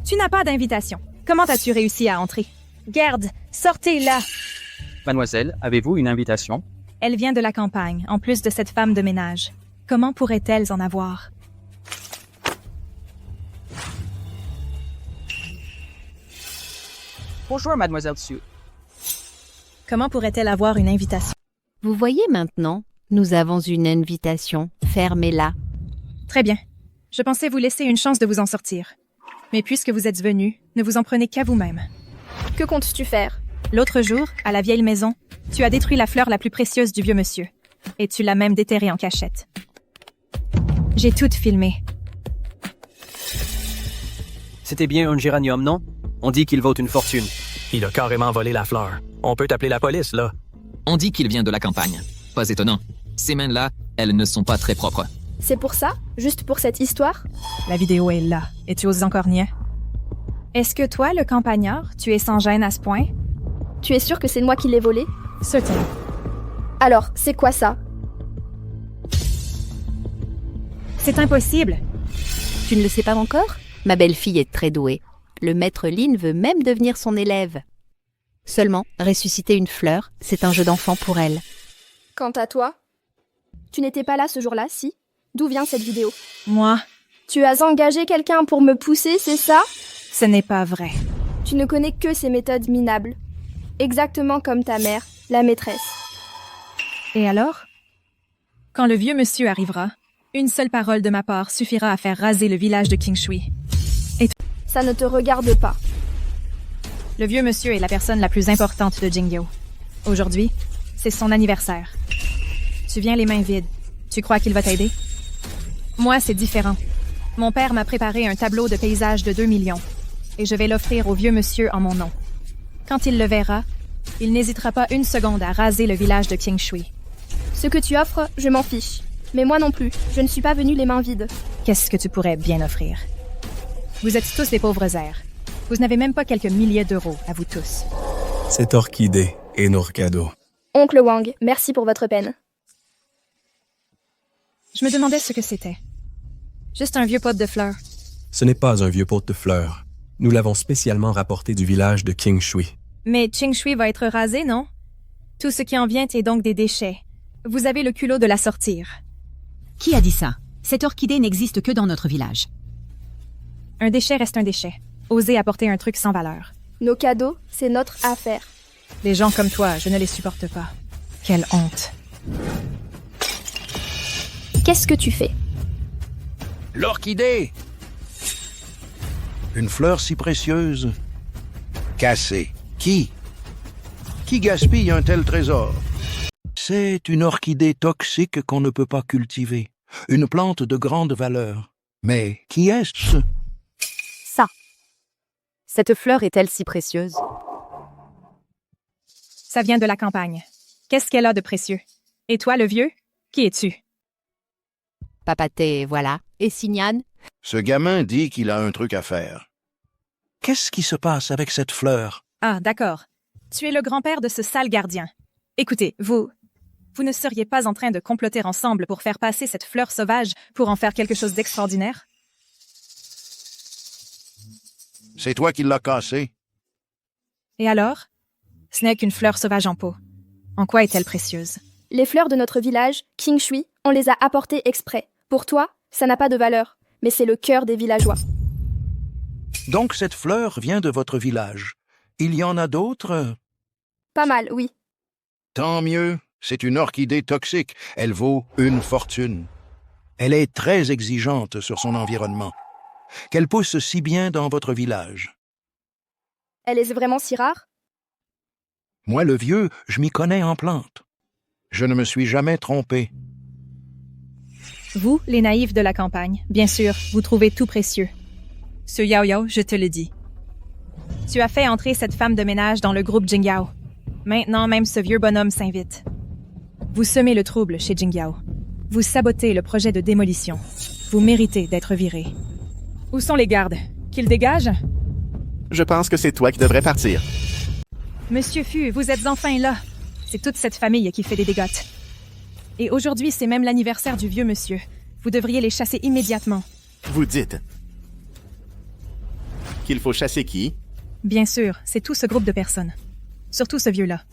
Tu n'as pas d'invitation. Comment as-tu réussi à entrer? Garde, sortez-la! Mademoiselle, avez-vous une invitation? Elle vient de la campagne, en plus de cette femme de ménage. Comment pourrait-elle en avoir? Bonjour, Mademoiselle Su. Comment pourrait-elle avoir une invitation? Vous voyez maintenant, nous avons une invitation. Fermez-la. Très bien. Je pensais vous laisser une chance de vous en sortir. Mais puisque vous êtes venu, ne vous en prenez qu'à vous-même. Que comptes-tu faire? L'autre jour, à la vieille maison, tu as détruit la fleur la plus précieuse du vieux monsieur. Et tu l'as même déterrée en cachette. J'ai tout filmé. C'était bien un géranium, non? On dit qu'il vaut une fortune. Il a carrément volé la fleur. On peut appeler la police, là. On dit qu'il vient de la campagne. Pas étonnant. Ces mains-là, elles ne sont pas très propres. C'est pour ça? Juste pour cette histoire? La vidéo est là, et tu oses encore nier. Est-ce que toi, le campagnard, tu es sans gêne à ce point? Tu es sûr que c'est moi qui l'ai volé? Certainement. Alors, c'est quoi ça? C'est impossible. Tu ne le sais pas encore? Ma belle-fille est très douée. Le maître Lin veut même devenir son élève. Seulement, ressusciter une fleur, c'est un jeu d'enfant pour elle. Quant à toi? Tu n'étais pas là ce jour-là, si? D'où vient cette vidéo? Moi? Tu as engagé quelqu'un pour me pousser, c'est ça? Ce n'est pas vrai. Tu ne connais que ces méthodes minables. Exactement comme ta mère, la maîtresse. Et alors? Quand le vieux monsieur arrivera, une seule parole de ma part suffira à faire raser le village de Qingshui. Et ça ne te regarde pas. Le vieux monsieur est la personne la plus importante de Jingyao. Aujourd'hui, c'est son anniversaire. Tu viens les mains vides. Tu crois qu'il va t'aider? Moi, c'est différent. Mon père m'a préparé un tableau de paysage de 2 millions. Et je vais l'offrir au vieux monsieur en mon nom. Quand il le verra, il n'hésitera pas une seconde à raser le village de Qingshui. Ce que tu offres, je m'en fiche. Mais moi non plus, je ne suis pas venue les mains vides. Qu'est-ce que tu pourrais bien offrir? Vous êtes tous des pauvres airs. Vous n'avez même pas quelques milliers d'euros, à vous tous. C'est Orchidée et nos cadeaux. Oncle Wang, merci pour votre peine. Je me demandais ce que c'était. Juste un vieux pot de fleurs. Ce n'est pas un vieux pot de fleurs. Nous l'avons spécialement rapporté du village de Qingshui. Mais Qingshui va être rasé, non? Tout ce qui en vient est donc des déchets. Vous avez le culot de la sortir. Qui a dit ça? Cette orchidée n'existe que dans notre village. Un déchet reste un déchet. Osez apporter un truc sans valeur. Nos cadeaux, c'est notre affaire. Les gens comme toi, je ne les supporte pas. Quelle honte. Qu'est-ce que tu fais? L'orchidée! Une fleur si précieuse. Cassée. Qui? Qui gaspille un tel trésor? C'est une orchidée toxique qu'on ne peut pas cultiver. Une plante de grande valeur. Mais qui est-ce? Ça. Cette fleur est-elle si précieuse? Ça vient de la campagne. Qu'est-ce qu'elle a de précieux? Et toi, le vieux? Qui es-tu? Papaté, voilà. Et Signan? Ce gamin dit qu'il a un truc à faire. Qu'est-ce qui se passe avec cette fleur? Ah, d'accord. Tu es le grand-père de ce sale gardien. Écoutez, vous ne seriez pas en train de comploter ensemble pour faire passer cette fleur sauvage pour en faire quelque chose d'extraordinaire? C'est toi qui l'as cassée. Et alors? Ce n'est qu'une fleur sauvage en pot. En quoi est-elle précieuse? Les fleurs de notre village, King Shui, on les a apportées exprès. Pour toi, ça n'a pas de valeur, mais c'est le cœur des villageois. Donc cette fleur vient de votre village. Il y en a d'autres? Pas mal, oui. Tant mieux. C'est une orchidée toxique. Elle vaut une fortune. Elle est très exigeante sur son environnement. Qu'elle pousse si bien dans votre village. Elle est vraiment si rare? Moi, le vieux, je m'y connais en plantes. Je ne me suis jamais trompé. Vous, les naïfs de la campagne, bien sûr, vous trouvez tout précieux. Ce Yao Yao, je te le dis. Tu as fait entrer cette femme de ménage dans le groupe Jingyao. Maintenant, même ce vieux bonhomme s'invite. Vous semez le trouble chez Jingyao. Vous sabotez le projet de démolition. Vous méritez d'être viré. Où sont les gardes? Qu'ils dégagent? Je pense que c'est toi qui devrais partir. Monsieur Fu, vous êtes enfin là. C'est toute cette famille qui fait des dégottes. Et aujourd'hui, c'est même l'anniversaire du vieux monsieur. Vous devriez les chasser immédiatement. Vous dites qu'il faut chasser qui? Bien sûr, c'est tout ce groupe de personnes. Surtout ce vieux-là.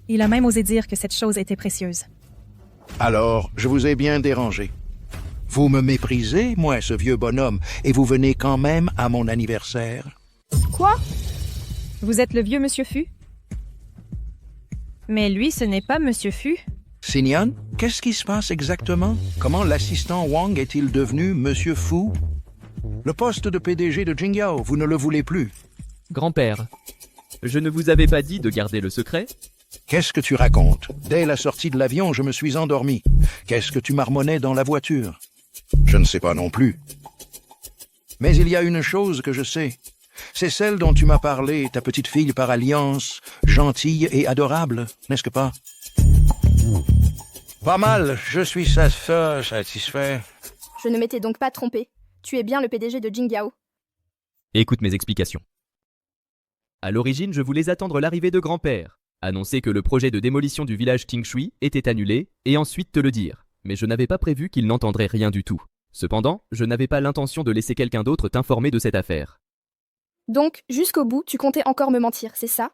Il a même osé dire que cette chose était précieuse. Alors, je vous ai bien dérangé. Vous me méprisez, moi, ce vieux bonhomme, et vous venez quand même à mon anniversaire. Quoi? Vous êtes le vieux monsieur Fu? Mais lui, ce n'est pas monsieur Fu. Signan, qu'est-ce qui se passe exactement? Comment l'assistant Wang est-il devenu monsieur Fu? Le poste de PDG de Jingyao, vous ne le voulez plus. Grand-père, je ne vous avais pas dit de garder le secret? Qu'est-ce que tu racontes? Dès la sortie de l'avion, je me suis endormi. Qu'est-ce que tu marmonnais dans la voiture? Je ne sais pas non plus. Mais il y a une chose que je sais. C'est celle dont tu m'as parlé, ta petite fille par alliance, gentille et adorable, n'est-ce pas? Pas mal, je suis satisfait. Je ne m'étais donc pas trompé. Tu es bien le PDG de Jingyao. Écoute mes explications. À l'origine, je voulais attendre l'arrivée de grand-père, annoncer que le projet de démolition du village Qingshui était annulé, et ensuite te le dire. Mais je n'avais pas prévu qu'il n'entendrait rien du tout. Cependant, je n'avais pas l'intention de laisser quelqu'un d'autre t'informer de cette affaire. Donc, jusqu'au bout, tu comptais encore me mentir, c'est ça?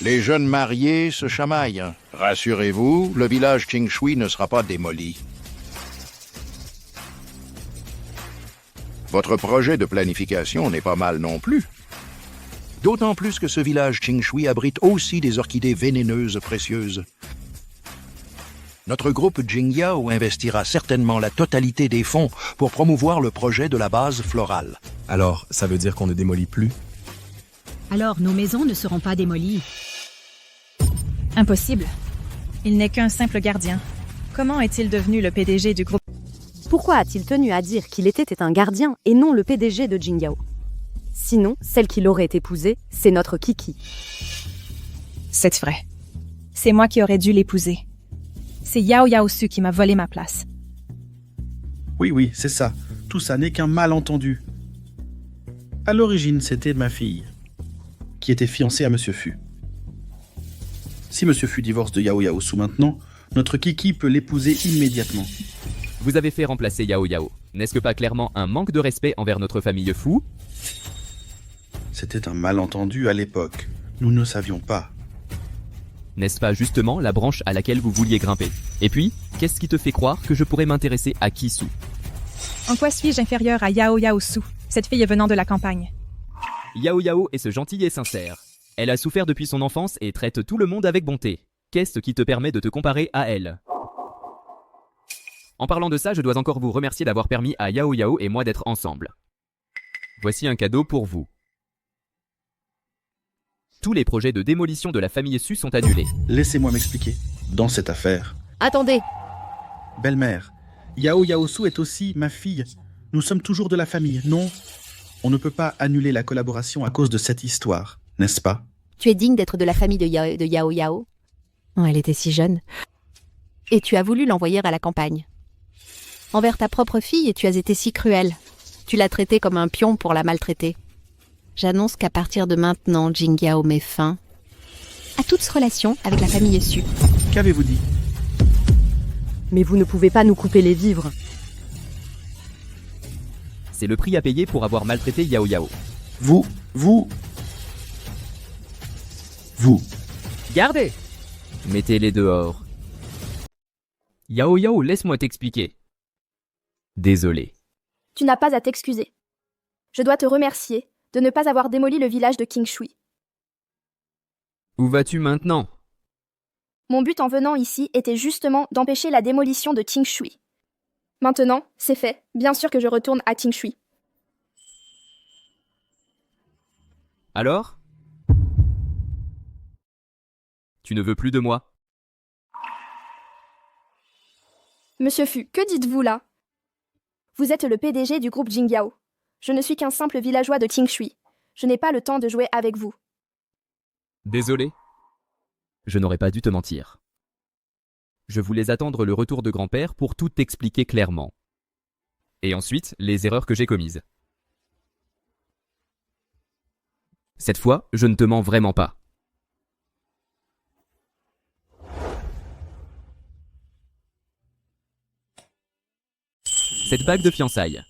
Les jeunes mariés se chamaillent. Rassurez-vous, le village Qingshui ne sera pas démoli. Votre projet de planification n'est pas mal non plus. D'autant plus que ce village Qingshui abrite aussi des orchidées vénéneuses précieuses. Notre groupe Jingyao investira certainement la totalité des fonds pour promouvoir le projet de la base florale. Alors, ça veut dire qu'on ne démolit plus? Alors, nos maisons ne seront pas démolies. Impossible. Il n'est qu'un simple gardien. Comment est-il devenu le PDG du groupe? Pourquoi a-t-il tenu à dire qu'il était un gardien et non le PDG de Jingyao? Sinon, celle qui l'aurait épousé, c'est notre Kiki. C'est vrai. C'est moi qui aurais dû l'épouser. C'est Yao Yaosu qui m'a volé ma place. Oui, c'est ça. Tout ça n'est qu'un malentendu. À l'origine, c'était ma fille, qui était fiancée à Monsieur Fu. Si Monsieur Fu divorce de Yao Yaosu maintenant, notre Kiki peut l'épouser immédiatement. Vous avez fait remplacer Yao Yao. N'est-ce pas clairement un manque de respect envers notre famille Fu? C'était un malentendu à l'époque. Nous ne savions pas. N'est-ce pas justement la branche à laquelle vous vouliez grimper? Et puis, qu'est-ce qui te fait croire que je pourrais m'intéresser à Kisu? En quoi suis-je inférieur à Yao Yaosu, cette fille venant de la campagne? Yao Yao est ce gentil et sincère. Elle a souffert depuis son enfance et traite tout le monde avec bonté. Qu'est-ce qui te permet de te comparer à elle? En parlant de ça, je dois encore vous remercier d'avoir permis à Yao Yao et moi d'être ensemble. Voici un cadeau pour vous. Tous les projets de démolition de la famille Su sont annulés. Laissez-moi m'expliquer. Dans cette affaire, Attendez, belle-mère, Yao Yaosu est aussi ma fille. Nous sommes toujours de la famille, non? On ne peut pas annuler la collaboration à cause de cette histoire, n'est-ce pas? Tu es digne d'être de la famille de Yao Yao. Oh, elle était si jeune. Et tu as voulu l'envoyer à la campagne. Envers ta propre fille, tu as été si cruel. Tu l'as traitée comme un pion pour la maltraiter. J'annonce qu'à partir de maintenant, Jingyao met fin à toute relation avec la famille Su. Qu'avez-vous dit? mais vous ne pouvez pas nous couper les vivres. C'est le prix à payer pour avoir maltraité Yao Yao. Vous. Gardez! Mettez-les dehors. Yao Yao, laisse-moi t'expliquer. Désolé. Tu n'as pas à t'excuser. Je dois te remercier de ne pas avoir démoli le village de Qingshui. Où vas-tu maintenant? Mon but en venant ici était justement d'empêcher la démolition de Qingshui. Maintenant, c'est fait. Bien sûr que je retourne à Qingshui. Alors? Tu ne veux plus de moi? Monsieur Fu, que dites-vous là? Vous êtes le PDG du groupe Jingyao. Je ne suis qu'un simple villageois de Qingshui. Je n'ai pas le temps de jouer avec vous. Désolé. Je n'aurais pas dû te mentir. Je voulais attendre le retour de grand-père pour tout t'expliquer clairement. Et ensuite, les erreurs que j'ai commises. Cette fois, je ne te mens vraiment pas. Cette bague de fiançailles.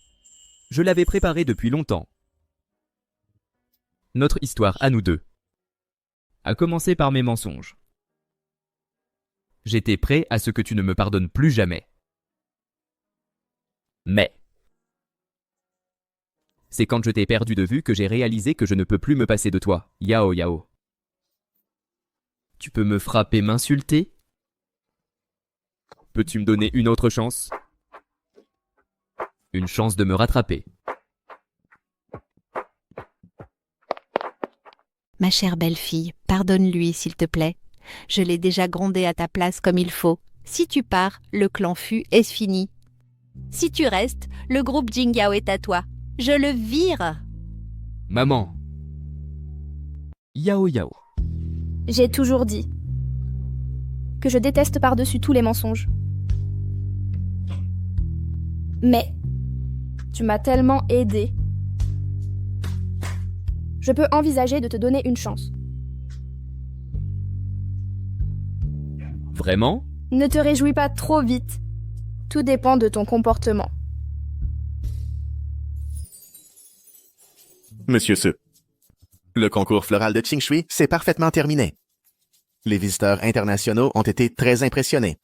Je l'avais préparée depuis longtemps. Notre histoire à nous deux a commencé par mes mensonges. J'étais prêt à ce que tu ne me pardonnes plus jamais. Mais c'est quand je t'ai perdu de vue que j'ai réalisé que je ne peux plus me passer de toi, Yao Yao. Tu peux me frapper, m'insulter? Peux-tu me donner une autre chance? Une chance de me rattraper. Ma chère belle-fille, pardonne-lui, s'il te plaît. Je l'ai déjà grondé à ta place comme il faut. Si tu pars, le clan Fu est fini. Si tu restes, le groupe Jingyao est à toi. Je le vire. Maman. Yao Yao. J'ai toujours dit que je déteste par-dessus tous les mensonges. Mais tu m'as tellement aidé. Je peux envisager de te donner une chance. Vraiment? Ne te réjouis pas trop vite. Tout dépend de ton comportement. Monsieur Su, le concours floral de Qingshui s'est parfaitement terminé. Les visiteurs internationaux ont été très impressionnés.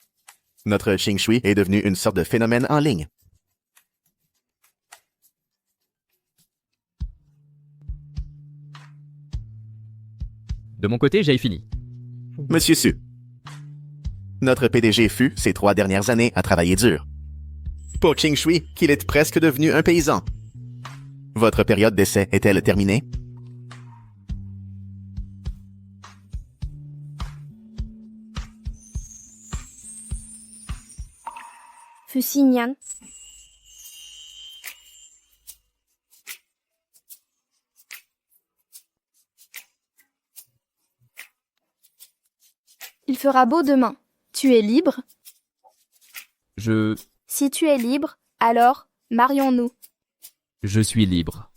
Notre Qingshui est devenu une sorte de phénomène en ligne. De mon côté, j'ai fini. Monsieur Su, notre PDG Fu, ces 3 dernières années, a travaillé dur. Pour Qingshui, qu'il est presque devenu un paysan. Votre période d'essai est-elle terminée? Fu Xinyan. Il fera beau demain. Tu es libre? Je Si tu es libre, alors marions-nous. suis libre.